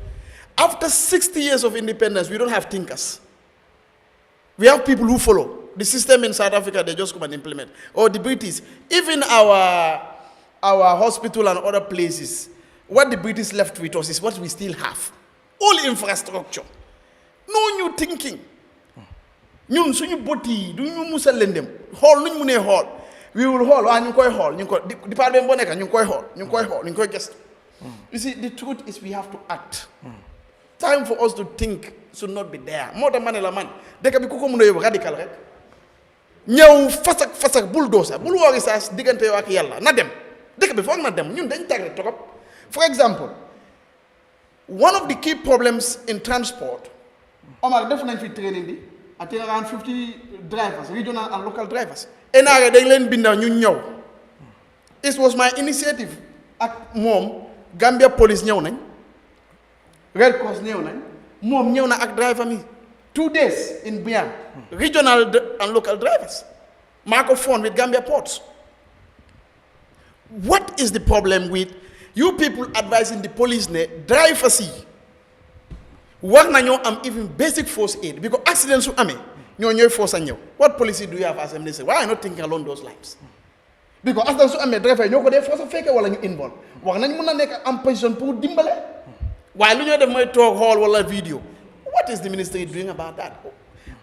After 60 years of independence, we don't have thinkers. We have people who follow. The system in South Africa, they just come and implement. Or the British, even our hospital and other places, what the British left with us is what we still have. All infrastructure. No new thinking. Ñun suñu boti duñu musal leen dem xool nuñ mënee xool we will xool waa ñu koy xool ñu ko département boo nekk ñu koy xool ñu koy xool ñu koy gëstu. You see, the truth is we have to act. Time for us to think should not be there. Moo tax ma ne la man dëkk bi ku ko mën a yóbbu radical rek ñëw fasak bulldozer bul woori saa diggante yow ak yàlla na dem dëkk bi foog na dem ñun dañ tag rek trop. For example, one of the key problems in transport, Omar def nañ fi training bi I think around 50 drivers, regional and local drivers. NRA dañ leen binda ñu ñëw. It was my initiative ak moom Gambia police ñëw nañ Red Cross ñëw nañ moom ñëw na ak driver mi 2 days in Biam regional and local drivers maa ko phone with Gambia ports. What is the problem with you people advising the police ne drivers yi war nañoo am even basic first aid because accident su amee ñoo ñooy force a ñëw. What policy do you have as a minister? Why are you not thinking along those lines? Because accident su amee driver yi ñoo ko dee force a fekkee wala ñu involve war nañ mën a nekk en position pour dimbale waaye lu ñoo def mooy toog xool wala vidéo What is the ministry doing about that?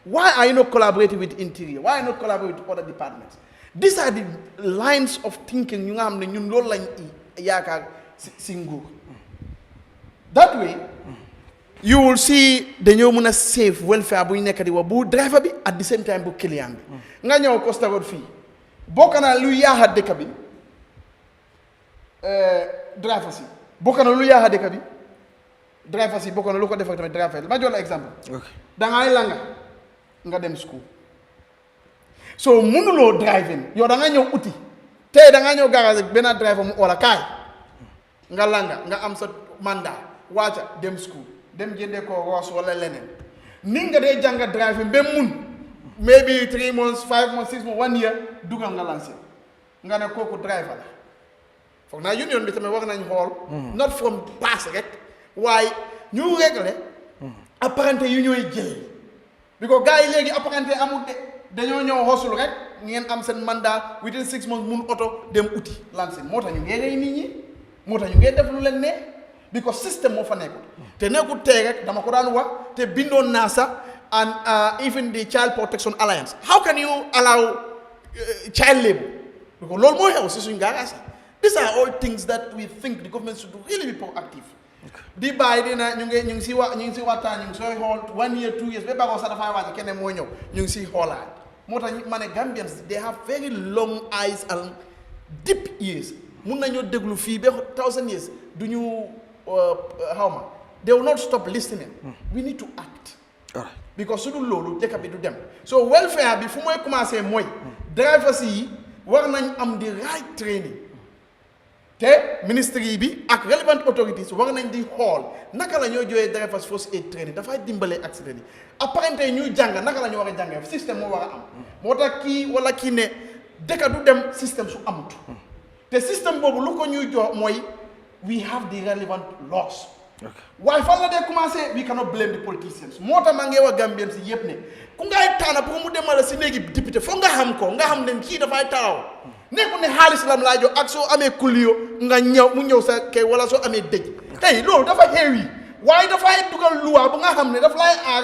Why are you not collaborating with Interior? Why are you not collaborating with other departments? These are the lines of thinking you have ñun loolu lañ yaakaar si nguur. That way, you will see dañoo mën a save welfare bu ñu nekk di wax bu driver bi at the same time bu client bi. nga ñëw Costa Road fii bokk na lu yaaxa dëkk bi driver si bokk na lu yaaxa dëkk bi driver si bokk na lu ko def ak tamit driver ma jox la exemple. dangay langa nga dem school so mënuloo driving yow da nga ñëw uti tey da nga ñëw garage benn driver mu oola kaay nga langa nga am sa mandat waaca dem school dem jëndee ko roos wala leneen ni nga dee jàng driving ba mun maybe 3 months 5 months 6 months 1 year dugal nga lancé nga ne kooku driver la foog naa union bi tamit wax nañ xool not from pass rek waaye ñu réglé apprenti yu ñooy jël because gars yi léegi apprenti amul de dañoo ñëw xosul rek ngeen am seen mandat within 6 months mun oto dem uti lancé moo tax ñu ngee rey nit ñi moo tax ñu ngee def lu leen ne because système moo fa nekkul te nekkul tey rek dama ko daan wax te bindoon naa sax and even the Child Protection Alliance how can you allow child labor because loolu moo xew si suñu garage these are all things that we think the government should really be proactive di bàyyi dina ñu ngi si waxtaan ñu ngi sooy xool 1 year 2 years ba bagoo sax dafay wàcc keneen moo ñëw ñu ngi siy xoolaat moo tax ma ne Gambians they have very long eyes and deep ears mun nañoo déglu fii ba 1000 years du ñu xaw ma they will not stop listening we need to act because su dul loolu dëkk bi du dem so welfare bi fu mooy commencé mooy drivers yi war nañ am the right training te ministry bi ak relevant authorities war nañ di xool naka la ñoo joxee drivers first aid training dafay dimbale accident yi apparemment ñuy jàng naka la ñu war a jàngee système moo war a am moo tax kii wala kii ne dëkk du dem système su amut te système boobu lu ko ñuy jox mooy we have the relevant laws waaye fan la dee commencé we cannot blame the politicians moo tax maa ngi wax Gambien si yëpp ne ku ngay taana pour mu demale si néegi député foog nga xam ko nga xam ne kii dafay taxaw nekku ne xaalis lam laa jox ak soo amee kuliyo nga ñëw mu ñëw sa kay wala soo amee dëj tey loolu dafa xeew yi waaye dafay dugal luwa bu nga xam ne daf lay aar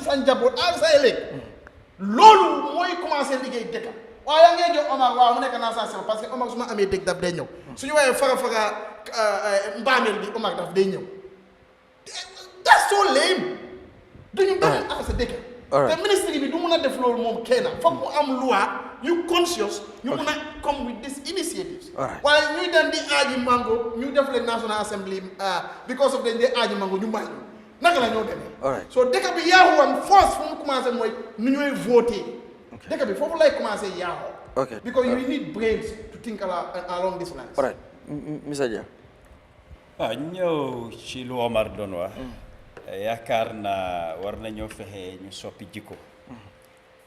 sa njaboot aar sa ëllëg loolu mooy commencé liggéey dëkk waaye yaa ngee jox Omar waaw mu nekk naa sa parce que Omar su ma amee dëj daf day ñëw suñu waaye fara mbaameel bi Omar daf day ñëw that's so lame duñu bëgg aar sa dëkk te ministre bi du mun a def loolu moom kenn foog mu am loi you conscious ñu mun a come with these initiatives waaye ñuy dem di aaji mango ñu def leen National Assembly because of dañ dee aaji mango ñu may naka la ñoo demee so dëkk bi yaaxuwam force fu mu commencé mooy nu ñooy voté dëkk bi foofu lay commencé yaaxoo because you need brains to think along these lines all right Mr. Dia waaw ñëw ci lu Omar doon wax yaakaar naa war nañoo fexe ñu soppi jikko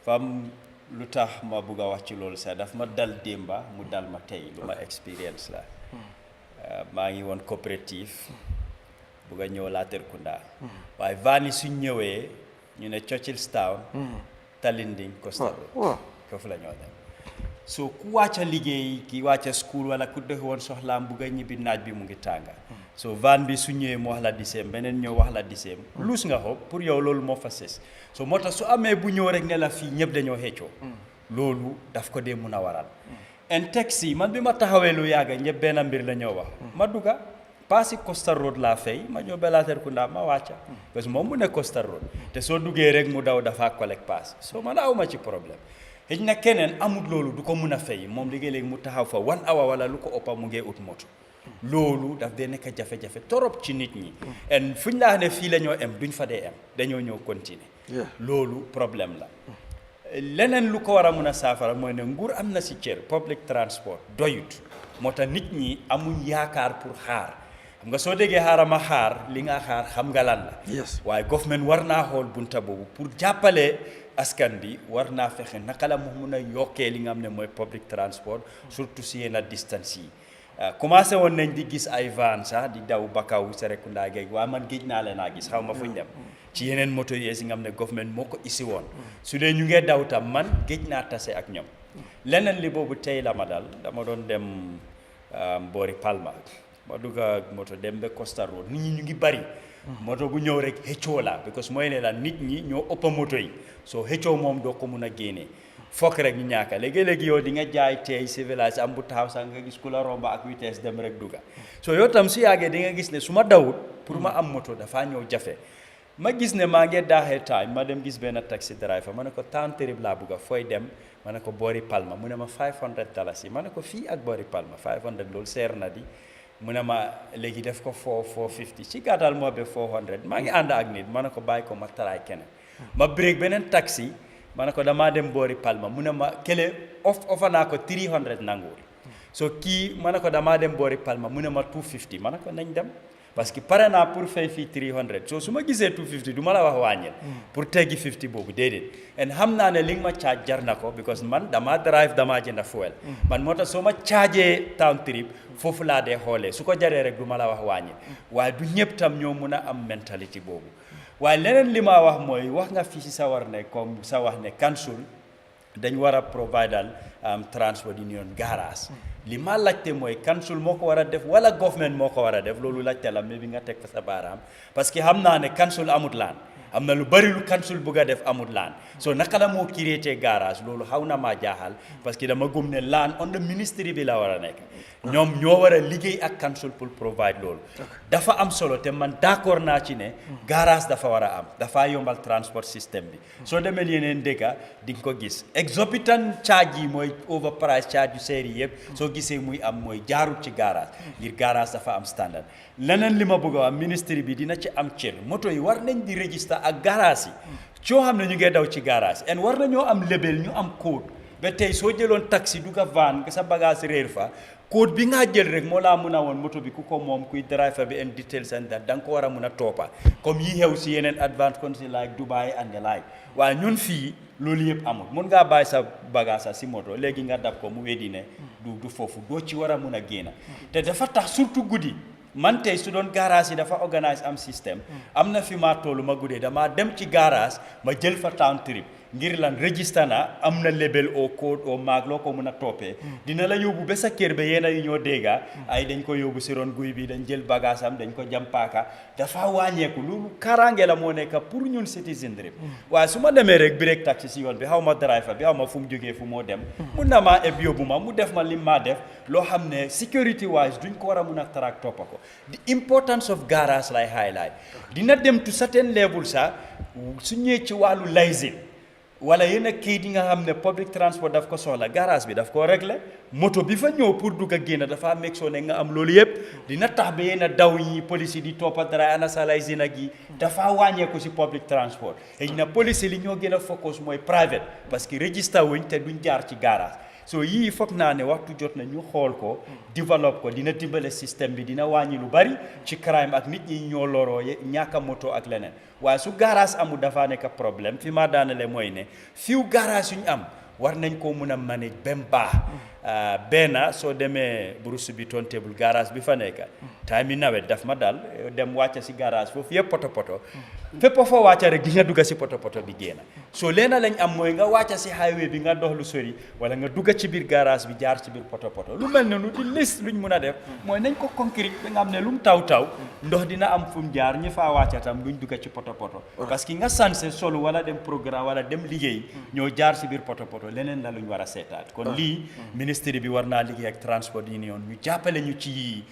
fam lu tax ma bugg a wax ci loolu sax daf ma dal démba mu dal ma tey lu ma expérience la maa ngi woon coopérative bugg a ñëw Latrikunda waaye vani suñ ñëwee ñu ne Churchillstown Talinding Costa Road foofu la ñoo dem so ku wàcca liggéey ki wàcca school wala ku def woon soxlaam bugg a ñibbi naaj bi mu ngi tànga so van bi su ñëwee mu wax la diseem beneen ñëw wax la diseem luus nga xob pour yow loolu moo fa ses so moo tax su amee bu ñëw rek ne la fii ñëpp dañoo xeccoo loolu daf ko dee mun a waral en taxi man bi ma taxawee lu yàgga ñëpp benn mbir la ñoo wax ma dugga paasi Costa Road laa fay ma ñëw ba Latrikunda ma wàcca parce que moom mu ne Costa Road te soo duggee rek mu daw dafa collecte paas so man awma ci problème xëy na keneen amul loolu du ko mun a fay moom léegi-léegi mu taxaw fa 1 hour wala lu ko ëppa mu ngee ut moto loolu daf dee nekk jafe-jafe torop ci nit ñi en fu ñu laa ne fii la ñoo em duñ fa dee em dañoo ñëw continuer loolu problème la leneen lu ko war a mun a saafara mooy ne nguur am na si cër public transport doyut moo tax nit ñi amuñ yaakaar pour xaar xam nga soo déggee xaarama xaar li nga xaar xam nga lan la waaye government war naa xool bunta boobu pour jàppale askan bi war naa fexe naka la mu mun a yokkee li nga xam ne mooy public transport surtout si yenn distance yi commencé woon nañ di gis ay van sax di daw Bakaw Serekunda géej waaye man géej naa leen a gis xaw ma fuñ dem ci yeneen moto yi nga xam ne government moo ko isi woon su dee ñu ngee daw tam man géej naa tase ak ñoom leneen li boobu tey la ma dal dama doon dem boori Palma ma dugga moto dem ba Costa Road nit ñi ñu ngi bari moto bu ñëw rek xëccoo la because mooy ne la nit ñi ñoo ëpp moto yi soo xëccoo moom doo ko mun a génnee fokk rek ñu ñaaka léegi-léegi yow di nga jaay tey si village am bu taxaw sax nga gis ku la romba ak vitesse dem rek dugga so yow tam su yàggee di nga gis ne su ma dawut pour ma am moto dafaa ñëw jafe ma gis ne maa ngi daaxee time ma dem gis benn taxi driver ma ne ko Town Trip laa bugga fooy dem ma ne ko boori Palma mu ne ma $500 ma ne ko fii ak boori Palma 500 loolu seer na di mu ne ma léegi def ko 450 ci gàttal moo be 400 maa ngi ànd ak nit ma ne ko bàyyi ko ma taraay keneen ma break beneen taxi ma ne ko damaa dem boori Palma mu ne ma kële offer naa ko 300 nanguwul so kii ma ne ko damaa dem boori Palma mu ne ma 250 ma ne ko nañ dem parce que pare naa pour fay fii 300 so su ma gisee 250 du ma la wax wàññil pour teggi 50 boobu déedéet and xam naa ne li nga ma charge jar na ko because man damaa drive damaa jënd fuel man moo tax soo ma chargee Town Trip foofu laa dee xoolee su ko jaree rek du ma la wax wàññil waaye du ñëpp tam ñoo mun a am mentalité boobu waaye leneen li ma wax mooy wax nga fii si sa war ne comme sa wax ne council dañ war a providal transport union garage li ma laajte mooy council moo ko war a def wala government moo ko war a def loolu laajte la mais bi nga teg fa sa baaraam parce que xam naa ne council amut laan am na lu bari lu council bëgg a def amut laan so naka la moo créé garage loolu xaw na maa jaaxal parce que dama gëm ne laan on the ministry bi la war a nekk ñoom ñoo war a liggéey ak council pour provide loolu dafa am solo te man d'accord naa ci ne garage dafa war a am dafa yombal transport système bi soo demee yeneen dëkka di nga ko gis exorbitant charge yi mooy overprice charge yu seer yi yëpp soo gisee muy am mooy jaarut ci garage ngir garage dafa am standard leneen li ma bëgg a wax ministre bi dina ci am cër moto yi war nañ di register ak garage yi coo xam ne ñu ngi daw ci garage en war nañoo am label ñu am code ba tey soo jëloon taxi du ka van sa bagage réer fa code bi nga jël rek moo laa mun a woon moto bi ku ko moom kuy driver bi en details and that da nga ko war a mun a toppa comme yi xew si yeneen advanced country like Dubai and the like waaye ñun fii loolu yëpp amul mun ngaa bàyyi sa bagage si moto léegi nga dab ko mu weddi ne du foofu doo ci war a mun a génn te dafa tax surtout guddi man tey su doon garage yi dafa organise am système am na fi maa toolu ma guddee damaa dem ci garage ma jël fa Town Trip ngir lan register na am na label au code au maag loo ko mën a toppee dina la yóbbu ba sa kër ba yéena yu ñoo dégga ay dañ ko yóbbu si ron guy bi dañ jël bagage am dañ ko jàmpaaka dafa wàññeeku loolu kaaraange la moo nekk pour ñun citizen rek waaye su ma demee rek break taxi si yoon bi xaw ma driver bi xaw ma fu mu jógee fu moo dem mun na maa eb yóbbu ma mu def ma lim maa def loo xam ne security wise duñ ko war a mun a track toppa ko the importance of garage lay highlight dina dem to certain level sax su ñëwee ci wàllu licence wala yenn kayit yi nga xam ne public transport daf ko soxla garage bi daf ko régler moto bi fa ñëw pour dugg a génn dafa make sure ne nga am loolu yëpp dina tax ba yenn daw yi police yi di toppa dara ana sa licence nag yi dafa wàññeeku si public transport xëy na police li ñoo gën a focus mooy private parce que register wuñ te duñ jaar ci garage so yii foog naa ne waxtu jot na ñu xool ko développe ko dina dimbale système bi dina wàññi lu bari ci crime ak nit ñi ñoo loroo ñàkk moto ak leneen waaye su garage amul dafa nekk problème fi ma daanale mooy ne fiw garage yu ñu am war nañ ko mun a manage ba mu baax benn soo demee Bruce bi tontable garage bi fa nekk time yi nawet daf ma dal dem wàcca si garage foofu yëpp poto poto fépp foo wàcca rek di nga dugga si poto poto bi génn soo leena lañ am mooy nga wàcca si highway bi nga dox lu sori wala nga dugga ci biir garage bi jaar ci biir poto poto lu mel noonu di liste luñ mun a def mooy nañ ko concrete ba nga xam ne lu mu taw ndox dina am fu mu jaar ñi faa wàcca tam duñ dugga ci poto poto parce que nga sanse solo wala dem programme wala dem liggéey ñoo jaar si biir poto poto leneen la luñ war a seetaat kon lii ministre bi war naa liggéey ak transport union ñu jàppale ñu ci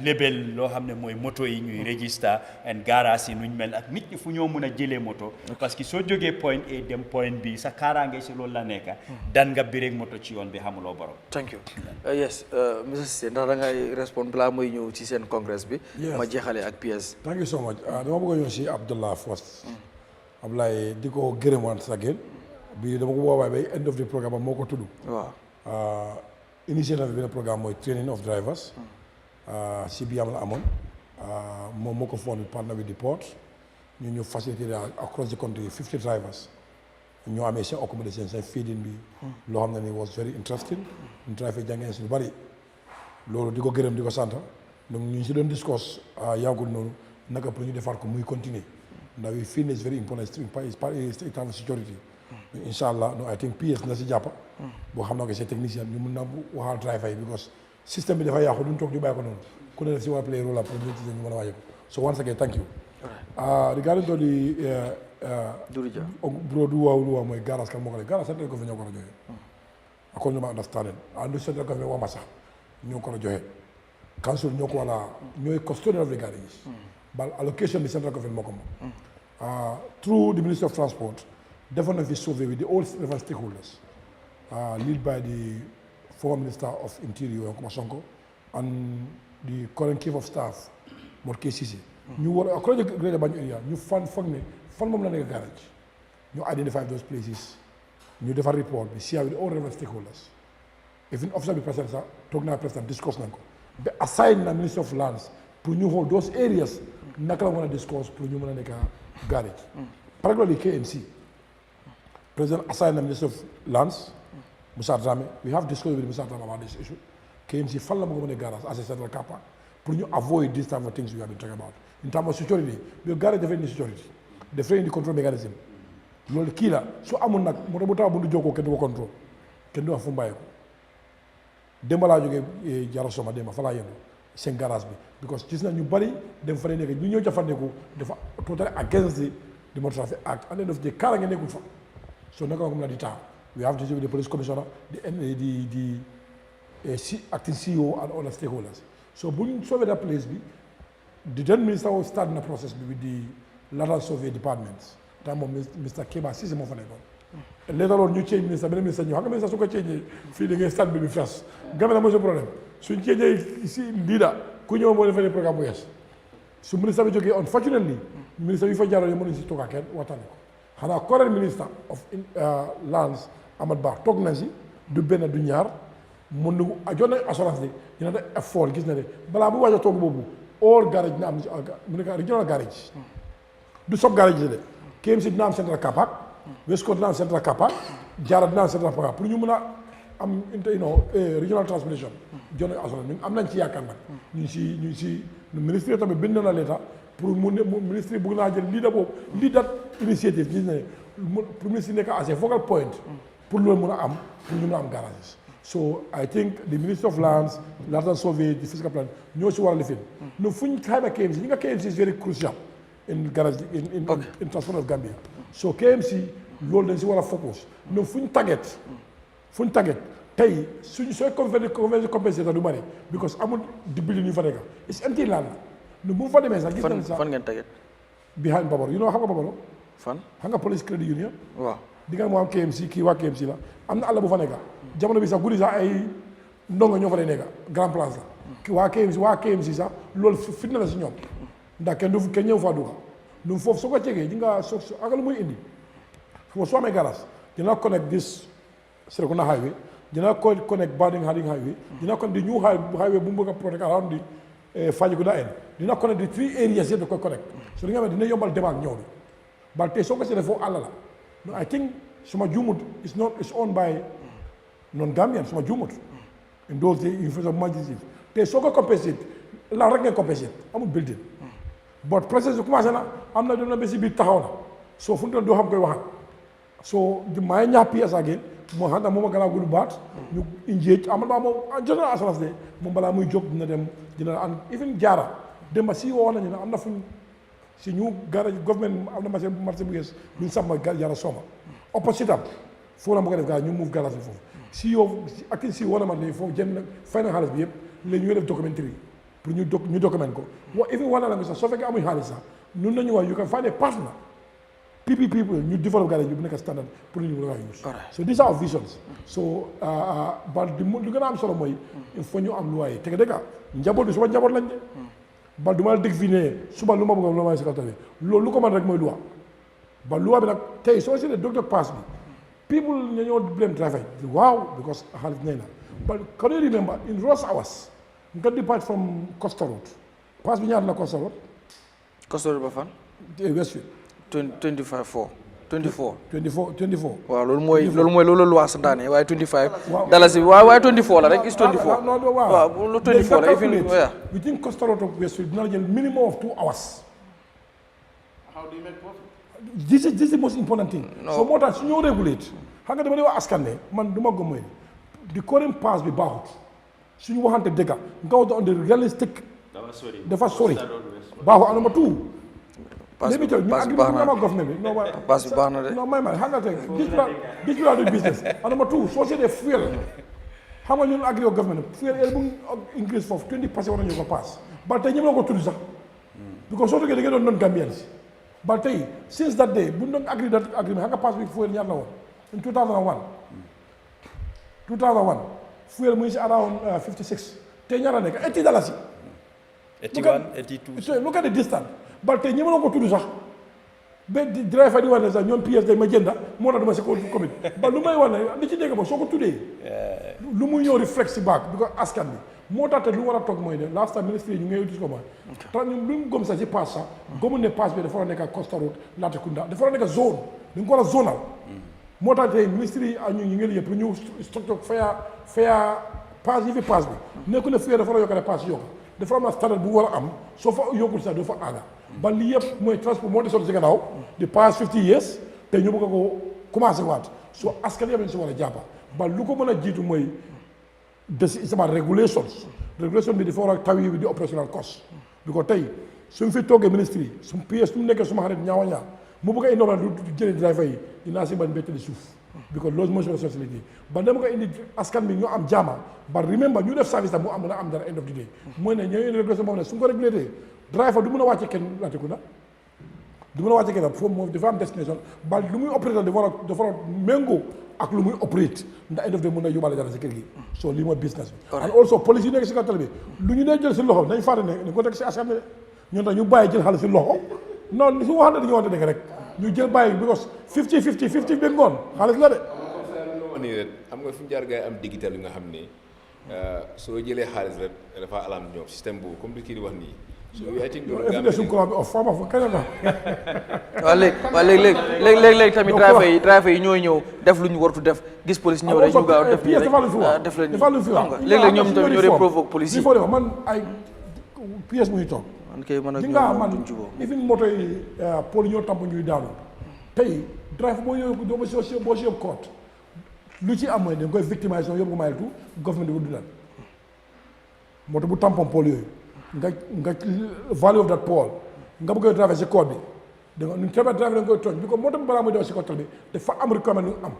label loo xam ne mooy moto yi ñuy register and garage yi nuñ mel ak nit ñi fu ñoo mën a jëlee moto parce que soo jógee point A dem point B sa kaaraange si loolu la nekk dan nga bireeg moto ci yoon bi xamuloo borom. Thank you yes monsieur Ceesay ndax da ngay respond balaa mooy ñëw ci seen congrès bi ma jeexale ak PS. Thank you so much dama bëgg a ñëw si Abdullah first Abdoulaye di ko gërëm once again bi dama ko woowee ba end of the programme moo ko tudd waaw initiative bi programme mooy training of drivers si bi am la amoon moom moo ko foon partner with the port ñu facilité across the country 50 drivers ñoo amee seen accommodation seen feeding bi loo xam ne ni was very interesting ñu driver jàngeen si lu bari loolu di ko gërëm di ko sant donc ñu si doon discuss yàggul noonu naka pour ñu defar ko muy continuer ndax we feel is very important in security inshallah no I think PS na si jàppa boo xam na ko c'est technicien ñu mun na waxal driver yi because système bi dafa yàqu duñ toog di bàyyi ko noonu ku ne si war a play role pour ñu ci ñu mën a wàññi ko so once again thank you. Regarding to the bro du waaw mooy garage kan moo ko def garage central government ñoo ko joxe according to my understanding and the central government waa Massa ñoo ko joxe council ñoo ko wala ñooy custodian of the garages but allocation the central government moo ko moom through the Ministry of Transport defoon na fi survey with the all relevant stakeholders led by the former Minister of Interior Oumar Sonko and the current Chief of Staff Mor Ceesay ñu war a projet Greater Banjul area ñu foog ne fan moom la nekk garage ñu identify those places ñu defar report bi share with all relevant stakeholders even officer bi président sax toog naa président discuss nañ ko ba assign na Ministry of Lands pour ñu xool those areas naka la mën a discuss pour ñu mën a nekk garage particularly KMC président assign na Ministry of Lands Moussa Dramé we have discussed with Moussa Dramé about this issue KMC fan la ma ko mën a garage as a central car park pour ñu avoid this type of things we have been talking about in terms of security because garage dafay indi security dafay indi control mécanisme loolu kii la su amul nag moo tax bu tax bu du jokkoo kenn du ko contrôle kenn du wax fu mu bàyyi ko démb laa jógee Jara Soma démb fa laa yëngu seen garage bi because gis na ñu bari dem fa lay nekk ñu ñëw jafandeku dafa totally against the Motor Traffic Act and then of the kaara nga nekkul fa so naka la ko mën a di tax we have to deal with the police commissioner the acting CEO and other stakeholders so bu ñu sauver that place bi the then minister will start the process with the lateral survey departments time moom Mr. Keba Ceesay moo fa nekkoon later on ñu change ministre beneen ministre ñëw xam nga ministre su ko change fii da ngay start bi first Gambia mooy sa problème suñ change si leader ku ñëw moo defee programme bu yees su ministre bi jógee unfortunately ministre bi fa jaaroon yi mënuñ si toog ak kenn waxtaane ko xanaa current minister of lands Amat Bah toog na si du benn du ñaar mun na jot nañ assurance bi dina def effort gis na ne balaa bu waaj a toog boobu all garage dina am mu nekk regional garage du sob garage de KMC dina am central car park West Coast dina am central car park Jara dina am central car park pour ñu mën a am regional transportation jot nañ assurance ñun am nañ ci yaakaar nag ñu ngi si ministre tamit bind na l'état pour mu ne ministre bëgg naa jël leader boobu leader initiative gis ne pour ministre nekk as a focal point pour loolu mën a am pour ñu mën a am garages so I think the Ministry of Lands lateral survey the physical plan ñoo si war a lifin no fu ñu xayma KMC ñi nga KMC is very crucial in garage in transport of Gambia so KMC loolu dañ si war a focus no fu ñu tàgget tey suñ sooy compensé du bari because amul di building ñu fa nekk it's empty land no bu fa demee sax gis nañ sax fan ngeen tàgget behind Babaro xam nga Babaro fan xam nga police credit union waaw di nga moo am KMC kii waa KMC la am na àll bu fa nekk jamono bi sax guddi sax ay ndongo ñoo fa lay nekk grand place la ki waa KMC sax loolu fitna la si ñoom ndax kenn ñëw faa dugga ñun foofu soo ko cegee di nga soog ak lu muy indi foofu soo amee garage dina connect this Serekunda highway dina connect Bading Harding highway dina connect the new highway bu mu bëgg a protect around the Fajikuda end dina connect the 3 areas yëpp da koy connect so di nga xam ne dina yombal dem ak ñëw bi ba tey soo ko seetee foofu àll la no I think suma juumut it's owned by non-Gambian suma juumut in those days in façon majesty te soo ko compensate la rek ngeen compensate amul building but process bi commencé na am na dem na ba si biir taxaw na soo fu mu toll doo xam koy waxat soo maa ngi ñaax PS again moo xam ne moom a gannaaw gulu baat ñu engage Amadou Ba moom jot na assurance de moom balaa muy jóg dina am even Jara dem ba si woo nañu ne am na fu si ñu garage government am na marché bu yees ñu sàmm Jara Soma opposite am foo na bëgg a def garage ñu move garage bi foofu si yow ak si woo na ma ne foofu jënd nag fay na xaalis bi yëpp léegi ñu def documentaire pour ñu document ko wax even wana la nga sax soo fekkee amuñ xaalis sax ñun nañu wax you can find a partner PPP ñu develop garage bi bu nekk standard pour ñu mën a use so these are our visions so bal di lu gën a am solo mooy il faut ñu am loi yi te dëgg njaboot bi suba njaboot lañ de bal du ma la dégg fii ne suba lu ma bëgg lu ma secrétaire loolu lu ko mën rek mooy loi ba loi bi nag tey soo seetee docteur pass bi people ñoo blame traffic waaw because xaalis nee na but can you remember in rush hours nga depart from Costa Road pass bi ñaata la Costa Road ba fan Westfield 24 waaw loolu mooy loolu loi santaane waaye 25 dalasi waaye 24 la rek is 24 waaw lu 24 la even within Costa Road of Westfield dina la jël minimum of 2 hours how do you make profit this is the most important thing so moo tax su ñoo régulate xam nga dama di wax askan ne man du ma gëm mooy di current pass bi baaxut suñu waxante dëgg nga wax on the realistic dafa sori baaxul number 2 let me tell you agreement nama government bi pass bi baax na de non may hanga tey this plan do business number 2 soo seetee fuel xam nga ñun agri government fuel el bu increase foofu 20% war nañu ko pass ba tey ñëpp la ko tudd sax because soo toogee da ngeen doon non Gambians ba tey since that day bu ñu doon agri that agreement xam nga pass bi fuel ñaar la woon in 2001 fuel mu ngi si around 56 te ñaar la nekk $80 $81 $82 look at the distance ba tey ñëpp la ko tudd sax ba driver di wax ne sax ñoom PS dañ ma jënda moo tax duma si commune ba lu may wax ne li ci dégg ba soo ko tuddee lu muy ñëw reflex si baag bi ko askan bi moo tax te lu war a toog mooy ne last time ministre yi ñu ngay utis ko mooy tax ñun lu ñu gëm sax si pass sax gëmu ne pass bi dafa war a nekk Costa Road Latrikunda dafa war a nekk zone dañ ko war a zonal moo tax tey ministre yi ak ñu ngi liggéey pour ñu structure faya pass yi fi pass bi nekku ne fii dafa war a yokkale pass yokk dafa am na standard bu war a am soo fa yokkul sax doo fa àgga ba lii yëpp mooy transport moo desoon si gannaaw di pass 50 years te ñu bëgg ko commencé waat soo askan yëpp si war a jàppa ba lu ko mën a jiitu mooy it's about regulation bi dafa war a taw yi di operational cost bi ko tey suñ fi toogee ministre yi suñ PS su mu nekkee suma xarit ñaawa ñaa mu bëgg a indi du jëlee driver yi dinaa si bañ béttali suuf bi ko loolu mooy suma responsabilité ba dama ko indi askan bi ñoo am jaama ba remember ñu def service tam mu am na am dara end of the day mooy ne ñooy indi régulation boobu ne su ko réglé driver du mën a wàcce kenn Latrikunda du mën a wàcce kenn foofu moom dafa am destination ba lu muy opéré dafa war a méngoo ak lu muy opérate ndax end of the day mën a yóbbaale dara si kër gi so lii mooy business bi and also police yi nekk si kaw tali bi lu ñu dee jël si loxo nañ fàtte ne dañ ko teg si askan bi ñun tax ñu bàyyi jël xaalis si loxo non su waxante dañu wante dëgg rek ñu jël bàyyi because 50 bi ngoon xaalis la de nii rek xam nga fu ñu jaar gars yi am digital yi nga xam ne soo jëlee xaalis rek dafa alam ñoom système boobu comme li kii di wax nii so I think loolu waaw léegi tamit driver yi ñooy ñëw def lu ñu wartu def gis police ñëw rek ñu gaaw def nii rek def leen léeg-léeg ñoom tamit ñoo dee provoque police yi man ay pièce muy toog di nga man even moto yi poli ñoo tamp ñuy daanu tey driver boo ñëw doo boo si yóbbu court lu ci am mooy dañ koy victimisation yóbbu ko mayel tout government di ko dundal moto bu tampon pôle yooyu nga value of that pole nga bëgg a traversé code bi da nga ñu traversé da nga koy tooñ bi ko moto bi balaa muy daw si code bi dafa am requirement lu am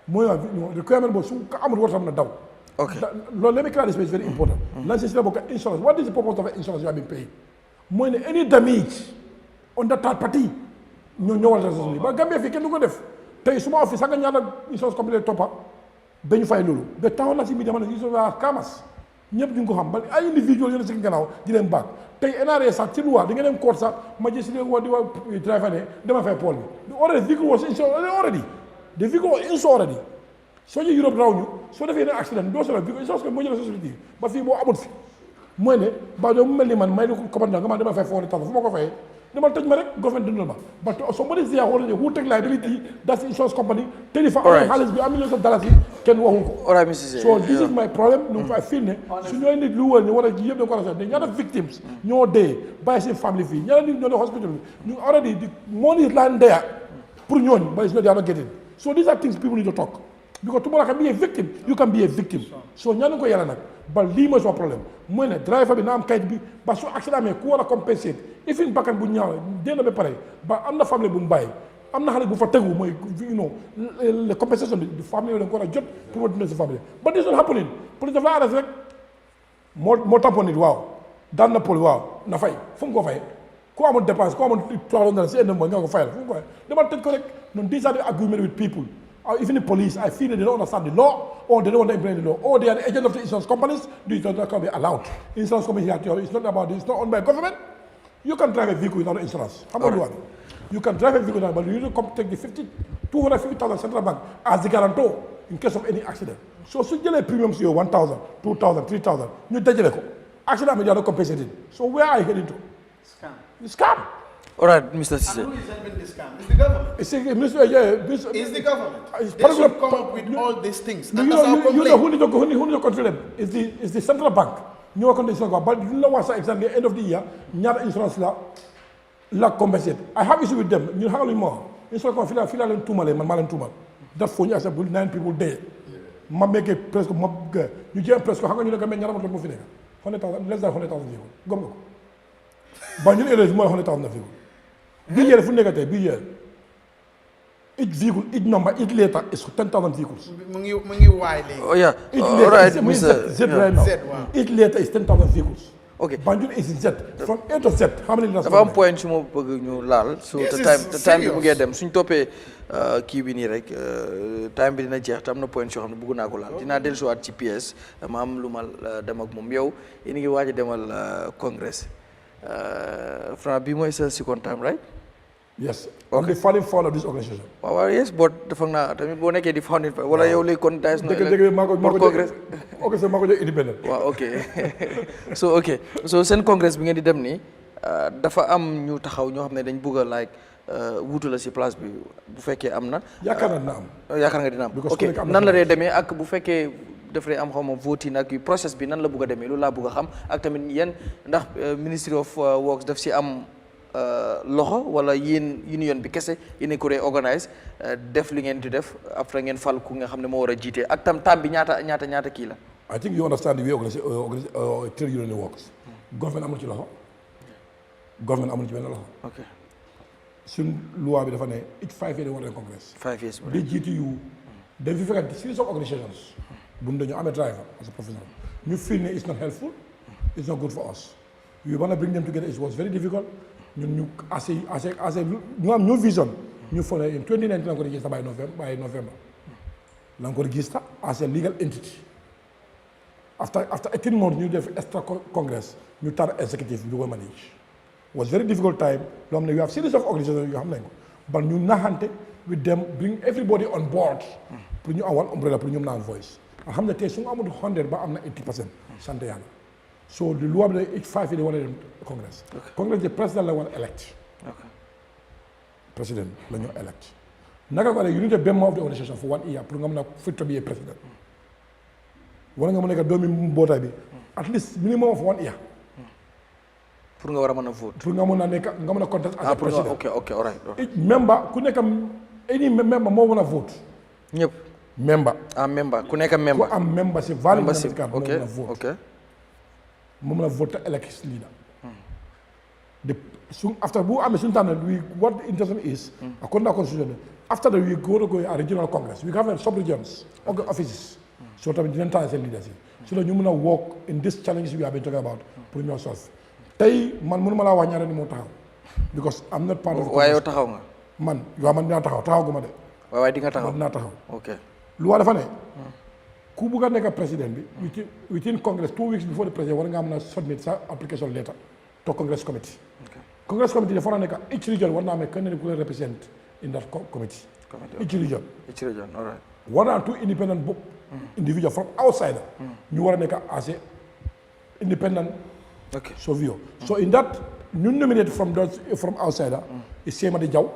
mooy requirement boobu su ko amul war tam na daw loolu let me clear this is very important lan si la bokk insurance what is the purpose of insurance you have been paying mooy ne any damage on the third party ñoo war a responsabilité ba Gambia fii kenn du ko def tey suma office sax nga ñaata insurance compagnie toppa dañu fay loolu ba taxaw na si mi dama ne insurance waa Kamas ñëpp ñu ngi ko xam ba ay individual yéen a si gannaaw di leen baag tey NRA sax ci loi di nga dem court sax ma gis ne di wa driver ne dama fay pôle bi already vehicle was insured already the vehicle was insured already soo ñu Europe raw ñu soo defee ne accident doo solo vehicle insurance ko moo jël société ba fii boo amut fi mooy ne ba doo mu mel ni man may di ko commandant nga ma dama fay $400,000 fu ma ko fayee dama tëj ma rek government dundal ma but somebody is there holding who take liability that's the insurance company te di fa am xaalis bi am millions of dollars yi kenn waxu ko so this is my problem nu I feel ne su ñooy nit lu wër ni war a ji yëpp da ko war a ne ñaata victims ñoo dee bàyyi seen family fii ñaata nit ñoo dee hospital bi ñu already the money is lying there pour ñooñu but it's not they are not getting so these are things people need to talk because tomorrow can be a victim you can be a victim so ñaanu ko yàlla nag ba lii mooy sama problème mooy ne driver bi na am kayit bi ba su accident amee ku war a compenser ifin bakkan bu ñaaw dee na ba pare ba am na famille bu mu bàyyi am na xale bu fa tegu mooy you know les compensation bi famille yooyu da nga ko war a jot pour ma dundal si famille but this is not happening police daf la arrêté rek moo tampoon nit waaw daan na poli waaw na fay fu mu ko fay ku amul dépense ku amul $300 si indi mooy nga ko fayal fu mu ko fay demal tëj ko rek non these are the agreement with people even the police, I feel that they don't understand the law, or they don't want to implement the law, or they are the agent of the insurance companies. This does not be allowed. Insurance companies here, it's not about this. It's not owned by government. You can drive a vehicle without insurance. How about right. You can drive a vehicle without, but you need to take the $250,000 central bank as the guarantor in case of any accident. So you get premiums here, $1,000, $2,000, $3,000. You take it. Accident, they are not compensated. So where are you heading to? Scam. The scam. All right, Mr. Ceesay. And who is helping the scam? It's the government. It's the government. They should come up with all these things. You know who need to control them? Is the central bank. You know control, but you know what's exactly the end of the year? Nyara insurance la compensate. I have issue with them. You have more. Insurance company feel like tumal. That phone has 9 people dead. Ma make a press. You get press. How can you make Nyara mo fine? 100,000 less than 100,000 vehicles gom nga ko Banjul area mooy 100,000 vehicles bii year fu nekk tey bii year each vehicle each number each letter is 10,000 vehicles mu ngi waay léegi. Oh yeah. each All letter right, is Mr. Z right now. Z, wow. Each letter is 10,000 vehicles. Okay. Banjul is Z. From A to Z, how many letters? dafa am point su ma bëgg ñu laal. so This the is time bi mu serious. ngee dem suñ toppee kii bi nii rek time bi dina jeex te am na point yoo xam ne bëgg naa ko laal dinaa dellusiwaat ci PS ma am lu ma dem ak moom yow yéen a ngi waaj a demal congrès Franc bi mooy sa second time right. Yes. On the founding father of this organization. waaw yes but dafa naa tamit boo nekkee di founding wala yow léegi kon daes na Dëgg congrès ok maa ko jox independent. waaw ok so seen congrès bi ngeen di dem nii dafa am ñu taxaw ñoo xam ne dañ bëgg a like wuutu la si place bi bu fekkee am na. yaakaar naa dina am. yaakaar nga dina am. Because ok nan la dee demee ak bu fekkee dafay am xaw ma voting ak process bi nan la bëgg a demee loolu laa bëgg a xam ak tamit yéen ndax Ministry of Works daf si am loxo wala yéen union bi kese yéen a ko dee organise def li ngeen di def après ngeen fal ku nga xam ne moo war a jiite ak tam bi ñaata kii la. I think you understand the way trade union works. Government amul ci loxo. Government amul ci benn loxo. ok suñ loi bi dafa ne each 5 years war nañ congress. 5 years. di jiitu yu dañ fi fekk series of organizations. bu ñu dañoo amee driver as a professional. ñu feel ne it's not helpful. it's not good for us. we want to bring them together. It was very difficult. ñun ñu ñu am ñu vision. ñu foog ne in 2019 la ko register by November. la ko register as a legal entity. after 18 months ñu def extra congress ñu tar executive bi ñu koy manage. was very difficult time loo xam ne we have series of organizations yoo xam nañ ko but ñu naxante with them bring everybody on board pour ñu am one umbrella pour ñu mën a am voice nga xam ne tey su ñu amul 100 ba am na 80% sant yàlla so the loi bi each 5 years di war a dem congress congress the president la war a elect président la ñu elect naka ko ne you need a member of the organization for 1 year pour nga mën a fit to be a president wala nga mën a nekk doomi mbootaay bi at least minimum of 1 year pour nga war a mën a vote. pour nga mën a nekk nga mën a contest as a président. ok all right. member ku nekk any member moo mën a vote. ñëpp. member. member ku nekk member. ku am membership valid membership card moo mën a vote. ok moo mën a vote te elect his leader. After bu amee suñu tànn what the intention is. according to the constitution after that we go to a regional congress we have sub-regions offices. so tamit dinañ tànn seen leaders yi. so that ñu mën a work in this challenges we have been talking about pour ñoo solve. tey man mënuma laa wax ñaare ni moo taxaw because I'm not part of. waaye yow taxaw nga. man dinaa taxaw gu ma de. waaye di nga taxaw dinaa taxaw. ok lu waa dafa ne. ku bugg a nekk président bi. within congress 2 weeks before the president war ngaa mën a submit sa application letter to congress committee. congress committee dafa war a nekk each region war naa amee kenn ku leen represent in that committee. each region all right. 1 or 2 independent individual from outside. ñu war a nekk as a independent. Okay. So in that, ñu nominated from outsider is Seymadi Jaw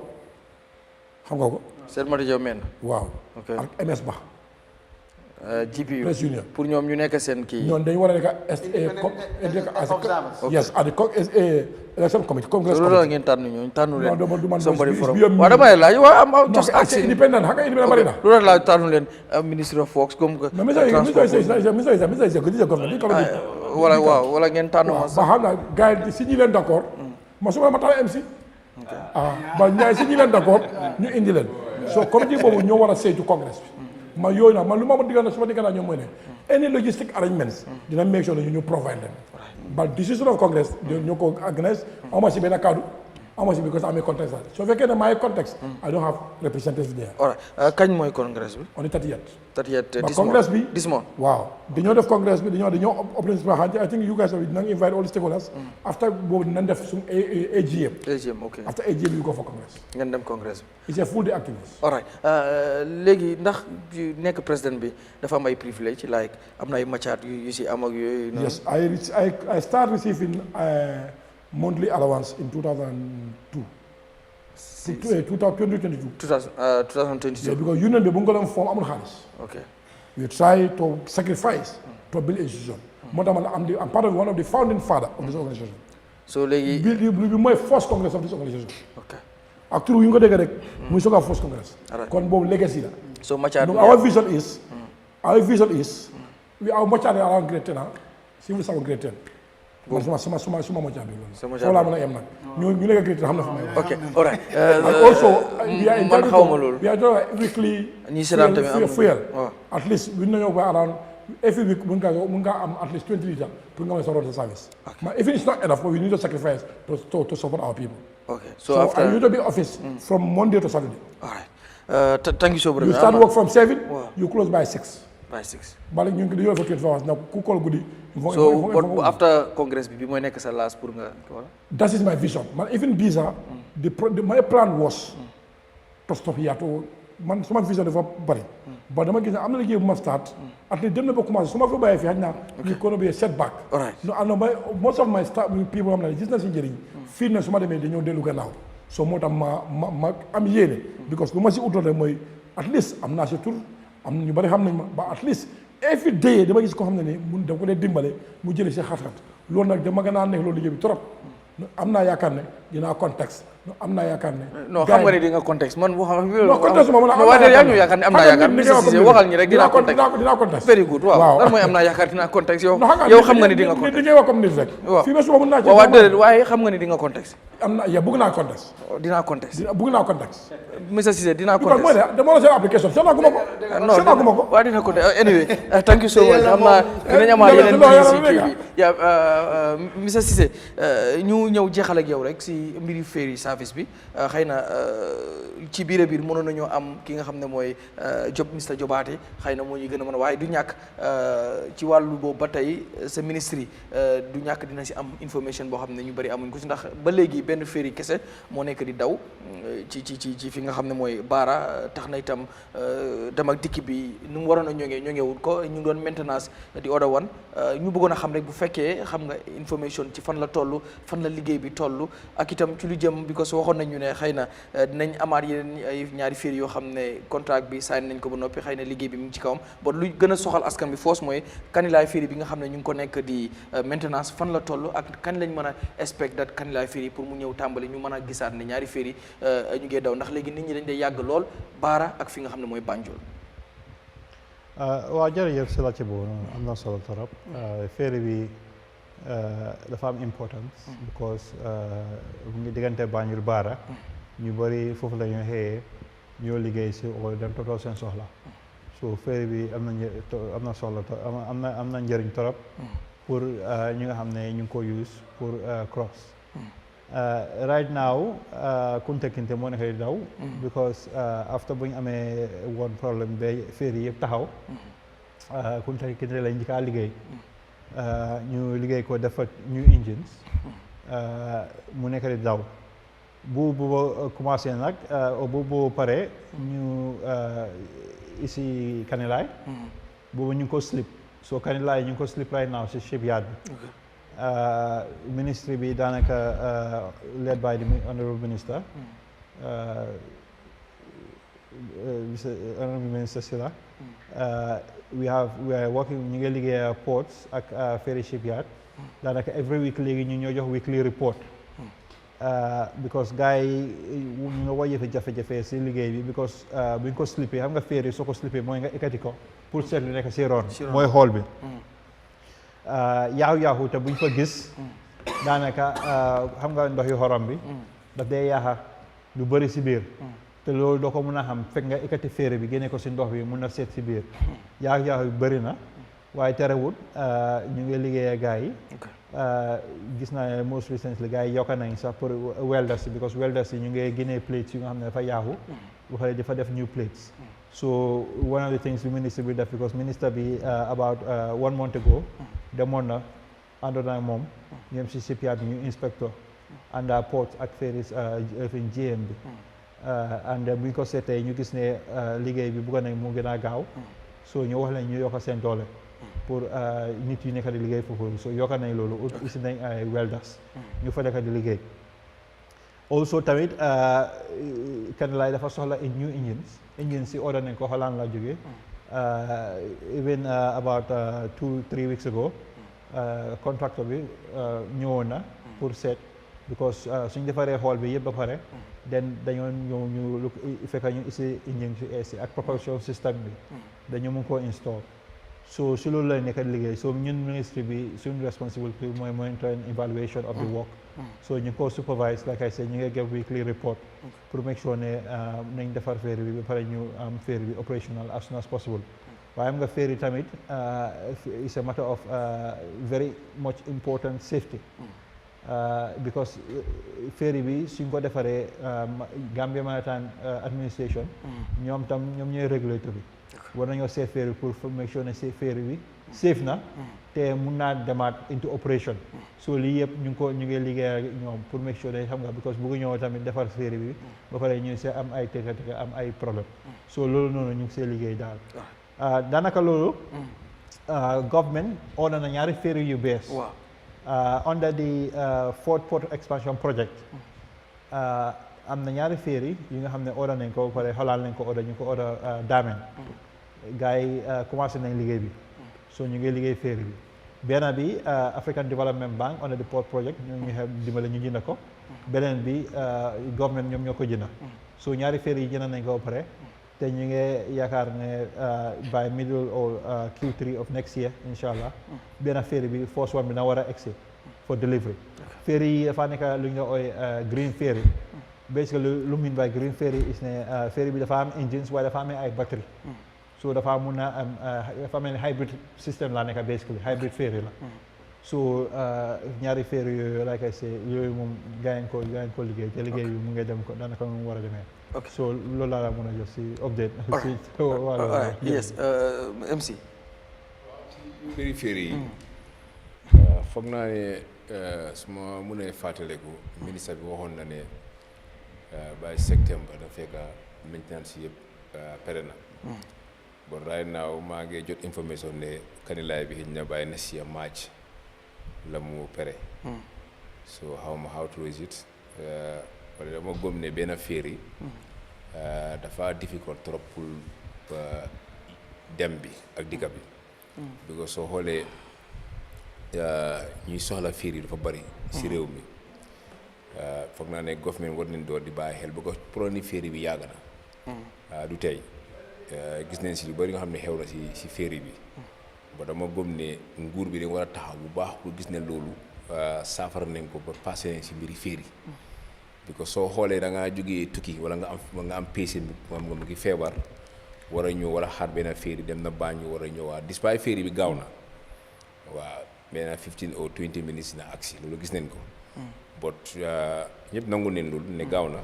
xam nga ko. Seymadi Jaw men. waaw. ok ak MS Ba. GPU. Press Union. pour ñoom ñu nekk seen kii. ñoom dañu war a nekk yes at the election committee. congress committee. loolu la ngeen tànn ñooñu tànnu leen. non du man somebody from bi waaw damay laaj waaw am just ak independent xam nga independent bari na. loolu la tànnu leen Ministry of Works comme que. wala ngeen tànn ma sax. ba xam naa gars yi si ñi leen d'accord. ma su ma Matarr MC. ba ñaay si ñi leen d'accord ñu indi leen. so comité boobu ñoo war a saytu congress bi. man yooyu nag man lu ma digal su ma digal ñoom mooy ne. any logistic arrangements. dina make sure ñu provide leen. but decision of congress ñoo ko organise ama si benn kaddu ama si because amee contexte so fekkee ne maay contexte I don't have representatives there. all right kañ mooy congress bi. on est 30th congress bi this month. waaw dañoo def congress bi dañoo open I think you guys dinañ invite all the stakeholders. after boobu dinañ def suñu AGM. ok after AGM you go for congress. ngeen dem congress bi. it's a full day activity. all right léegi ndax nekk président bi dafa am ay privilège like am na ay macaat yu si am ak yooyu. yes I start receiving monthly allowance in 2022. 2022. 2022. Yeah, because union bi bu nga doon form amul xaalis. okay. we try to sacrifice to build a institution. moo tax I'm part of one of the founding father of this organization. so léegi bi mooy first congress of this organization. ok ak tur yu ñu ko dégg rek. muy soog a first congress. kon boobu legacy la. so macaat our vision is. our vision is. our macaat around great tenant. civil servant grade 10 man suma mo jabi loolu fo la mën a yem nag ñu nekk grade xam na fa may ok all right and also we are man xawma loolu we are doing weekly ñi seetaan tamit am fuel at least we know ba around every week mun nga am at least 20 litres pour nga mën sa road service but if it's not enough we need to sacrifice to support our people. Okay, so after I need to be office from Monday to Saturday. All right. Thank you so much. You start work from 7, you close by 6. By 6. But you can do it for 24 hours. Now, who call goody? So, but after Congress, be more next last pour nga. That is my vision. But even visa, my plan was to stop here. To man, some visa never bari. But I'm not going to start. At least them never come. Some of you buy if you now, it's going to be a setback. All right. No, I know most of my staff people, I'm like, this is not injury. Fitness, some of them they know they look now. So more than I'm here because we must see at least I'm not sure. I'm nobody having, but at least every day the magis ko xamne ni mun da ko dé dimbalé mu jël ci xat-xat lool nak dama gëna neex loolu liggéey bi trop amna yaakaar ne dina contexte amna yaakaar ne non xam nga ni di nga contexte man wax non contexte mo na wa ya ñu yaakaar ne amna yaakaar monsieur waxal ñi rek dina contexte very good waaw lan moy amna yaakaar dina contexte yow xam nga ni di nga contexte di ngay wax comme nit rek fi ma suma mun na ci wa dedet waye xam nga ni di nga contexte amna ya bëgg na contexte dina contexte bëgg na contexte monsieur Ceesay dina contexte dama la seen application seen guma ko wa dina contexte anyway thank you so much amna dinañ amaat yeneen ci ya monsieur Ceesay ñu ñëw jeexal ak yow rek si mbiri ferry service bi xeyna ci biir mënon nañu am ki nga xamne moy job Mr Jobaate xeyna mo ñu gëna mëna waye du ñak ci walu bo batay sa ministry du ñak dina ci am information bo xamne ñu bari amuñ ko ci ndax ba légui ben ferry kessé mo nekk di daw ci fi nga xamne moy bara taxna itam dem ak dikki bi nu mu waroon a ñongewul ko ñu doon maintenance di order one ñu bëggoon a xam rek bu fekkee xam nga information ci fan la tollu fan la liggéey bi tollu ak itam ci lu jëm because waxoon nañu ne xeyna dinañ amaat yeneen ay ñaari ferry yoo xam ne contract bi sign nañ ko ba noppi xeyna liggéey bi mu ngi ci kawam ba lu gën a soxal askan bi foos mooy Kanilaay ferry bi nga xam ne ñu ngi ko nekk di maintenance fan la toll ak kan lañ mën a expect that Kanilaay ferry pour mu ñëw tàmbali ñu mën a gisaat ne ñaari ferry ñu ngi daw ndax léegi nit ñi dañ day yàgg lool baara ak fi nga xam ne mooy Banjul. waaw jërëjëf si la ci boobu am na solo torop ferry bi dafa am importance because mu ngi diggante Banjul baara ñu bëri foofu la ñu xëyee ñoo liggéey si oo dem totoo seen soxla so ferry bi am na soxla am na njëriñ torop pour ñi nga xam ne ñu ngi ko use pour cross right now Kunta Kinte moo nekk di daw because after bu ñu amee woon problème ba ferry yëpp taxaw Kunta Kinte lañ njëkk a liggéey ñu liggéey ko defar new engines mu nekk di daw bu commencé nag bu pare ñu ici Kanilaay boobu ñu ngi ko slip so Kanilaay ñu ngi ko slip right now si shipyard bi ministry bi daanaka led by the honorable minister honorable minister Sila we are working ñu ngi liggéey ports ak ferry shipyard daanaka every week léegi ñu ñoo jox weekly report because gars yi ñu nga wàññi jafe-jafe si liggéey bi because bu ñu ko slippé xam nga ferry soo ko slippé mooy nga ekkati ko pour seet lu nekk si ron mooy xool bi yaaxu te buñ fa gis daanaka xam nga ndox yu xorom bi daf day yaaxa lu bëri si biir te loolu doo ko mën a xam fekk nga ekkati ferry bi génne ko si ndox bi mun na seet si biir yaaxu yu bëri na waaye terewul ñu ngi liggéey gars yi gis naa ne most recently gars yi yokka nañ sax pour welders because welders yi ñu ngi génnee plates yu nga xam ne dafa yaaxu bu xale dafa def new plates so one of the things the minister bi def because minister bi about 1 month ago demoon na àndoon ak moom ñoom si shipyard bi ñu inspector and port ak ferries fin GM bi and bu ñu ko seetee ñu gis ne liggéey bi bëgg nañ mu gën a gaaw so ñu wax leen ñu yokk seen doole pour nit yu nekk di liggéey foofu so yokk nañ loolu aussi nañ ay welders ñu fa nekk di liggéey also tamit Kanilaay dafa soxla new engines si order nañ ko Holland la jógee even about 2-3 weeks ago contractor bi ñëwoon na pour seet because suñ defaree xool bi yëpp ba pare then dañoo ñëw ñu fekk ñu isi engine si ak propulsion system bi dañoo mun koo install so su loolu lay nekk liggéey so ñun ministry bi suñu responsibility mooy monitoring evaluation of the work so ñu ko supervise like I said ñu ngi give weekly report pour make sure ne nañ defar ferry bi ba pare ñu am ferry bi operational as soon as possible waaye am nga ferry tamit it's a matter of very much important safety because ferry bi suñ ko defaree Gambia Maritime Administration ñoom tam ñoom ñooy régulateur bi war nañoo seet ferry pour make sure ne ferry bi safe na te mun naa demaat into operation so lii yëpp ñu ngi liggéey ak ñoom pour make sure ne xam nga because bëgg ñëw tamit defar ferry bi ba pare ñu see am ay tëkka am ay problème so loolu noonu ñu ngi see liggéey daal daanaka loolu government order na ñaari ferry yu bees under the fourth port expansion project am na ñaari ferry yi nga xam ne order nañ ko ba pare xalaal nañ ko order ñu ko order Damen gars yi commencé nañ liggéey bi so ñu ngi liggéey ferry bi benn bi African Development Bank under the port project ñoom ñu dimbale ñu jënd ko beneen bi government ñoom ñoo ko jënd so ñaari ferry yi jënd nañ ko ba pare te ñu ngi yaakaar ne by middle or Q3 of next year incha allah benn ferry bi first one bi na war a egsi for delivery ferry yi dafa nekk lu ñu ooy green ferry basically lu mean by green ferry is ne ferry bi dafa am engines waaye dafa amee ay battery so dafa mun a am dafa mel ni hybrid system la nekk basically hybrid ferry la so ñaari ferry yooyu like I say yooyu moom gaa yi ko liggéey te liggéey bi mu ngi dem ko daanaka mu war a demee so loolu laa la mën a jox si update si wàllu yes MC ferry yi foog naa ne su ma mënee fàttaliku ministre bi waxoon na ne by septembre da fekk maintenance yëpp pare na bon right now maa ngi jot information ne kanilaay bi xëy na bàyyi na si match la mu pare so xaw ma how true is it wala dama gëm ne benn ferry dafa difficult trop pour dem bi ak dikka bi because soo xoolee ñuy soxla ferry dafa bari si réew mi foog naa ne government war nañ door di bàyyi xel because problème ferry bi yàgg na du tey gis nañ si lu bari nga xam ne xew na si ferry bi ba dama gëm ne nguur bi dañ war a taxaw bu baax pour gis ne loolu saafara nañ ko ba passé nañ si mbiri ferry because soo xoolee da ngaa jógee tukki wala nga am patient moom nga mu ngi feebar war a ñëw wala xaar benn ferry dem na Banjul war a ñëwaat despite ferry bi gaaw na waaw benn 15 or 20 minutes na agsi loolu gis nañ ko but ñëpp nangu neen loolu ne gaaw na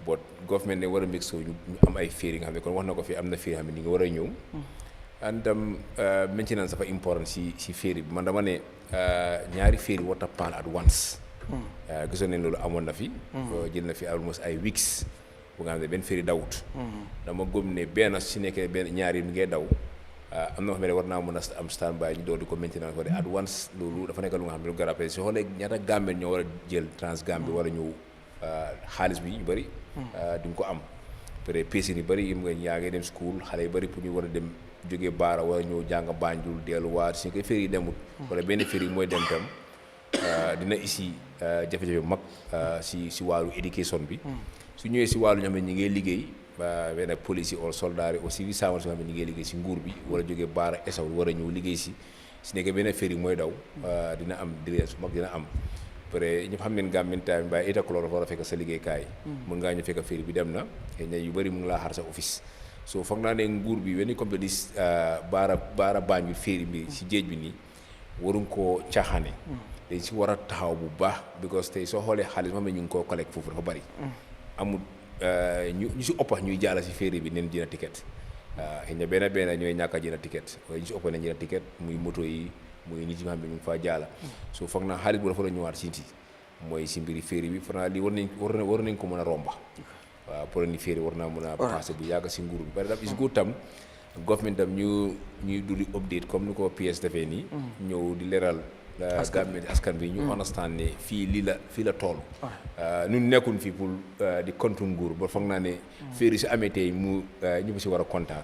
but government ne war a make sure ñu am ay ferry nga xam ne kon wax na ko fi am na ferry xam ne ni nga war a ñëw and maintenance dafa important si ferry bi man dama ne ñaari ferry warta pan at once gisoon nañ loolu amoon na fi jël na fi almost ay weeks bu nga xam ne benn ferry dawut dama gëm ne benn si nekkee benn ñaari mi ngay daw am na xam ne war naa mën a am stand by ñu door di ko maintenance ko de at once loolu dafa nekk lu nga xam ne lu garab si xoolee ñaata Gambie ñoo war a jël trans Gambie war a ñëw xaalis bi ñu bëri duñ ko am peut être pesi ni bëri yi nga yaa ngi dem school xale yu bëri pour ñu war a dem jógee Baara war a ñëw jàng Banjul delluwaat si ko ferry yi demut wala benn ferry mooy dem tam dina isi jafe-jafe mag si wàllu éducation bi su ñëwee si wàllu ñoo xam ne ñi ngay liggéey benn police yi or soldat yi aussi saaman si nga xam ne ñi ngay liggéey si nguur bi war a jógee Baara esaw war a ñëw liggéey si nekkee benn ferry mooy daw dina am délai su mag dina am après ñëpp xam neen Gambie time by 8 o'clock dafa war a fekk sa liggéeykaay mën ngaa ñu fekk ferry bi dem na xëy na yu bëri mu ngi laa xaar sa office so foog naa ne nguur bi wenn compétice Baara Banjul ferry bi si géej bi nii waruñ koo caaxaane dañ si war a taxaw bu baax because tey soo xoolee xaalis moom ne ñu ngi koo collecte foofu dafa bëri amul ñu si ëppa ñuy jaala si ferry bi neen jënd ticket xëy na benn ñooy ñàkk a jënd ticket waaye ñu si ëppa nañ jënd ticket muy moto yi muy nit yi nga xam ne ñu ngi faa jaala so foog naa xaalis bu dafa la ñëwaat sinti mooy si mbiri ferry bi foog naa lii war nañ ko mën a romba waaw pour ni ferry war naa mën a passé bu yàgg si nguur bi bari daf is good tam government tam ñuy duli update comme ni ko PS defee nii ñëw di leeral askan bi ñu understand ne fii la tool ñun nekkun fii pour di kontu nguur ba foog naa ne ferry si amee tey mu ñëpp si war a kontaan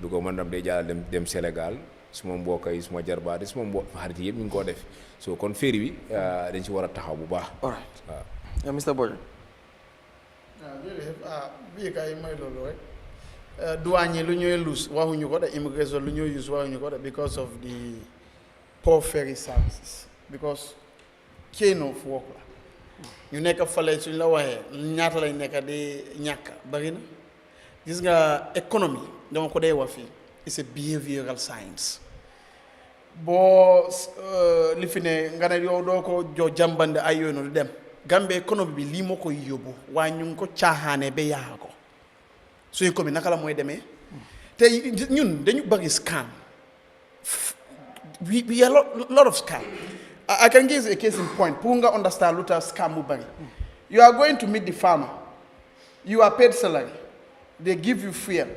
du ko man dam day jaala dem Sénégal suma mbokk yi suma jarbaat yi suma mbokk xarit yëpp ñu ngi koo def so kon ferry bi dañ si war a taxaw bu baax waaw Mr. Boy jërëjëf bii kay mooy loolu rek douane lu ñuy lose waxuñu ko de immigration lu ñuy use waxuñu ko de because of the poor ferry services because chain of work la ñu nekk fale suñ la waxee ñaata lañ nekk di ñàkk bari na gis nga économie dama ko dee wax fii it's a behavioral science boo li fi ne nga ne yow doo ko jo jàmbande ay yoonu du dem Gambie économie bi lii moo koy yóbbu waaye ñu ngi ko caaxaane ba yaa ko suñu commune naka la mooy demee te ñun dañu bëgg scam we a lot of scam I can give a case in point pour nga understand lu tax scam mu bëri you are going to meet the farmer you are paid salary they give you fuel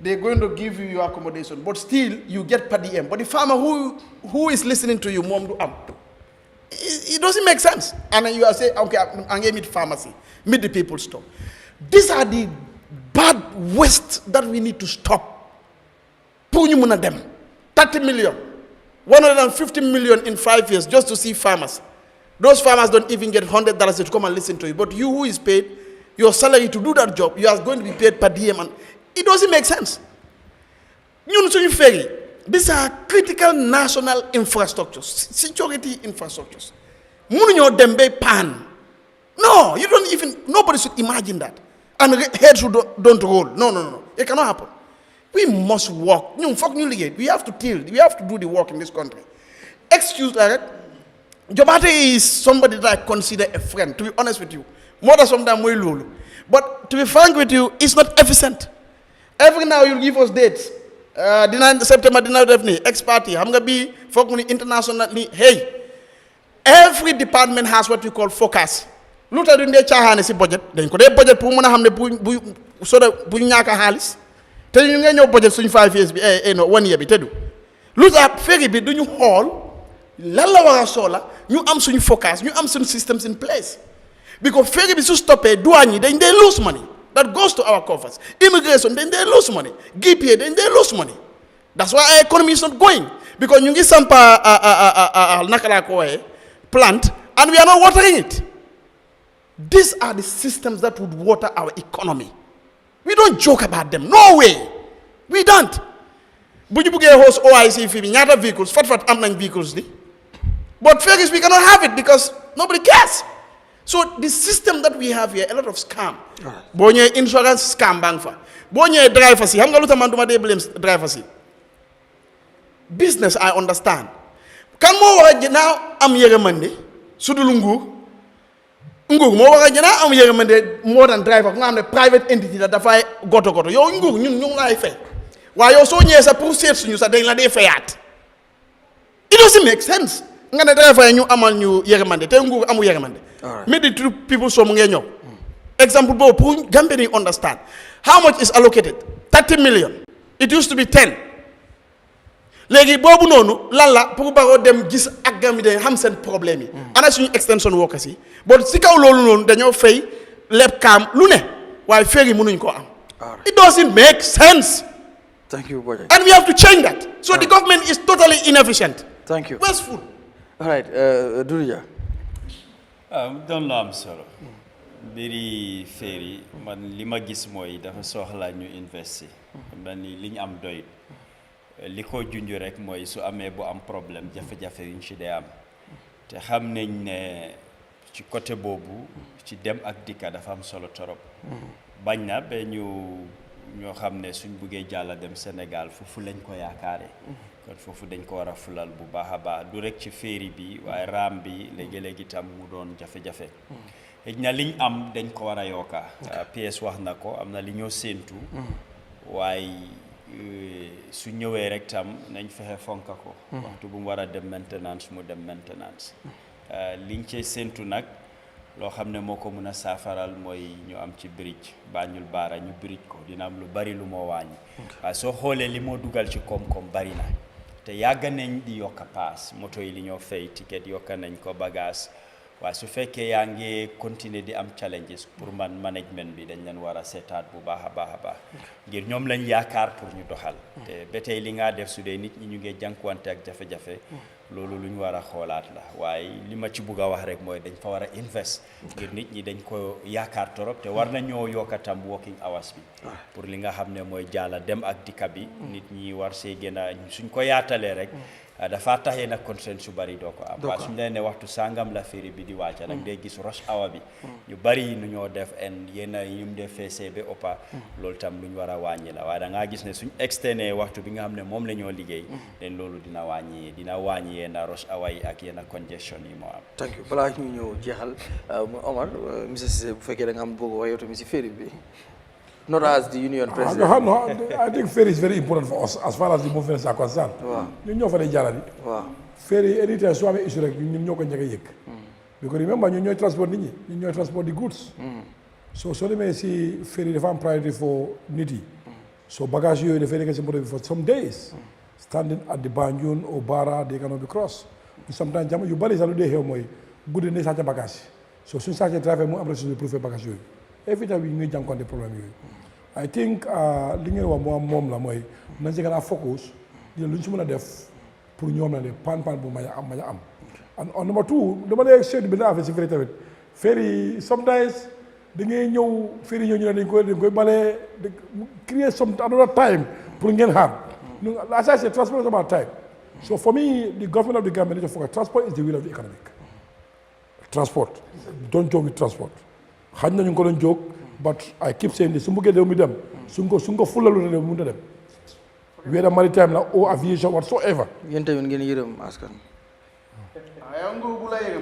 they're going to give you your accommodation but still you get per diem but the farmer who is listening to you mom do am it doesn't make sense and then you are saying okay I'm going to meet pharmacy meet the people stop these are the bad waste that we need to stop. Pour ñu mëna dem 30 million, 150 million in 5 years just to see farmers. Those farmers don't even get $100 to come and listen to you. But you who is paid your salary to do that job, you are going to be paid per diem, and it doesn't make sense. Ñun suñu ferry, these are critical national infrastructures, security infrastructures. Mënuñoo dem bay pan. No, you don't even. Nobody should imagine that. And heads who don't roll. No. It cannot happen. We must work. We have to till. We have to do the work in this country. Excuse that. Jobate is somebody that I consider a friend, to be honest with you. More than sometimes we lulu. But to be frank with you, it's not efficient. Every now you give us dates. September, ex-party. I'm going to be focusing internationally. Hey, every department has what we call focus. Luta duñ dé chahané ci budget dañ ko dé budget pour mëna xamné bu soda bu ñaaka xaliss té ñu nga ñëw budget suñ 5 years bi no 1 year bi tédu luta ferry bi duñu xol lan la wara sola ñu am suñ focus ñu am suñ systems in place because ferry bi su stoppé douane dañ dé lose money that goes to our coffers immigration dañ dé lose money GPA dañ dé lose money that's why our economy is not going because ñu ngi sampa nakala ko waye plant and we are not watering it. These are the systems that would water our economy. We don't joke about them. No way. We don't. But you get host OIC fee, nyata vehicles, fat amnan vehicles. But ferries, we cannot have it because nobody cares. So the system that we have here, a lot of scam. Bonye insurance scam bank for. Bonye driver si. Hamga luta manduma de blames driver si. Business, I understand. Kan mo wara now am yere mande sudulungu. Nguur moo war a jëna am yërmande more than driver nga xam ne private entity la dafay goto yow nguur ñun ñu lay fay waaye yow soo ñëwee sa pour seet suñu sax dañ la dee fayaat it doesn't make sense nga ne driver ñu amal ñu yërmande te nguur amu yërmande mais the two people so mu ngee ñëw example boobu pour Gambia ni understand how much is allocated 30 million it used to be 10 léegi boobu noonu lan la pour baroo dem gis ak Gambie de xam seen problème yi ana suñu extension workers yi bon si kaw loolu noonu dañoo fay lépp kaam lu ne waaye ferry mënuñ ko am it doesn't make sense. Thank you, Boje. And we have to change that. So the government is totally inefficient. Thank you. Wasteful. All right, Duria. Don't lo am solo mbiri ferry man li ma gis mooy dafa soxla ñu investir man ni li ñu am doy li ko junj rek mooy su amee bu am problème jafe-jafe yuñ ci dee am te xam nañ ne ci côté boobu ci dem ak dikka dafa am solo torop bañ na ba ñoo xam ne suñ buggee jàlla dem Sénégal foofu lañ ko yaakaare kon foofu dañ ko war a fulal bu baax a baax du rek ci ferry bi waaye raam bi léegi-léegi tam mu doon jafe-jafe xëj na liñ am dañ ko war a yokka PS wax na ko am na li ñoo séentu waaye su ñëwee rek tam nañ fexe fonka ko waxtu bu mu war a dem maintenance mu dem maintenance liñ cee séentu nag loo xam ne moo ko mën a saafaral mooy ñu am ci bridge Banjul Baara ñu bridge ko dina am lu bari lu moo wàññi waaye soo xoolee li moo dugal ci koom-koom bari na te yàgg nañ di yokka paas moto yi li ñoo fay ticket yokka nañ ko bagage waaye su fekkee yaa ngi continuer di am challenges pour management bi dañ leen war a seetaat bu baax a baax ngir ñoom lañ yaakaar pour ñu doxal te ba tey li nga def su dee nit ñi ñu ngi jànkuwante ak jafe-jafe loolu lu ñu war a xoolaat la waaye li ma ci bugg a wax rek mooy dañ fa war a invest ngir nit ñi dañ ko yaakaar torop te war na ñoo yokkatam working hours bi pour li nga xam ne mooy jaala dem ak dikka bi nit ñi war see gën a suñ ko yaatalee rek dafa tax yéen a concern su bari doo ko am waaye suñu leen ne waxtu sangam la féeri bi di wàcca nag day gis rush hour bi ñu bari nu ñoo def en yéen a yum def feesee ba ëppa loolu tam lu ñu war a wàññi la waaye da ngaa gis ne suñ externe waxtu bi nga xam ne moom la ñoo liggéey leen loolu dina wàññi yenn rush hour yi ak yenn congestion yi moo am. thank you balaa ñu ñëw jeexal Omar monsieur Ceesay bu fekkee da nga am bëgg a wax yow tamit si féeri bi not as the union president. No, I think ferry is very important for us as far as the movements are concerned. ñun ñoo fa dee jaarale. ferry anytime su amee issue rek ñun ñoo ko njëkk a yëg. because remember ñun ñooy transport nit ñi ñun ñooy transport the goods. so soo demee si ferry dafa am priority for nit yi. so bagage yooyu dafay nekk si moto bi for some days. standing at the Banjul or Barra they cannot be crossed. sometimes yu bari sax lu dee xew mooy guddi ne sàcc bagage so suñu sàccee driver mu am responsabilité pour faire bagage yooyu. every time ñu ngi jànkuwante problème yooyu. I think li ngeen wax moom la mooy nañ si gën a focus lu ñu si mën a def pour ñoom la ne pan bu mañ a am. and number two dama lay seetlu benn affaire si ferry tamit ferry sometimes da ngay ñëw ferry ñëw ñu ne dañ koy balee create some another time pour ngeen xaar. as I said, transport is about time. So for me, the government of the Gambia needs to focus. Transport is the wheel of the economic. Transport. Don't joke with transport. xaj nañu ko doon joke but I keep saying this su mu bëggee réew mi dem suñ ko fulalu réew mi mënut a dem whether maritime la or aviation whatsoever. yéen tamit ngeen yërëm askan.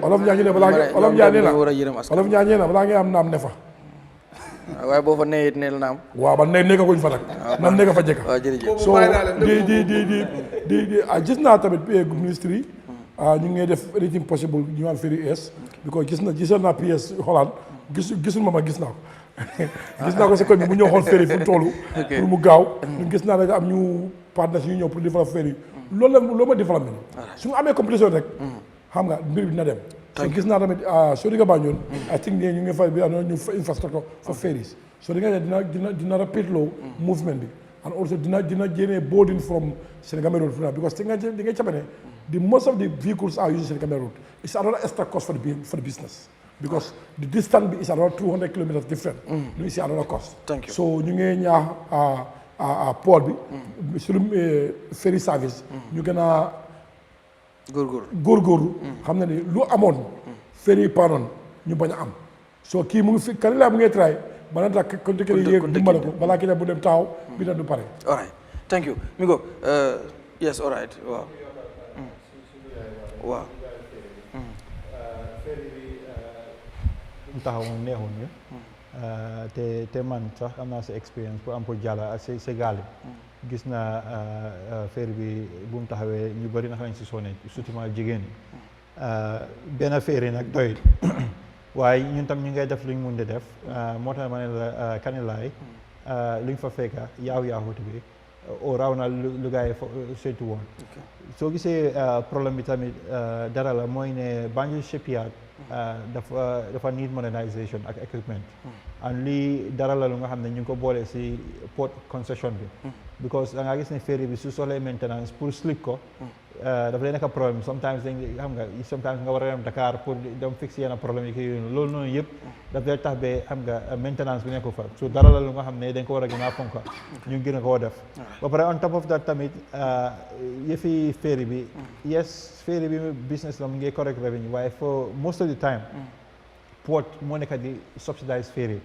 olof ñaa ne balaa ngay am naam ne fa. waaye boo fa nee it neel naam. waaw ba nekkaguñ fa nag. nan nekk fa jëkk. waaw jërëjëf so di gis naa tamit ministre yi ñu ngi def anything possible ñu am ferry es because gisoon naa PS Holland gisul ma gis naa ko gis naa ko si koñ bi mu ñëw xool ferry fu mu toll pour mu gaaw ñu gis naa ne am ñu partenaires yu ñëw pour développer ferry loolu ma développement su ñu amee compétition rek xam nga mbir bi dina dem so gis naa tamit soo digga Banjul I think ñu ngi fay bi am ñu infrastructure for ferries so di nga dina rapid low movement bi and also dina génnee boarding from Senegambia Road because di nga capane the most of the vehicles are using Senegambia Road it's another extra cost for the business because the distance is around 200 kilometers different ñu see another cost so ñu ngi ñaax port bi sur ferry service ñu gën a góorgóorlu xam na ni lu amoon ferry panoon ñu bañ a am so kii mu ngi fi kanilaa mu ngi try bana tax kontekeli yéeg dimbale ko balaa kii bu dem taxaw bi da du pare all right thank you mi go yes all right waaw waaw taxaw moom neexul ñu te man sax am naa sa expérience pour am pour jàlla ak sa gaal gis naa ferry bi bu mu taxawee ñu bëri na xam nañ si sonné surtout jigéen ñi benn ferry nag doy waaye ñun tam ñu ngay def lu ñu mun di def moo tax ma ne la kanilaay lu ñu fa fekka yaaxuti bi o raw na lu gars yi saytu woon soo gisee problème bi tamit dara la mooy ne Banjul shipyard dafa need modernisation ak equipment and lii dara la lu nga xam ne ñu ngi ko boole si port concession bi because da nga gis ne ferry bi su soxlee maintenance pour slip ko dafa lay nekk problème sometimes nga war a dem Dakar pour dem fixe yenn problème yi kii yooyu loolu noonu yëpp daf lay tax ba xam nga maintenance bi nekku fa so dara la lu nga xam ne dañ ko war a gën a fonka ñu gën a koo def ba pare on top of that tamit yëfi ferry bi yes ferry bi business la mu ngi correct revenue waaye for most of the time port moo nekk di subsidize ferry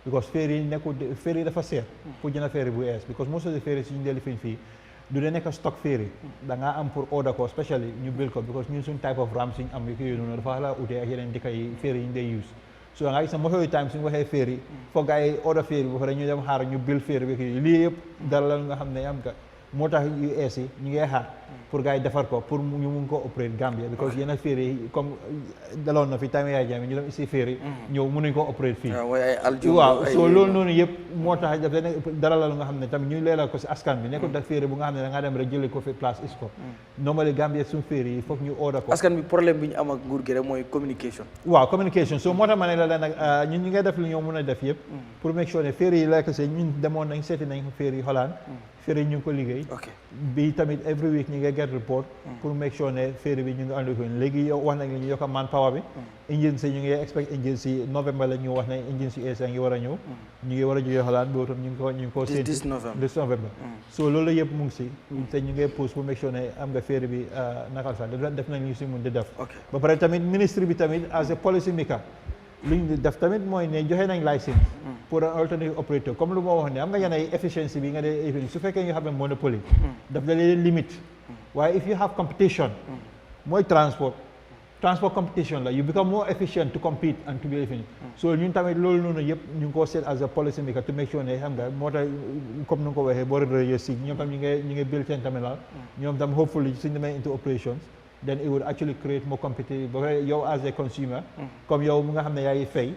because ferry dafa seet pour jënd ferry bu ees because most of the ferry suñu dee fiñ fii du dee nekk stock ferry da ngaa am pour order ko especially ñu build ko because ñun suñ type of ram suñ am yi yooyu noonu dafa la utee ak yeneen dëkk yi ferry yi ñu dee use so da ngaa gis ne most of the time suñu waxee ferry foog gars yi order ferry ba pare ñu dem xaar ñu build ferry bi kii lii yëpp dara la nga xam ne am nga moo tax yu ees yi ñu ngi xaar pour gars yi defar ko pour ñu mun ko operate Gambia because yenn ferry yi comme daloon na fi time Yahya Jammeh ñu dem ici ferry ñëw mënuñ ko operate fii waaw so loolu noonu yëpp moo tax daf leen dara la lu nga xam ne tamit ñu leeral ko si askan bi nekkul da ferry bu nga xam ne da ngaa dem rek jëlee ko fi place is ko normally Gambia suñu ferry yi foog ñu order ko askan bi problème bi ñu am ak nguur gi rek mooy communication waaw communication so moo tax ma ne la nag ñun ñu ngay def lu ñoo mën a def yëpp pour make sure ne ferry yi lekk si ñun demoon nañ seeti nañ ferry Holland ferry ñu ngi ko liggéey bi tamit every week ñu ngi get report pour make sure ne ferry bi ñu ngi ànd ko léegi yow wax nañ ñu yokk man power bi engine si ñu ngi expect engine si novembre la ñu wax ne engine si ESA ngi war a ñëw ñu ngi war a jógee Holland boobu tam ñu ngi ko séntu 10 novembre so loolu yëpp mu ngi si te ñu ngi pousse pour make sure ne am nga ferry bi nakal sax def nañ ñu si mun di def ba pare tamit ministre bi tamit as a policy maker li ñu def tamit mooy ne joxe nañ license pour un alternative operator comme lu ma wax ne am nga yenn ay efficiency bi nga dee su fekkee ñu xam ne monopoly daf da leen limite waaye if you have competition mooy transport competition la you become more efficient to compete and to be efficient so ñun tamit loolu noonu yëpp ñu ngi ko seet as a policy maker to make sure ne xam nga moo tax comme ni nga ko waxee boo rëdd si ñoom tam ñu ngi build seen terminal ñoom tam hopefully suñu demee into operations then it would actually create more competitive ba yow as a consumer comme yow mu nga xam ne yaa ngi fay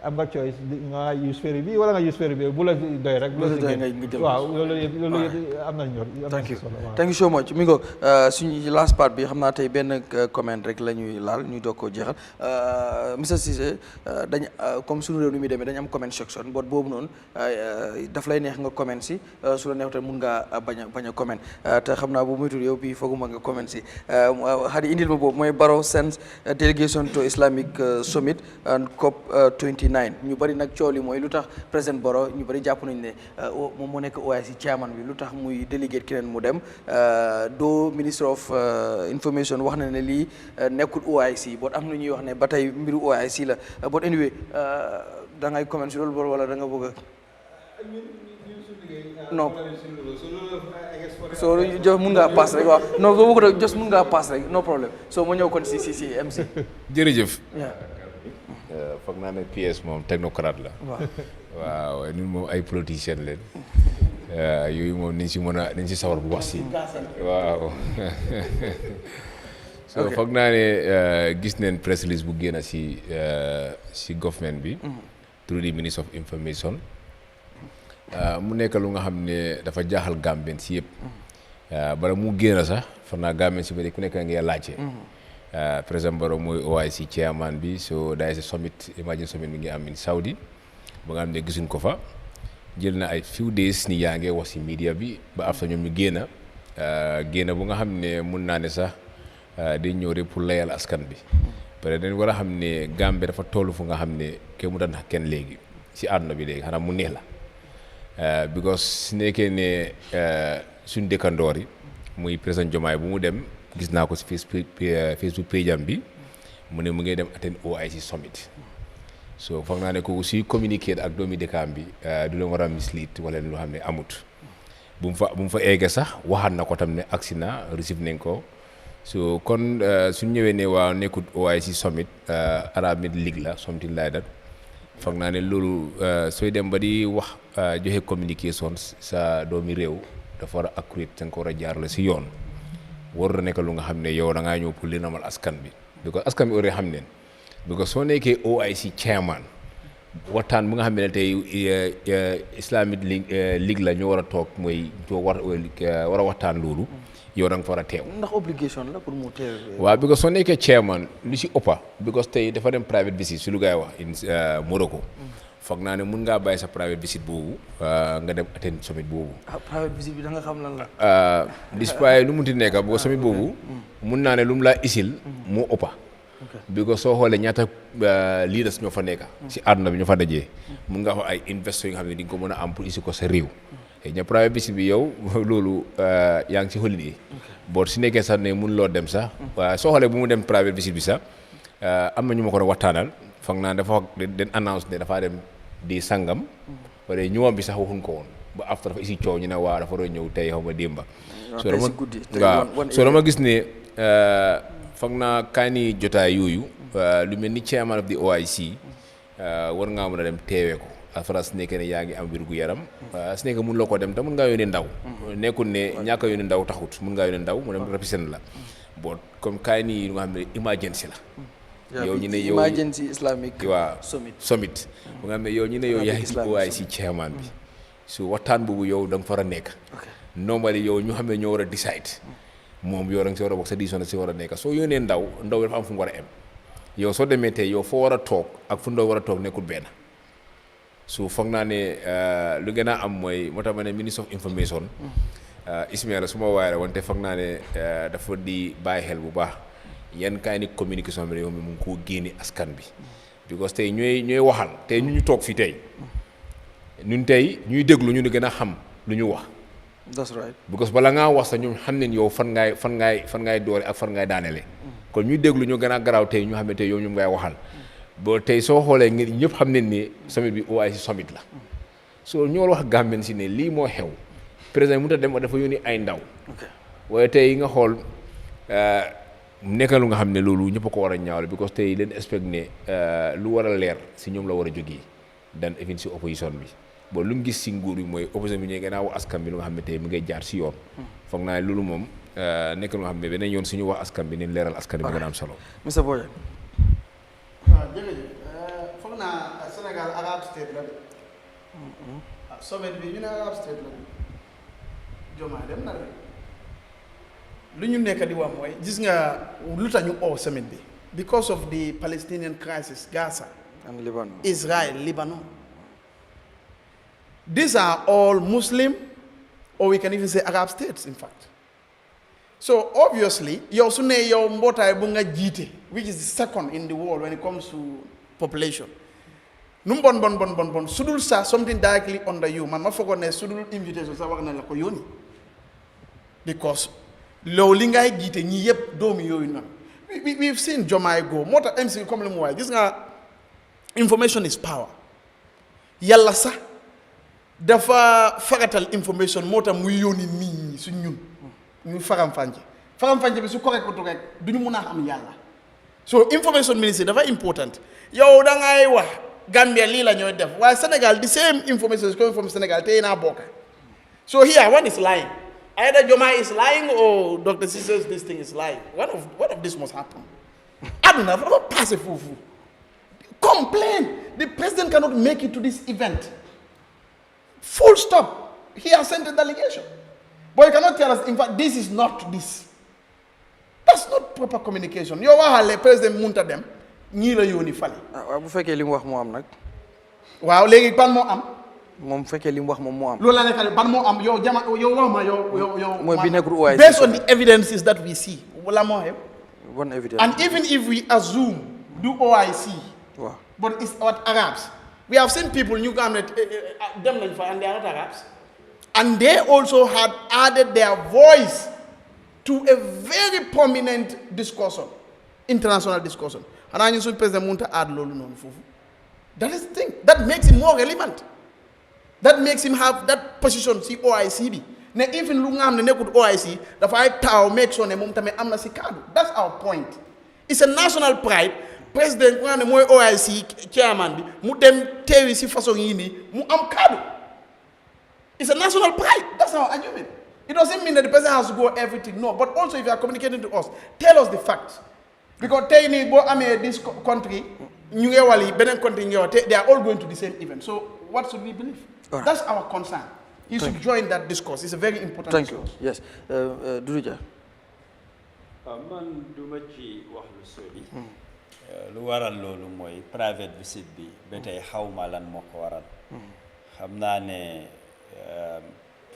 am nga choice nga use ferry bi wala nga use ferry bi bu la doy rek bu la doy nga jël waaw loolu yëpp am na ñor thank you so much mi ngo suñu last part bi xam naa tey benn comment rek la ñuy laal ñuy doog koo jeexal Mr Ceesay dañ comme suñu réew ni muy demee dañ am comment section boot boobu noonu daf lay neex nga comment si su la neex te mun ngaa bañ a comment te xam naa bu muytul yow bii fooguma nga comment si xadi indil ma boobu mooy Barrow sends delegation to Islamic Summit and COP 29 ñu bari nag coow li mooy lu tax président Barrow ñu bari jàpp nañu ne moom moo nekk OIC chairman bi lu tax muy délégué keneen mu dem doo ministre of information wax na ne lii nekkul OIC boo am na ñuy wax ne ba tey mbiru OIC la but anyway da ngay comment si loolu bor wala da nga bëgg non so just mun ngaa pass rek waaw non boo bëgg just mun ngaa pass rek no problème so ma ñëw kon si MC jërëjëf foog naa ne PS moom technocrate la waaw ñun moom ay politiciens leen yooyu moom niñ si sawar bu wax si waaw so foog naa ne gis neen press release bu génn si government bi through the Minister of Information mu nekk lu nga xam ne dafa jaaxal Gambien si yëpp bala mu génn sax foog naa Gambien si bëri ku nekk ngay laajte président Barrow mooy OIC chairman bi so there is a summit imagine summit mi ngi am in Saudi ba nga xam ne gisuñ ko fa jël na ay few days ni yaa ngi wax si media bi ba after ñoom ñu génn bu nga xam ne mun naa ne sax di ñëw rek pour layal askan bi peut-être dañ war a xam ne Gambie dafa toll fu nga xam ne kenn mu daan kenn léegi si àdduna bi léegi xanaa mu neex la because su nekkee ne suñ dëkkandoor yi muy président Diomaye bu mu dem gis naa ko si Facebook page am bi mu ne mu ngi dem attend OIC summit so foog naa ne ko aussi communiquer ak doomi dëkkaam bi du leen war a mislead wala lu xam ne amut bu mu fa eggee sax waxaat na ko tam ne agsi na receive nañ ko so kon suñ ñëwee ne waaw nekkut OIC summit Arab Mid League la something like that foog naa ne loolu sooy dem ba di wax joxe communication sa doomi réew dafa war a accurate da nga ko war a jaarale si yoon war nekk lu nga xam ne yow da ngaa ñëw pour li namal askan bi because askan bi xam neen because soo nekkee OIC chairman waxtaan bu nga xam ne tey Islamic League la ñu war a toog mooy war a waxtaan loolu yow da nga fa war a teew. ndax obligation la pour mu teew. waaw because soo nekkee chairman lu si ëppa because tey dafa dem private visit si lu gaay wax in Morocco. foog naa ne mun ngaa bàyyi sa private visit boobu nga dem attend summit boobu. Private visit bi da nga xam lan la. despite lu mu ti nekk boo summit boobu. mun naa ne lu mu laa isil moo ëppa. because soo xoolee ñaata leaders ñoo fa nekk. si àdduna bi ñoo fa dajee. mun nga wax ay investors yi nga xam ne di nga ko mën a am pour isi ko sa réew. ña private visit bi yow loolu yaa ngi si holiday. boo si nekkee sax ne mun loo dem sax. soo xoolee bu mu dem private visit bi sax am na ñu ma ko doon waxtaanal foog naa dafa den announce ne dafaa dem. di sangam wala ñëwam bi sax waxuñ ko woon ba after dafa isi coow ñu ne waa dafa doon ñëw tey xaw ma démba so dama gis ne foog naa kaani jotaay yooyu lu mel ni chairman of the OIC war ngaa mën a dem teewee ko afara su nekkee ne yaa ngi am wér gu yaram su nekkee mun loo ko dem te mun ngaa yónnee ndaw nekkul ne ñàkk a yónnee ndaw taxut mun ngaa yónnee ndaw mu dem represent la bon comme kaani lu nga xam ne emergency la yow ñu ne yow emergency Islamic summit bu nga xam ne yow ñu ne yow yaa ngi OIC chairman bi su waxtaan boobu yow da nga fa war a nekk normally yow ñu xam ne ñoo war a decide moom yow da nga si war a bokk sa décision si war a nekk soo yónnee ndaw dafa am fu mu war a em yow soo demee tey yow foo war a toog ak fu ndaw war a toog nekkul benn so foog naa ne lu gën a am mooy moo tax ma ne Minister of Information Ismaila su ma waayee wante foog naa ne dafa di bàyyi xel bu baax yan kaay ni communication bi yow mi mu ngi koo génne askan bi because tey ñooy waxal tey ñu toog fii tey ñun tey ñuy déglu ñu gën a xam lu ñu wax. That's right. Because bala ngaa wax sax ñoom xam nañ yow fan ngay doore ak fan ngay daanele kon ñuy déglu ñu gën a garaaw tey ñu xam ne tey yow ñu ngay waxal boo tey soo xoolee ngeen ñëpp xam nañ ni summit bi OIC summit la so ñoo wax Gambien si ne lii moo xew président mënut a dem dafa yónni ay ndaw waaye tey nga xool nekk lu nga xam ne loolu ñëpp a ko war a ñaawle because tey leen expect ne lu war a leer si ñoom la war a jógee dan even si opposition bi bon lu mu gis si nguur bi mooy opposition bi ñuy gën a wax askan bi lu nga xam ne tey mi ngay jaar si yoon foog naa loolu moom nekk lu nga xam ne beneen yoon suñu wax askan bi ni leeral askan bi gën a am solo. Mr Boye. waaw jërëjëf foog naa Sénégal Arab state la de Soviet bi ñu ne Arab state la de Diomaye dem na de lu ñu nekk di wax mooy gis nga lu tax ñu oo summit bi because of the Palestinian crisis Gaza and Lebanon. Israel, Lebanon. These are all Muslim, or we can even say Arab states, in fact. So obviously, your Sune, your Mbota Bunga Jite, which is the second in the world when it comes to population. Numbon bon. Sudul sa something directly under you. Man, forgot ne sudul invitation sa wakana la koyoni. Because lo linga jite ni yep domi yo ina. We've seen Diomaye go. Mota MC come le mwai. This nga information is power. Yalla sa dafa fagatal information moo tax muy yónni nit ñi su ñun ñu faram-fàcce bi su correct ko rek duñu mun a xam yàlla so information ministry dafa important yow da ngay wax Gambia lii la ñooy def waaye Sénégal the same information is coming from Sénégal te naa bokk so here one is lying either Diomaye is lying or Dr. Ceesay this thing is lying one of this must happen aduna dafa passé foofu complain the president cannot make it to this event. Full stop. He has sent a delegation. But you cannot tell us, in fact, this is not this. That's not proper communication. You are the president munta dem. Ni la yoni fali. Bu fekkee li mu wax moo am nag. Waaw léegi ban moo am. moom fekkee li mu wax moom moo am. loolu la nekk ban moo am yow jama yow wax ma yow. mooy bi nekkul OIC. Based on the evidences that we see. wala moo xew. One evidence. And even if we assume do OIC. Wow. But it's what Arabs. We have seen people New Gambia them and they are not Arabs. And they also had added their voice to a very prominent discussion, international discussion. And I knew President Munta add lolu non fofu. That is the thing. That makes him more relevant. That makes him have that position si OIC. Ne even lu nga am ne nekut OIC dafa ay taw make sure ne mom tamé amna si cadre. That's our point. It's a national pride. President ku nga ne moy OIC chairman bi mu dem teewi si façon yi ni mu am cadre. It's a national pride. That's our argument. It doesn't mean that the president has to go everything. No, but also if you are communicating to us, tell us the facts. Because this country, Benen country, they are all going to the same event. So what should we believe? Right. That's our concern. You should join that discourse. It's a very important discourse. You. Yes. Durija. Man duma ci wax lu sori. Lu waral lolu moy private visit bi betay xawma lan moko waral. Xamna ne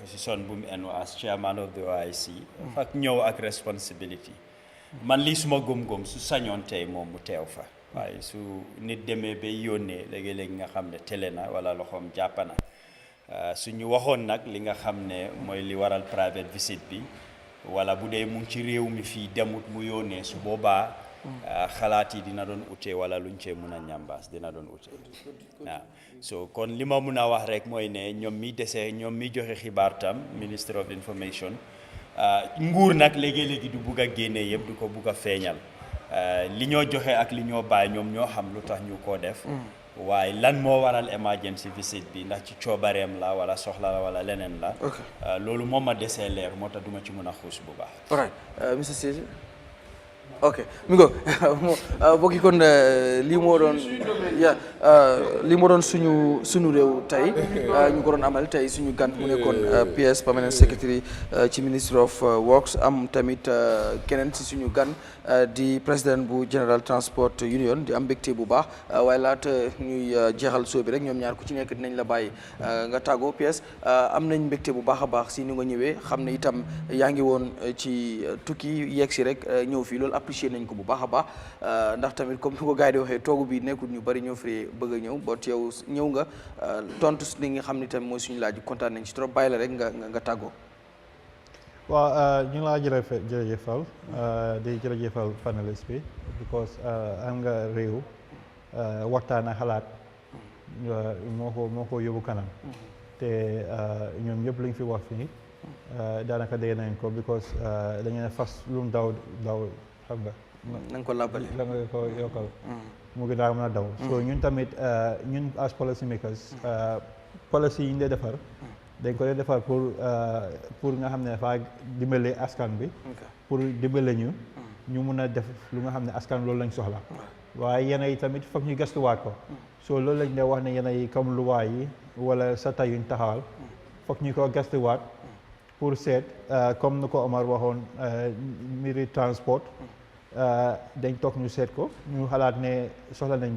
position bu mu enu as chairman of the OIC fak ñëw ak responsibility man li suma gom su sañoon tey moom mu teew fa waaye su nit demee ba yónnee léegi-léegi nga xam ne télé na wala loxoom jàppana suñu waxoon nag li nga xam ne mooy li waral private visit bi wala bu dee mu ngi ci réew mi fii demut mu yónnee su boobaa xalaat yi dina doon ute wala luñ cee mun a ñambaas dina doon ute waaw so kon li ma mun a wax rek mooy ne ñoom mi joxe xibaar tam Minister of Information nguur nag léegi-léegi du bugg a génne yëpp du ko bugg a feeñal li ñoo joxe ak li ñoo bàyyi ñoom ñoo xam lu tax ñu koo def waaye lan moo waral emergency visit bi ndax ci coobareem la wala soxla la wala leneen la loolu moom ma desee leer moo tax duma ci mun a xuus bu baax. All right. Mr. Ceesay. ok mi ngo bokki kon lii moo doon lii moo doon suñu réew tey ñu ko doon amal tey suñu gan mu nekkoon PS permanent secretary ci Ministry of Works am tamit keneen si suñu gan di président bu General Transport Union di am mbégte bu baax waaye laata ñuy jeexal soo bi rek ñoom ñaar ku ci nekk dinañ la bàyyi nga tàggoo PS am nañ mbégte bu baax a baax si ni nga ñëwee xam ne itam yaa ngi woon ci tukki yegg si rek ñëw fii loolu apprécié nañ ko bu baax a baax ndax tamit comme ni ko gars yi di waxee toogu bi nekkul ñu bari ñoo fi bëgg a ñëw boo yow ñëw nga tontu li nga xam ne tamit mooy suñu laaj kontaan nañ ci trop bàyyi la rek nga tàggoo. waaw ñu ngi laa jërëjëfal di jërëjëfal paneliste bi because am nga réew waxtaan ak xalaat moo ko yóbbu kanam te ñoom ñëpp lañ fi wax fii daanaka dégg nañ ko because dañu ne fas lu mu daw xam nga. na nga ko laabali la nga ko yokkal. mu gën a mën a daw. so ñun tamit ñun as policy makers policy yi ñu dee defar. dañ ko dee defar pour nga xam ne dafa dimbale askan bi. pour dimbale ñu mun a def lu nga xam ne askan loolu lañ soxla. waaye yéen yi tamit foog ñu gëstuwaat ko. so loolu lañ dee wax ne yéen yi comme luwaa yi wala sa tayuñ taxawal. foog ñu ko gëstuwaat pour seet comme ni ko Omar waxoon mbiri transport. dañ toog ñu seet ko ñu xalaat ne soxla nañ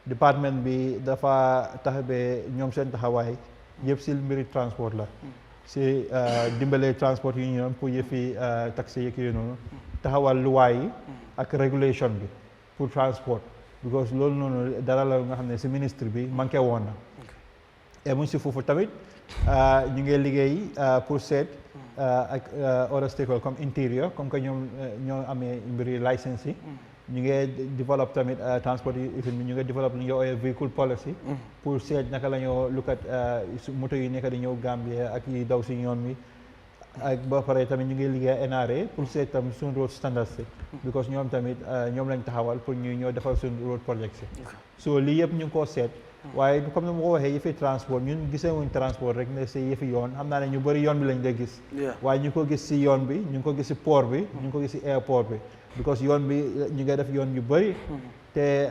département bi dafa tax ba ñoom seen taxawaay yëpp si mbiri transport la si dimbale transport yi ñoom pour yëfi taxi yeeg yooyu noonu taxawal luwaay yi ak régulation bi pour transport because loolu noonu dara la nga xam ne si ministre bi manqué woon na et mu si foofu tamit ñu ngi liggéey pour seet ak other stakeholders comme interior comme que ñoo amee mbiri licence yi ñu ngi développe tamit transport yi ñu ngi développe lu ñuy ooyee véhicule policy pour seet naka la ñoo lukat moto yi nekk di ñëw Gambia ak yi daw si yoon wi ak ba pare tamit ñu ngi liggéey NRA pour seet tamit suñu road standards si because ñoom tamit ñoom lañ taxawal pour ñu ñoo defal suñu road project si so lii yëpp ñu ngi koo seet waaye comme ni ma ko waxee yëfi transport ñun gisee wuñ transport rek ne si yëfi yoon xam naa ne ñu bëri yoon bi lañ dee gis waaye ñu ko gis si yoon bi ñu ngi ko gis si port bi ñu ngi ko gis si airport bi because yoon bi ñu ngi def yoon yu bëri te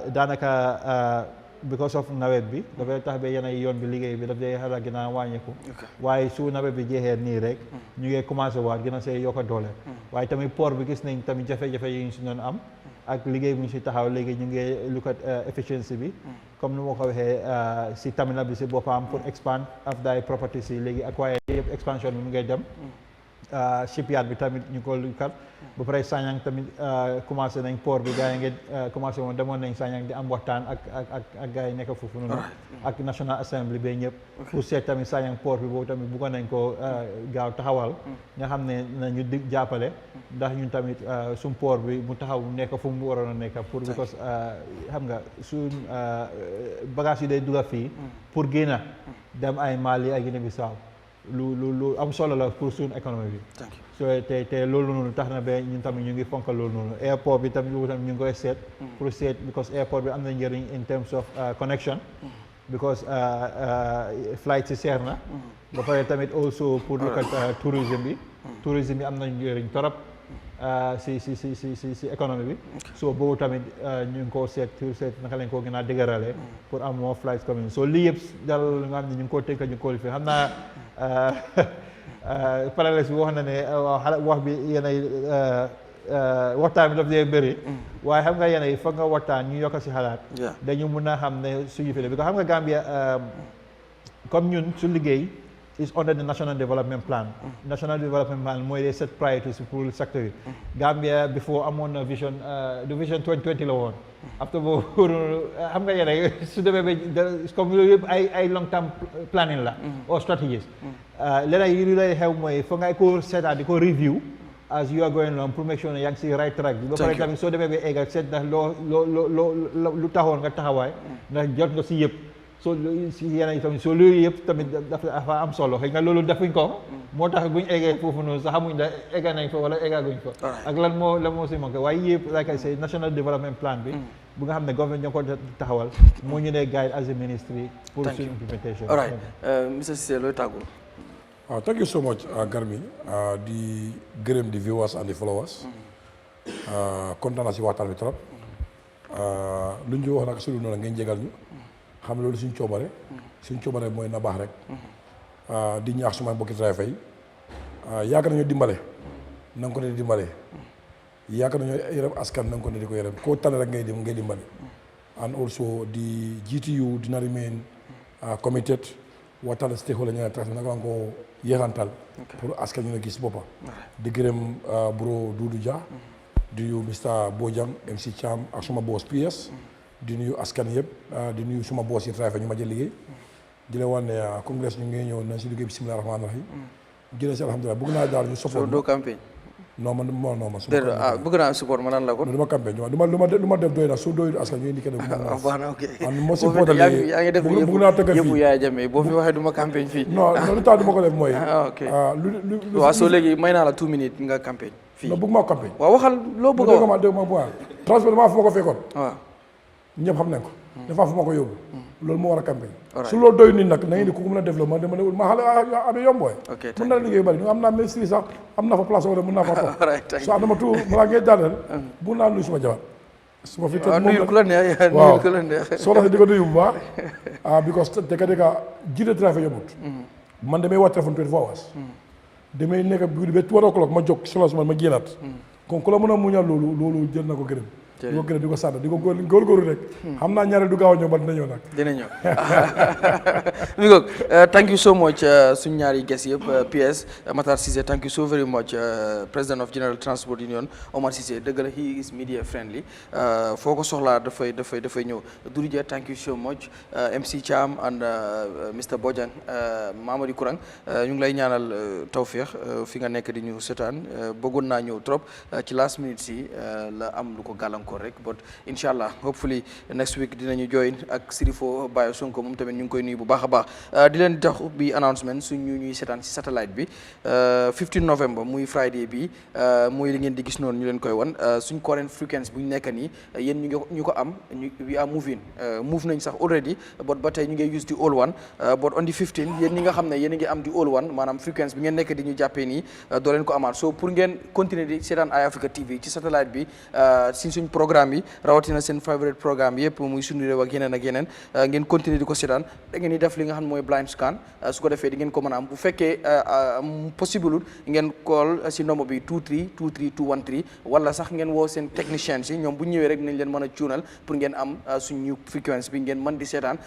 daanaka because of nawet bi dafay tax ba yenn yoon bi liggéey bi daf day xala gën a wàññeeku waaye su nawet bi jeexee nii rek ñu ngi commencé waat gën a see yokk a doole waaye tamit port bi gis nañ tamit jafe-jafe yi ñu si doon am ak liggéey bu ñu si taxaw léegi ñu ngi look at efficiency bi comme ni ma ko waxee si terminal bi si boppam pour expand of die property si léegi ak waaye yëpp expansion bi mu ngay dem shipyard bi tamit ñu ko kat ba pare Sanyang tamit commencé nañ port bi gars yi ngeen commencé woon demoon nañ Sanyang di am waxtaan ak gars yi nekk foofu noonu ak National Assembly ba ñëpp pour seet tamit Sanyang port bi boobu tamit bëggoon nañ ko gaaw taxawal nga xam ne nañu di jàppale ndax ñun tamit suñ port bi mu taxaw nekk fu mu waroon a nekk pour because xam nga suñ bagage yi day dugga fii pour génna dem ay Mali ak Guinée Bissau lu am solo la pour suñu économie bi so te loolu noonu tax na ba ñun tamit ñu ngi fonk loolu noonu airport bi tamit ñu ngi koy seet pour seet because airport bi am na njëriñ in terms of connection because flight si seer na ba pare tamit also pour look at tourisme bi am na njëriñ torop si économie bi so boobu tamit ñu ngi ko seet naka lañ ko gën a dëgërale pour am more flights coming so lii yëpp dal nga xam ne ñu ngi ko tënk ñu ngi ko lifi xam naa parallèle bi wax na ne wax bi yéen ay waxtaan bi daf dee bëri waaye xam nga yéen ay foog nga waxtaan ñu yokk si xalaat dañu mun a xam ne suñu fi la bi ko xam nga Gambia comme ñun su liggéey is under the National Development Plan. National Development Plan mooy les 7 priorities pour le secteur yi. Gambia before amoon na vision the vision 2020 la woon. After boobu xam nga yéen su demee ba comme yooyu yëpp ay long term planning la. or strategies. leneen yi lay xew mooy foog nga ko seetaat di ko review. as you are going along pour make sure ne yaa ngi si right track bi. ba pare tamit soo demee ba egg seet ndax lu taxoon nga taxawaay. ndax jot nga si yëpp. so si yeneen tamit so loolu yëpp tamit dafa am solo xëy nga loolu defuñ ko moo tax buñ eggee foofu noonu sax xamuñ da egga nañ fa wala eggaguñ fa ak lan moo si manqué waaye yëpp like I say national development plan bi bu nga xam ne government ñoo ko taxawal moo ñu ne guide as a ministry pour suñu implementation. all right Mr Ceesay looy tàggoo. Thank you so much Garmi di gërëm di viewers and the followers kontaan naa si waxtaan bi trop lu ñu wax nag su dul noonu ngeen jégal ñu xam loolu suñ coobare mooy na baax rek di ñaax suma mbokki driver yi yaakaar nañu dimbale na nga ko ne di dimbale yaakaar nañu yërëm askan na nga ko ne di ko yërëm koo tane rek ngay dimbale and also the GTU dina remain committed waxtaan stakeholder ñu ne tax naka nga ko yeexantal pour askan ñu ne gis boppa di gërëm bro Doudou Dia di nuyu Mr Bojang MC Cham ak suma boss PS di nuyu askan yëpp di nuyu suma boss yi driver ñu ma jël liggéey di leen wan ne congrès ñu ngi ñëw nañ si liggéey bismillah rahmaan rahim jëlee si alhamdulilah bëgg naa daal ñu support doo campagne non man bëgg naa support ma nan la ko du ma campagne lu ma def doy na su doyul askan ñu indi kenn baax na ok moo si portal yaa ngi def bëgg naa tëgg yëpp Yahya Jammeh boo fi waxee du ma campagne fii non lu tax du ma ko def mooy ok waaw soo léegi may naa la 2 minutes nga campagne fii non bëgg maa campagne waaw waxal loo bëgg a wax dégg ma bu transport damaa fu ma ko fekkoon waaw ñëpp xam nañ ko dafa fu ma ko yóbbu loolu moo war a campagne su loolu doy nit nag na ngeen di ku mën a def loolu ma xale amee yombooy mën na liggéey bari am naa ministre sax am naa fa place wala mën naa fa toog so adama tout balaa ngay daaneel bu naa nuyu suma jabar su ma fi toog nuyu ku la neex nuyu ku la neex soo tax di ko nuyu bu baax because dëgg jiite trafic yombut man damay wax téléphone 24 hours damay nekk guddi ba 2 o'clock ma jóg solo suma ma génnaat kon ku la mën a muñal loolu jël na ko gërëm di ko gërëm di ko sànn di ko góorgóorlu rek xam naa ñaareel du gaaw a ñëw ba dina ñëw nag dina ñëw mi ngoog thank you so much suñ ñaari guest yëpp PS Matarr Ceesay thank you so very much president of General Transport Union Omar Ceesay dëgg la he is media friendly foo ko soxlaa dafay ñëw Doudou Dia thank you so much MC Cham and Mr Bojang Mamadi Kurang ñu ngi lay ñaanal tawféex fi nga nekk di ñu setaan bëggoon naa ñëw trop ci last minute si la am lu ko gàllankoor rek but inshallah hopefully next week dinañu join ak Sirifo Bayo Sonko moom tamit ñu ngi koy nuyu bu baax a baax di leen tax bi announcement suñu ñuy seetaan si satellite bi 15 November muy Friday bi muy li ngeen di gis noonu ñu leen koy wan suñ current frequency bu ñu nekk nii yéen ñu ko am we are moving move nañ sax already but ba tey ñu ngi use the old one but on the 15 yéen ñi nga xam ne yéen a ngi am di old one maanaam frequency bi ngeen nekk di ñu jàppee nii doo leen ko amaat so pour ngeen continuer di seetaan Eyeafrica TV ci satellite bi si suñ programme yi rawatina seen favorite programme yëpp muy Sunu Reew ak yeneen ngeen continuer di ko seetaan da ngeen di def li nga xam mooy blind scan su ko defee di ngeen ko mën a am bu fekkee possible ngeen call si nombre bi 2323213 wala sax ngeen woo seen technicien si ñoom bu ñëwee rek dinañ leen mën a cuunal pour ngeen am suñu frequency bi ngeen mën di seetaan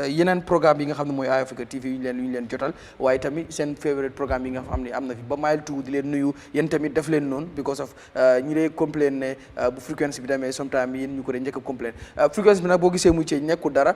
yeneen programme yi nga xam ne mooy Eyeafrica TV yu ñu leen jotal waaye tamit seen favorite programme yi nga xam ne am na fi ba mile 2 di leen nuyu yéen tamit def leen noonu because of ñi dee complain ne bu frequency bi demee sometime yéen ñu ko dee njëkk a complain frequency bi nag boo gisee mu ci nekkul dara